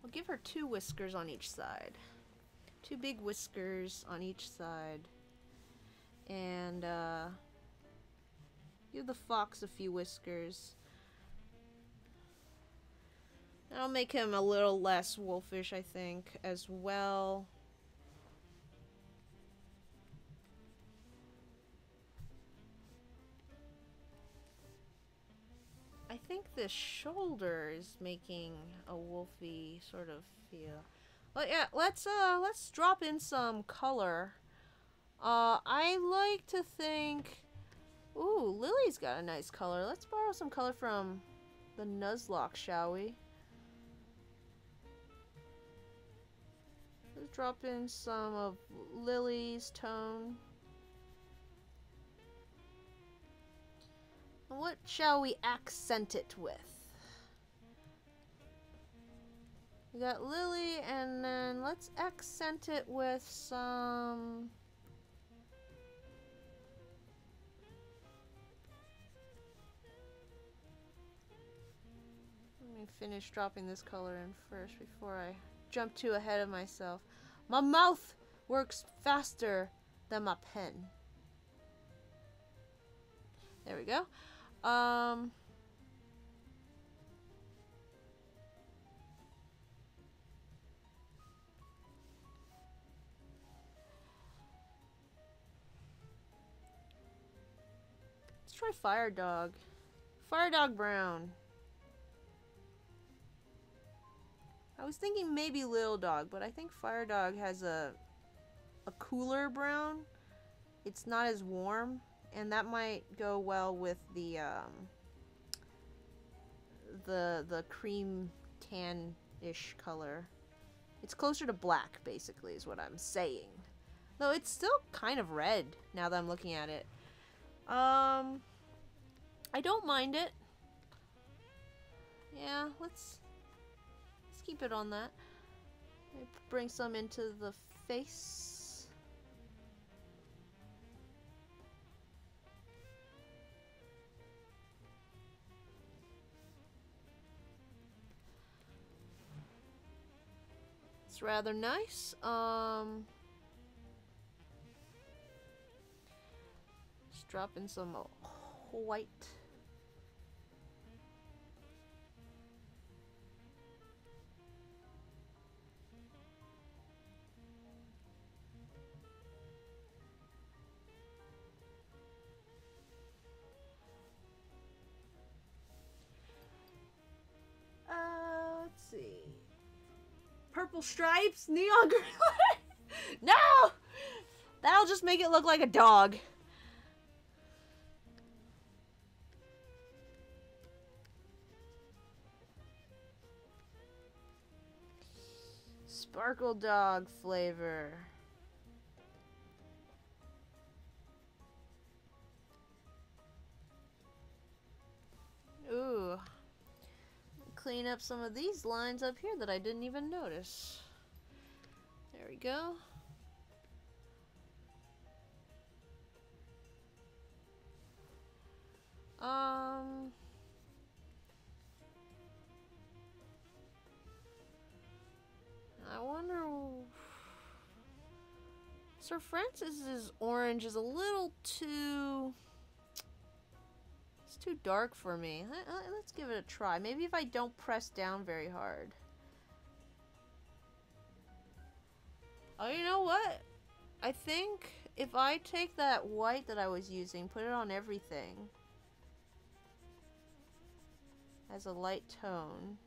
I'll give her 2 whiskers on each side. 2 big whiskers on each side. And give the fox a few whiskers. I'll make him a little less wolfish, I think, as well. I think this shoulder is making a wolfy sort of feel. But yeah, let's drop in some color. I like to think, ooh, Lily's got a nice color. Let's borrow some color from the Nuzlocke, shall we? Let's drop in some of Lily's tone. What shall we accent it with? We got Lily, and then let's accent it with some... Let me finish dropping this color in first before I jump too ahead of myself. My mouth works faster than my pen. There we go. Let's try Fire Dog. Fire Dog Brown. I was thinking maybe Little Dog, but I think Fire Dog has a cooler brown. It's not as warm, and that might go well with the cream tan-ish color. It's closer to black, basically, is what I'm saying. Though it's still kind of red now that I'm looking at it. I don't mind it. Yeah, let's keep it on that. Bring some into the face. It's rather nice. Just drop in some white. Let's see. Purple stripes, neon green. No! That'll just make it look like a dog. Sparkle dog flavor. Ooh. Clean up some of these lines up here that I didn't even notice. There we go. I wonder... Sir Francis's orange is a little too... It's too dark for me. Let's give it a try. Maybe if I don't press down very hard. Oh, you know what? I think if I take that white that I was using, put it on everything as a light tone.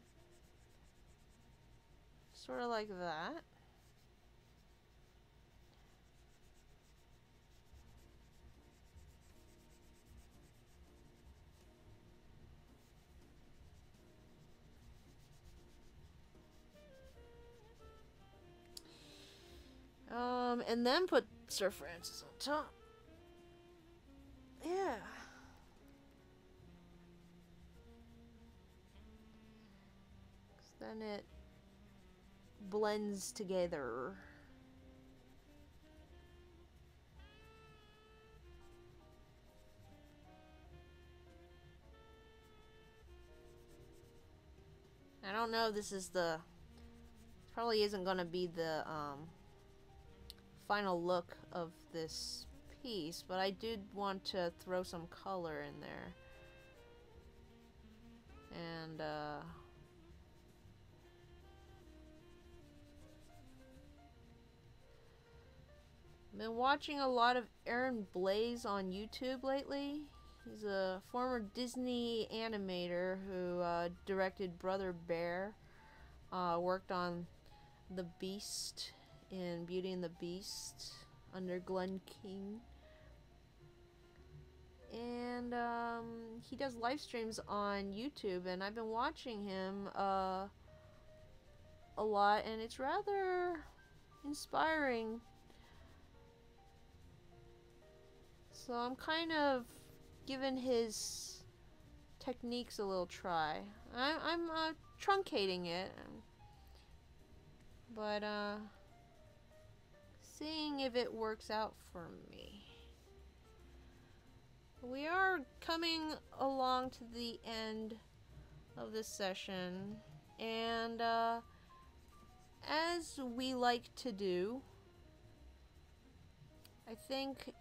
Sort of like that. And then put Sir Francis on top. Yeah. 'Cause then it blends together. I don't know if this is the... Probably isn't gonna be the, final look of this piece, but I did want to throw some color in there. And, I've been watching a lot of Aaron Blaise on YouTube lately. He's a former Disney animator who directed Brother Bear, worked on The Beast in Beauty and the Beast under Glenn King. And he does live streams on YouTube, and I've been watching him a lot, and it's rather inspiring. So I'm kind of giving his techniques a little try. I'm truncating it, but seeing if it works out for me. We are coming along to the end of this session, and as we like to do, I think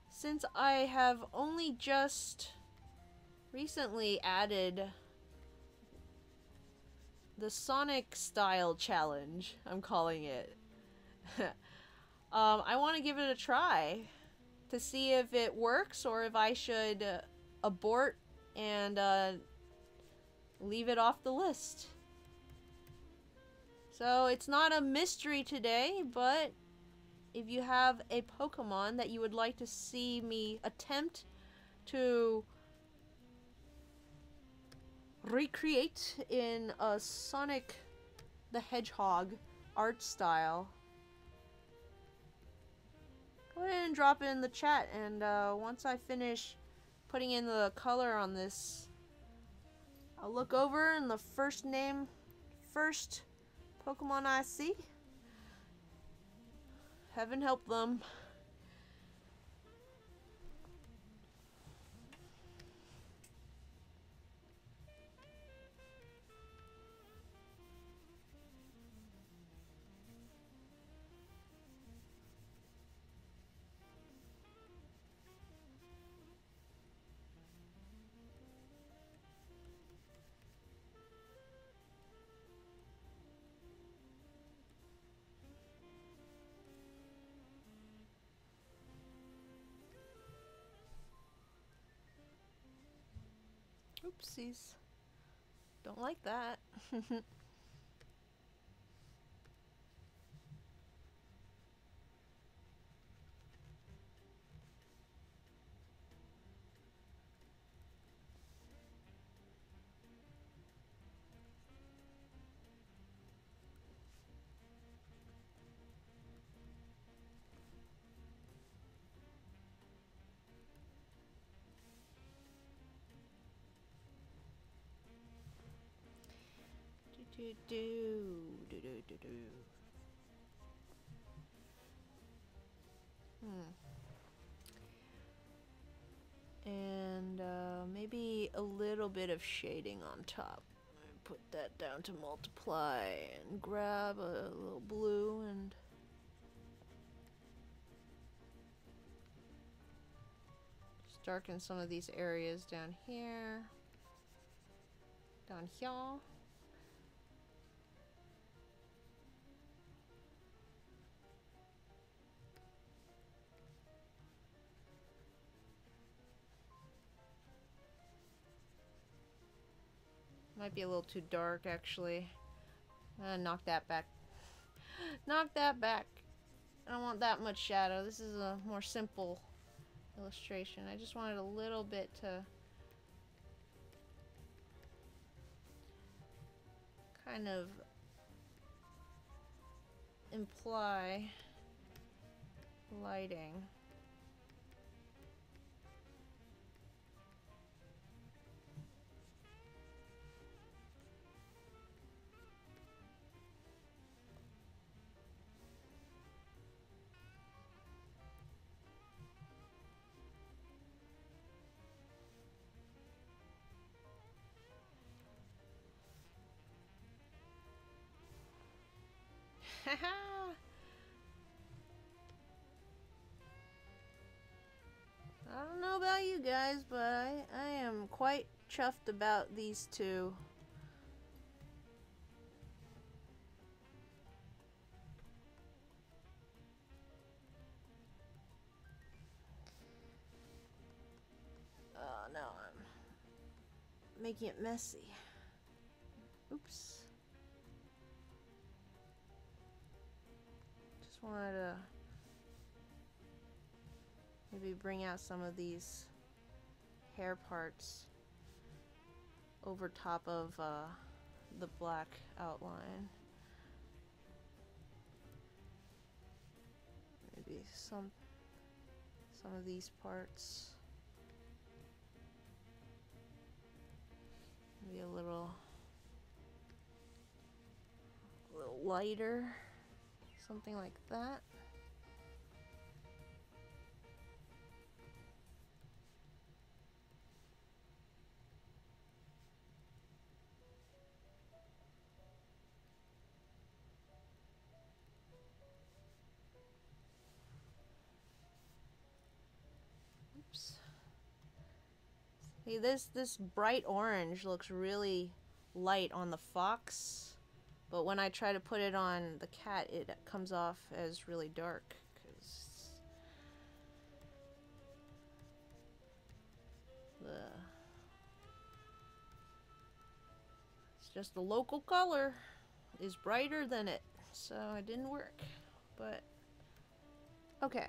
since I have only just recently added the Sonic style challenge, I'm calling it, I want to give it a try to see if it works or if I should abort and leave it off the list. So it's not a mystery today, but if you have a Pokemon that you would like to see me attempt to recreate in a Sonic the Hedgehog art style, go ahead and drop it in the chat, and once I finish putting in the color on this, I'll look over and the first Pokemon I see, heaven help them. Oopsies. Don't like that. And maybe a little bit of shading on top. Put that down to multiply and grab a little blue and just darken some of these areas down here, down here. Might be a little too dark, actually. Knock that back. Knock that back. I don't want that much shadow. This is a more simple illustration. I just wanted a little bit to kind of imply lighting. Haha! I don't know about you guys, but I am quite chuffed about these two. making it messy. Oops. Just wanted to maybe bring out some of these hair parts over top of the black outline. Maybe some of these parts. Maybe a little lighter, something like that. Oops. See, this bright orange looks really light on the fox, but when I try to put it on the cat, it comes off as really dark. It's just the local color is brighter than it, so it didn't work. But okay,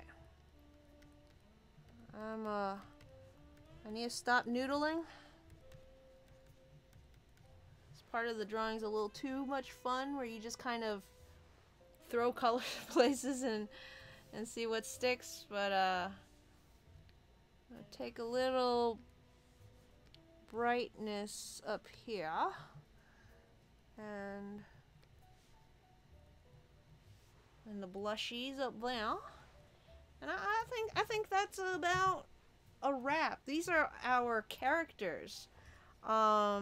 I need to stop noodling. This part of the drawing's a little too much fun, where you just kind of throw color places and see what sticks. But I'll take a little brightness up here and the blushies up there, and I think that's about a wrap. These are our characters. Let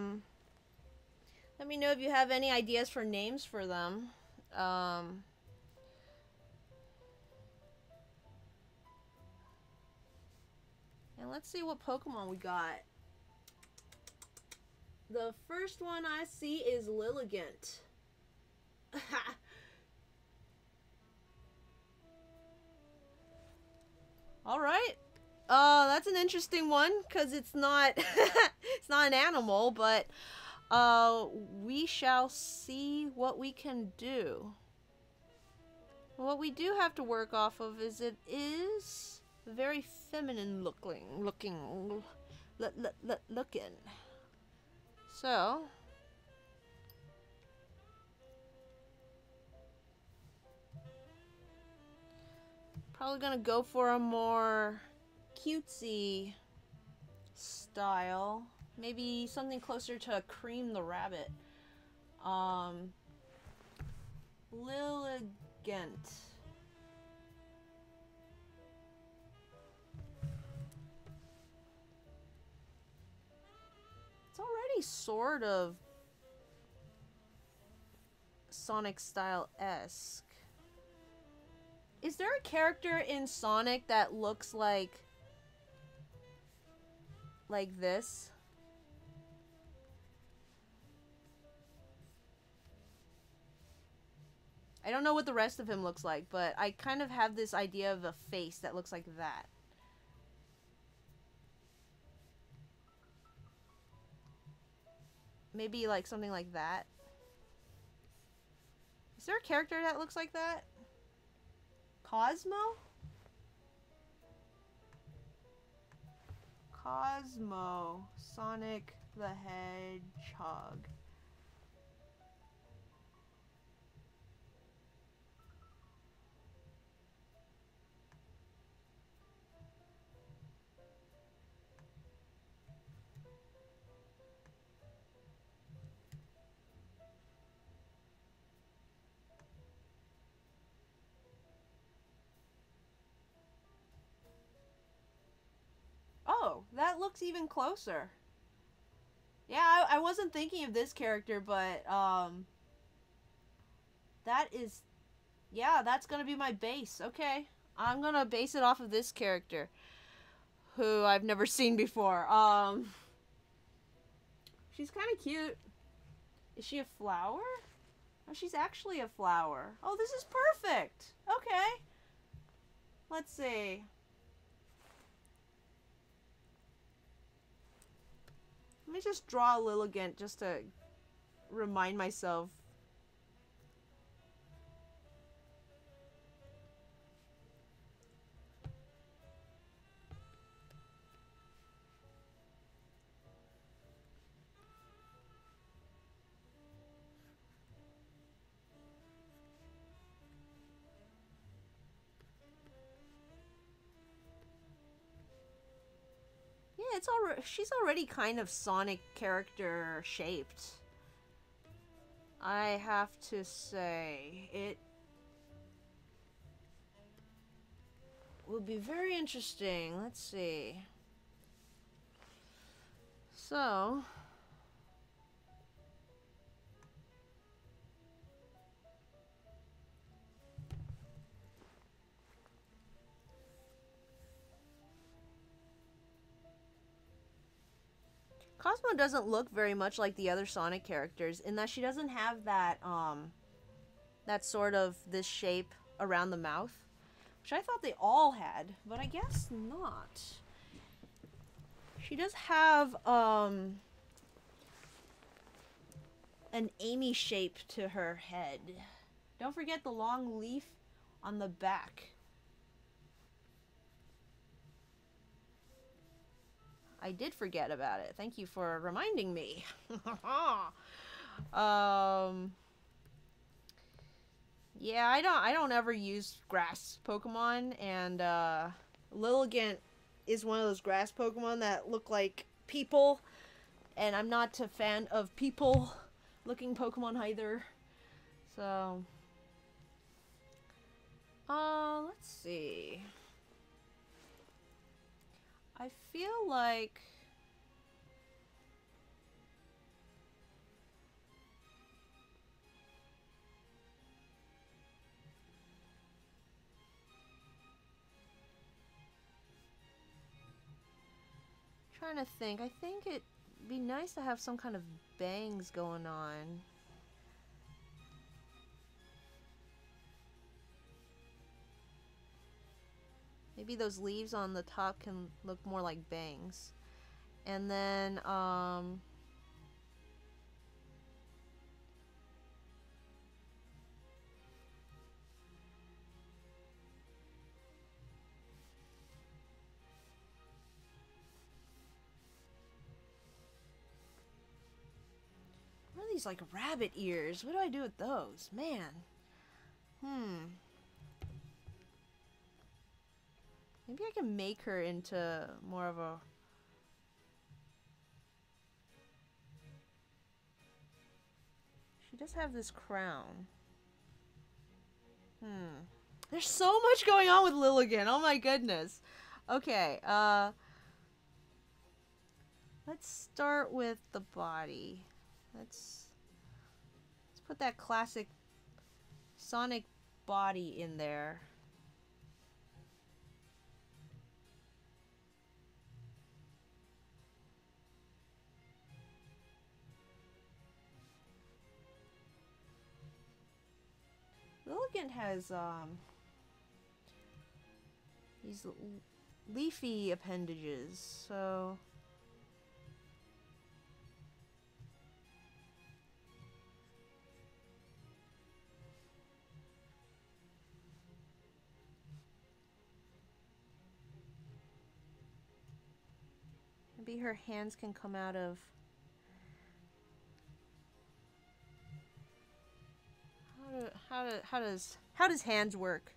me know if you have any ideas for names for them. And let's see what Pokemon we got. The first one I see is Lilligant. All right. That's an interesting one, because it's not it's not an animal, but we shall see what we can do. What we do have to work off of is it is very feminine looking. So probably gonna go for a more cutesy style. Maybe something closer to Cream the Rabbit. Lilligant. It's already sort of Sonic style-esque. Is there a character in Sonic that looks like this? I don't know what the rest of him looks like, but I kind of have this idea of a face that looks like that. Maybe like something like that. Is there a character that looks like that? Cosmo? Cosmo. Sonic the Hedgehog. Oh, that looks even closer. Yeah, I wasn't thinking of this character, but, that is, yeah, that's gonna be my base. Okay. I'm gonna base it off of this character, who I've never seen before. She's kind of cute. Is she a flower? Oh, she's actually a flower. Oh, this is perfect. Okay. Let's see. Let me might just draw a Lilligant just to remind myself. Yeah, it's already, she's already kind of Sonic character shaped. I have to say, it will be very interesting. Let's see. So, Cosmo doesn't look very much like the other Sonic characters in that she doesn't have that that sort of this shape around the mouth, which I thought they all had, but I guess not. She does have an Amy shape to her head. Don't forget the long leaf on the back. I did forget about it. Thank you for reminding me. Yeah, I don't ever use grass Pokemon, and Lilligant is one of those grass Pokemon that look like people, and I'm not a fan of people looking Pokemon either. So let's see. I feel like trying to think. I think it'd be nice to have some kind of bangs going on. Maybe those leaves on the top can look more like bangs. And then, what are these, like, rabbit ears? What do I do with those? Man. Maybe I can make her into more of a... She does have this crown. There's so much going on with Lilligant. Oh my goodness. Okay, let's start with the body. Let's put that classic Sonic body in there. Lilligant has these leafy appendages, so maybe her hands can come out of... How does hands work?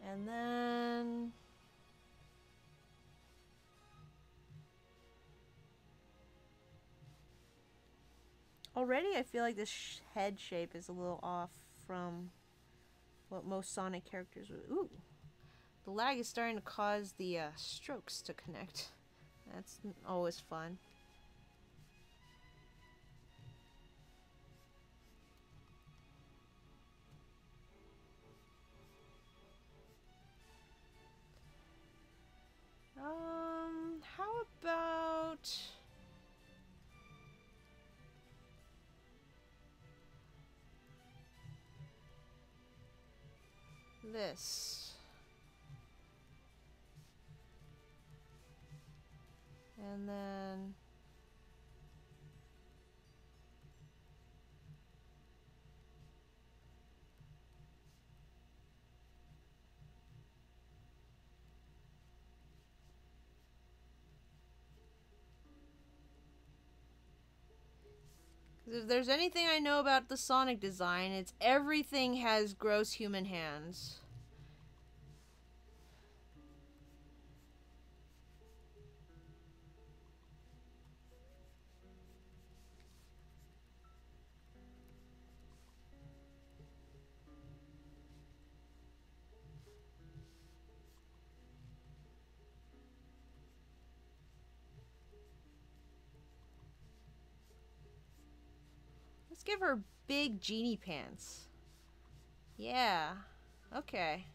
And then already I feel like this head shape is a little off from what most Sonic characters would. Ooh. The lag is starting to cause the strokes to connect. That's always fun. this. And then if there's anything I know about the Sonic design, it's everything has gross human hands. Let's give her big genie pants. Yeah. Okay.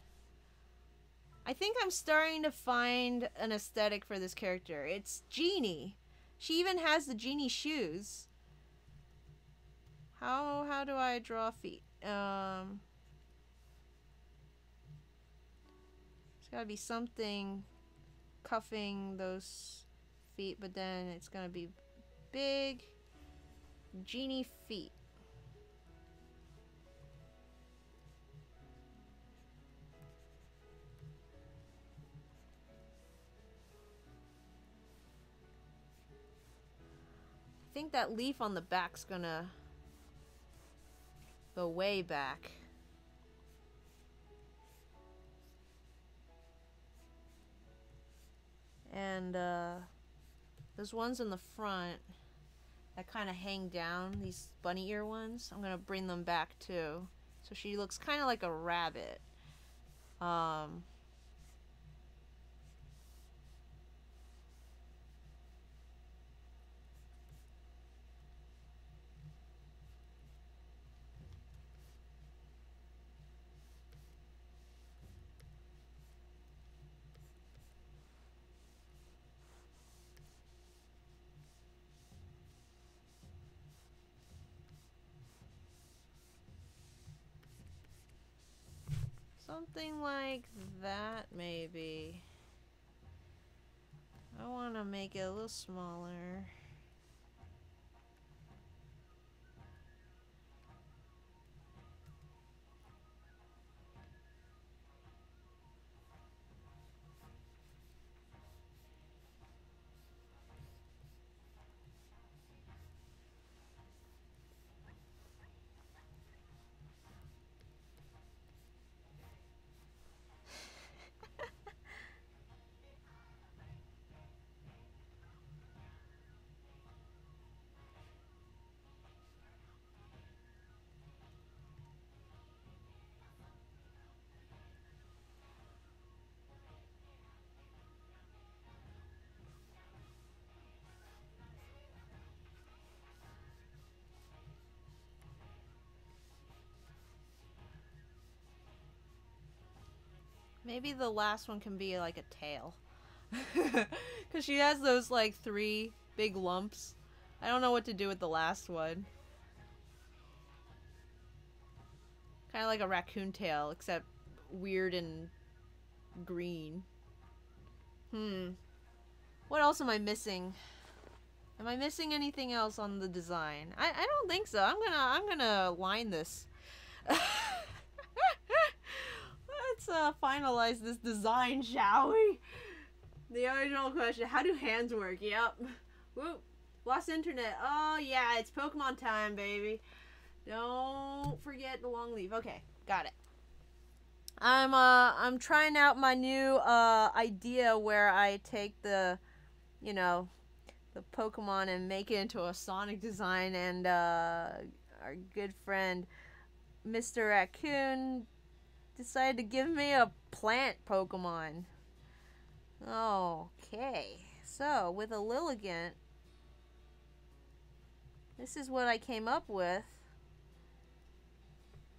I think I'm starting to find an aesthetic for this character. It's Genie. She even has the Genie shoes. How do I draw feet? There's gotta be something cuffing those feet, but then it's gonna be big Genie feet. I think that leaf on the back's gonna go way back. And those ones in the front that kind of hang down, these bunny ear ones, I'm gonna bring them back too. So she looks kind of like a rabbit. Something like that, maybe. I want to make it a little smaller. Maybe the last one can be like a tail. Because she has those like 3 big lumps. I don't know what to do with the last one. Kind of like a raccoon tail, except weird and green. What else am I missing? Am I missing anything else on the design? I don't think so. I'm gonna line this. Let's finalize this design, shall we? The original question: how do hands work? Yep. Whoop. Lost internet. Oh yeah, it's Pokemon time, baby. Don't forget the long leaf. Okay, got it. I'm trying out my new idea where I take the, you know, the Pokemon and make it into a Sonic design, and our good friend Mr. Raccoon decided to give me a plant Pokemon. Okay, so with a Lilligant, this is what I came up with.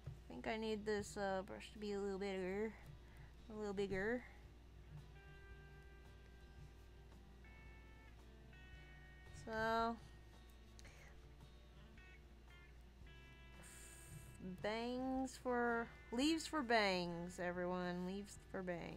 I think I need this brush to be a little bigger. A little bigger. So Bangs for... Leaves for bangs, everyone. Leaves for bangs.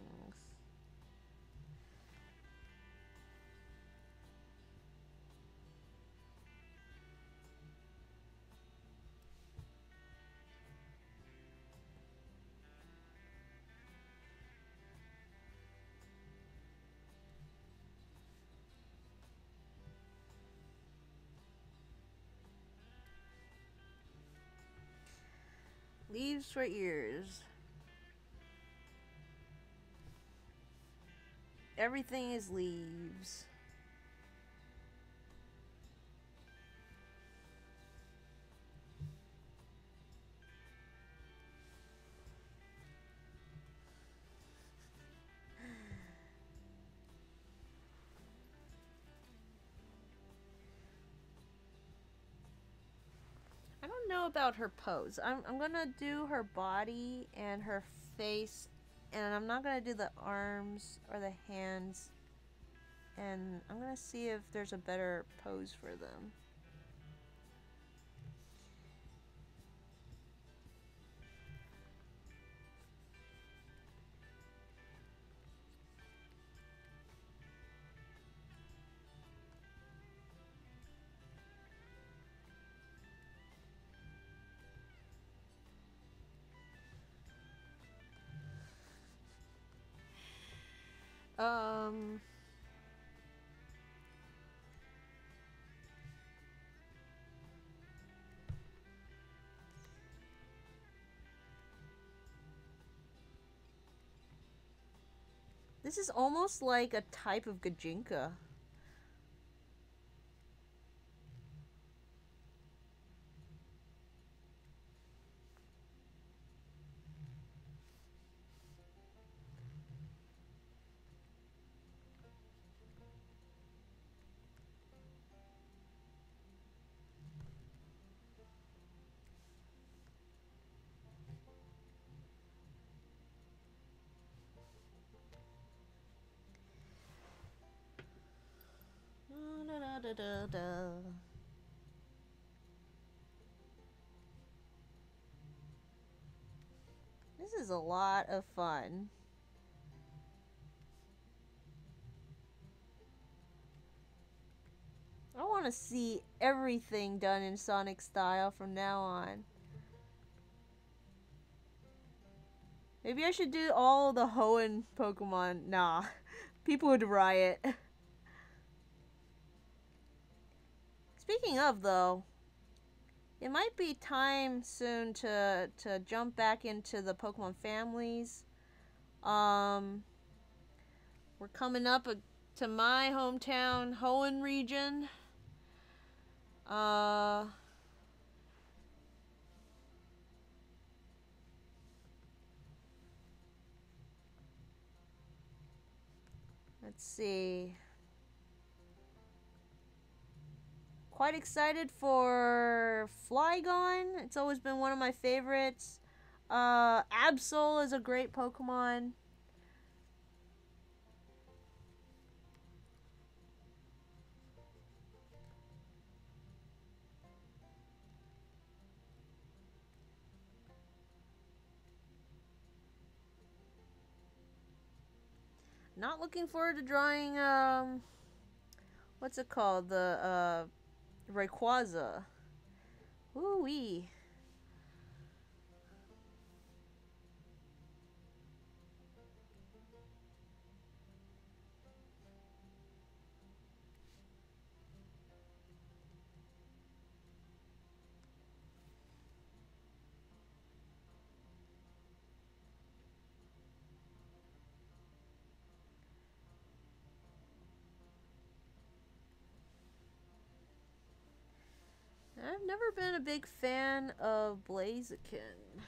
Leaves for ears. Everything is leaves. I don't know about her pose. I'm gonna do her body and her face, and I'm not gonna do the arms or the hands. And I'm gonna see if there's a better pose for them. Um, this is almost like a type of Gajinka. Da, da, da, da, da. This is a lot of fun. I want to see everything done in Sonic style from now on. Maybe I should do all the Hoenn Pokemon. Nah, people would riot. Speaking of, though, it might be time soon to jump back into the Pokemon families. We're coming up to my hometown, Hoenn region. Let's see. Quite excited for Flygon. It's always been one of my favorites. Absol is a great Pokemon. Not looking forward to drawing, what's it called? The, Rayquaza. Ooh-wee. I've never been a big fan of Blaziken.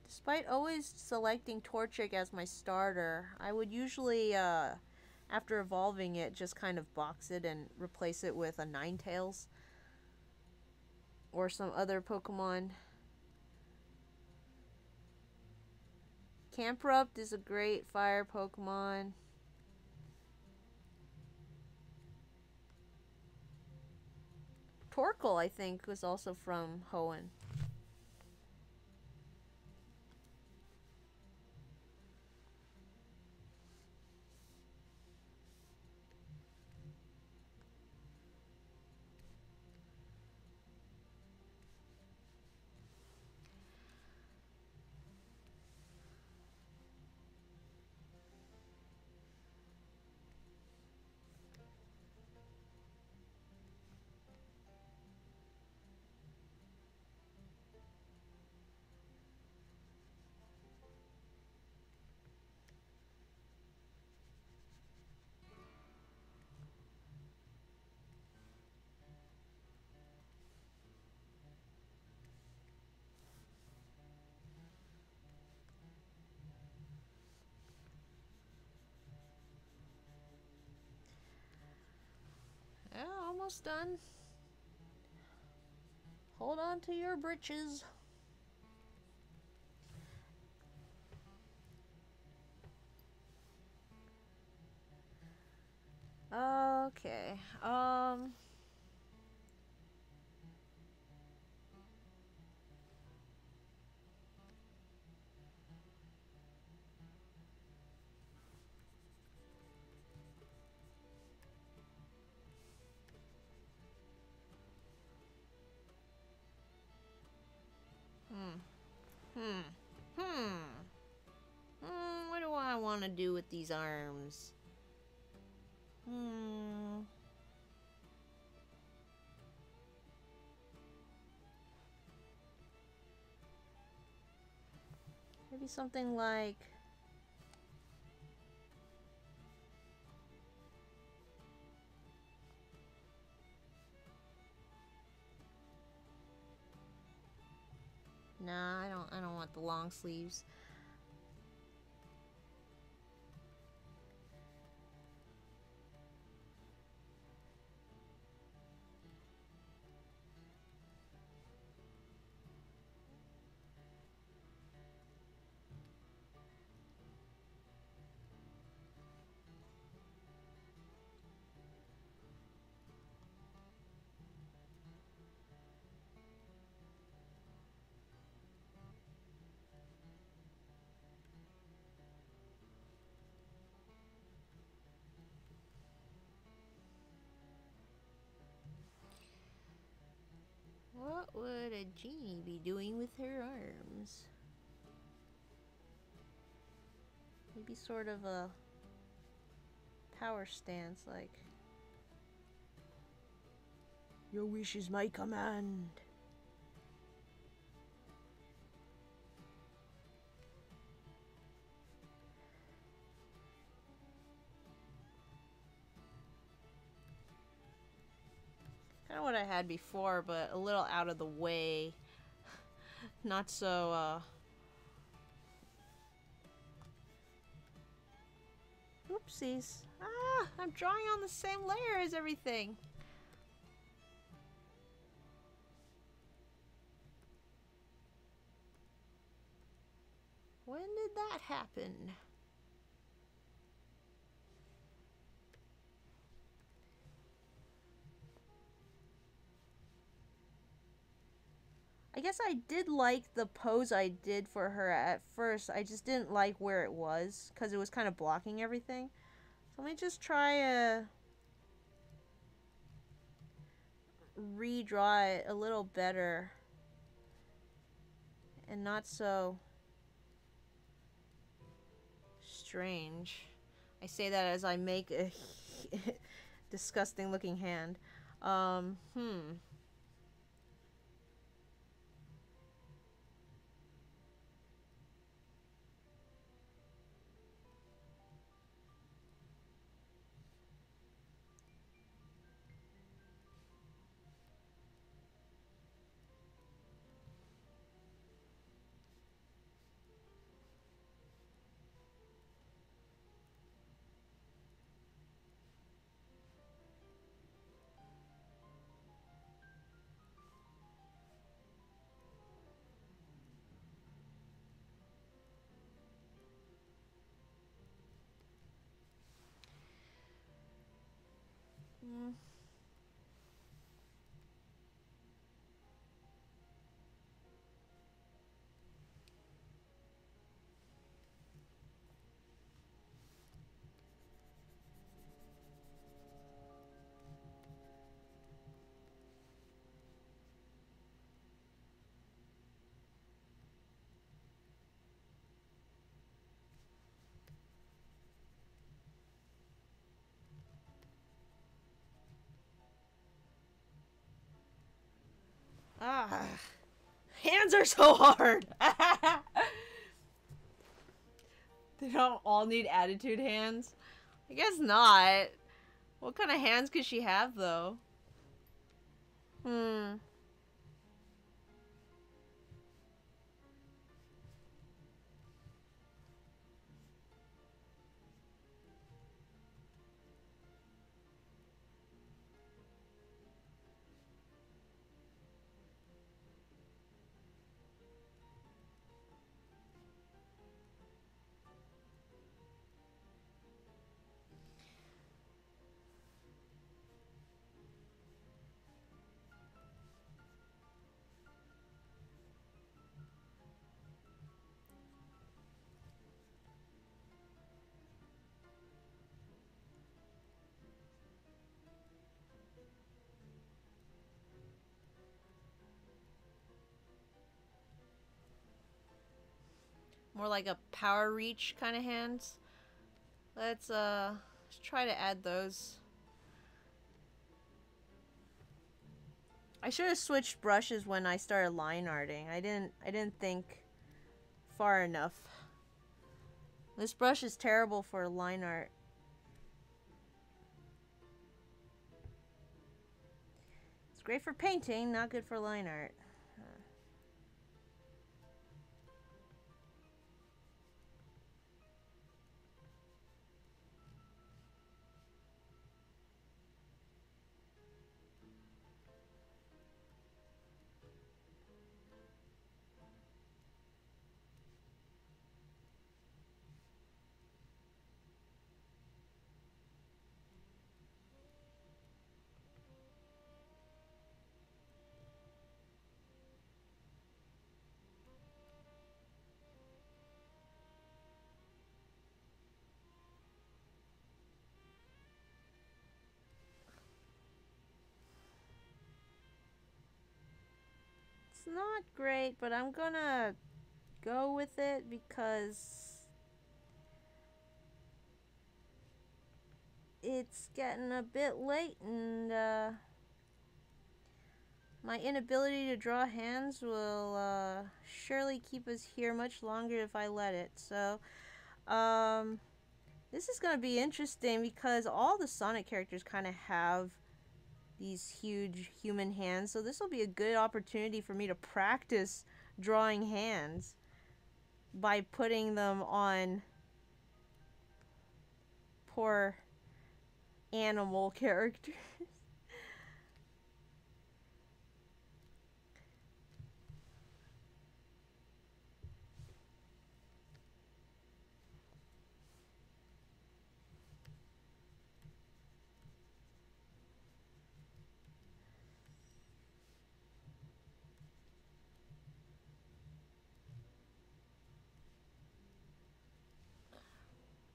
Despite always selecting Torchic as my starter, I would usually, after evolving it, just kind of box it and replace it with a Ninetales or some other Pokemon. Camprupt is a great fire Pokemon. Torkoal, I think, was also from Hoenn. almost done. Hold on to your britches. Okay. Hmm. What do I want to do with these arms? Maybe something like... Nah, I don't want the long sleeves. What would a genie be doing with her arms? Maybe sort of a power stance, like... Your wish is my command. Kind of what I had before, but a little out of the way. Not so, Oopsies. Ah, I'm drawing on the same layer as everything. When did that happen? I guess I did like the pose I did for her at first. I just didn't like where it was because it was kind of blocking everything. So let me just try a redraw it a little better and not so strange. I say that as I make a disgusting looking hand. Ah, hands are so hard. They don't all need attitude hands. I guess not. What kind of hands could she have, though? More like a power reach kind of hands. Let's try to add those. I should have switched brushes when I started line arting. I didn't think far enough. This brush is terrible for line art. It's great for painting, not good for line art. It's not great, but I'm gonna go with it because it's getting a bit late and my inability to draw hands will surely keep us here much longer if I let it. So this is gonna be interesting because all the Sonic characters kind of have these huge human hands, so this will be a good opportunity for me to practice drawing hands by putting them on poor animal characters.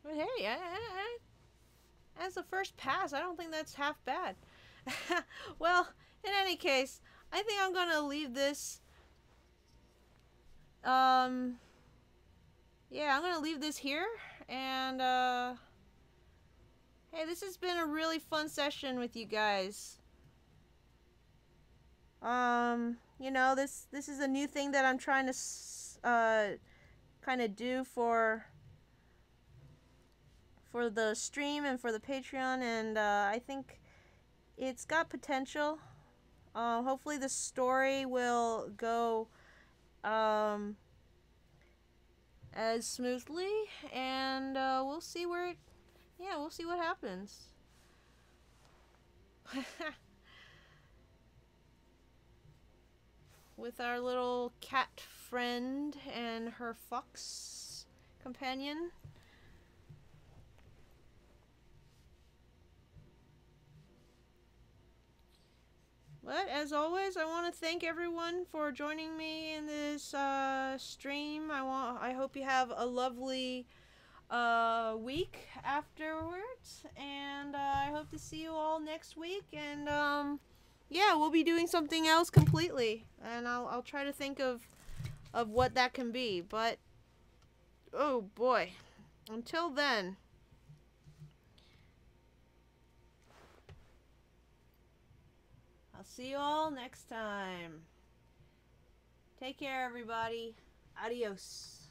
But hey, as a first pass, I don't think that's half bad. Well, in any case, I think I'm gonna leave this. Yeah, I'm gonna leave this here, and hey, this has been a really fun session with you guys. You know, this is a new thing that I'm trying to kind of do for the stream and for the Patreon, and I think it's got potential. Hopefully the story will go as smoothly, and we'll see where it, yeah, we'll see what happens. With our little cat friend and her fox companion. But as always, I want to thank everyone for joining me in this stream. I hope you have a lovely week afterwards, and I hope to see you all next week. And yeah, we'll be doing something else completely, and I'll try to think of what that can be. But oh boy, until then. I'll see you all next time. Take care, everybody. Adios.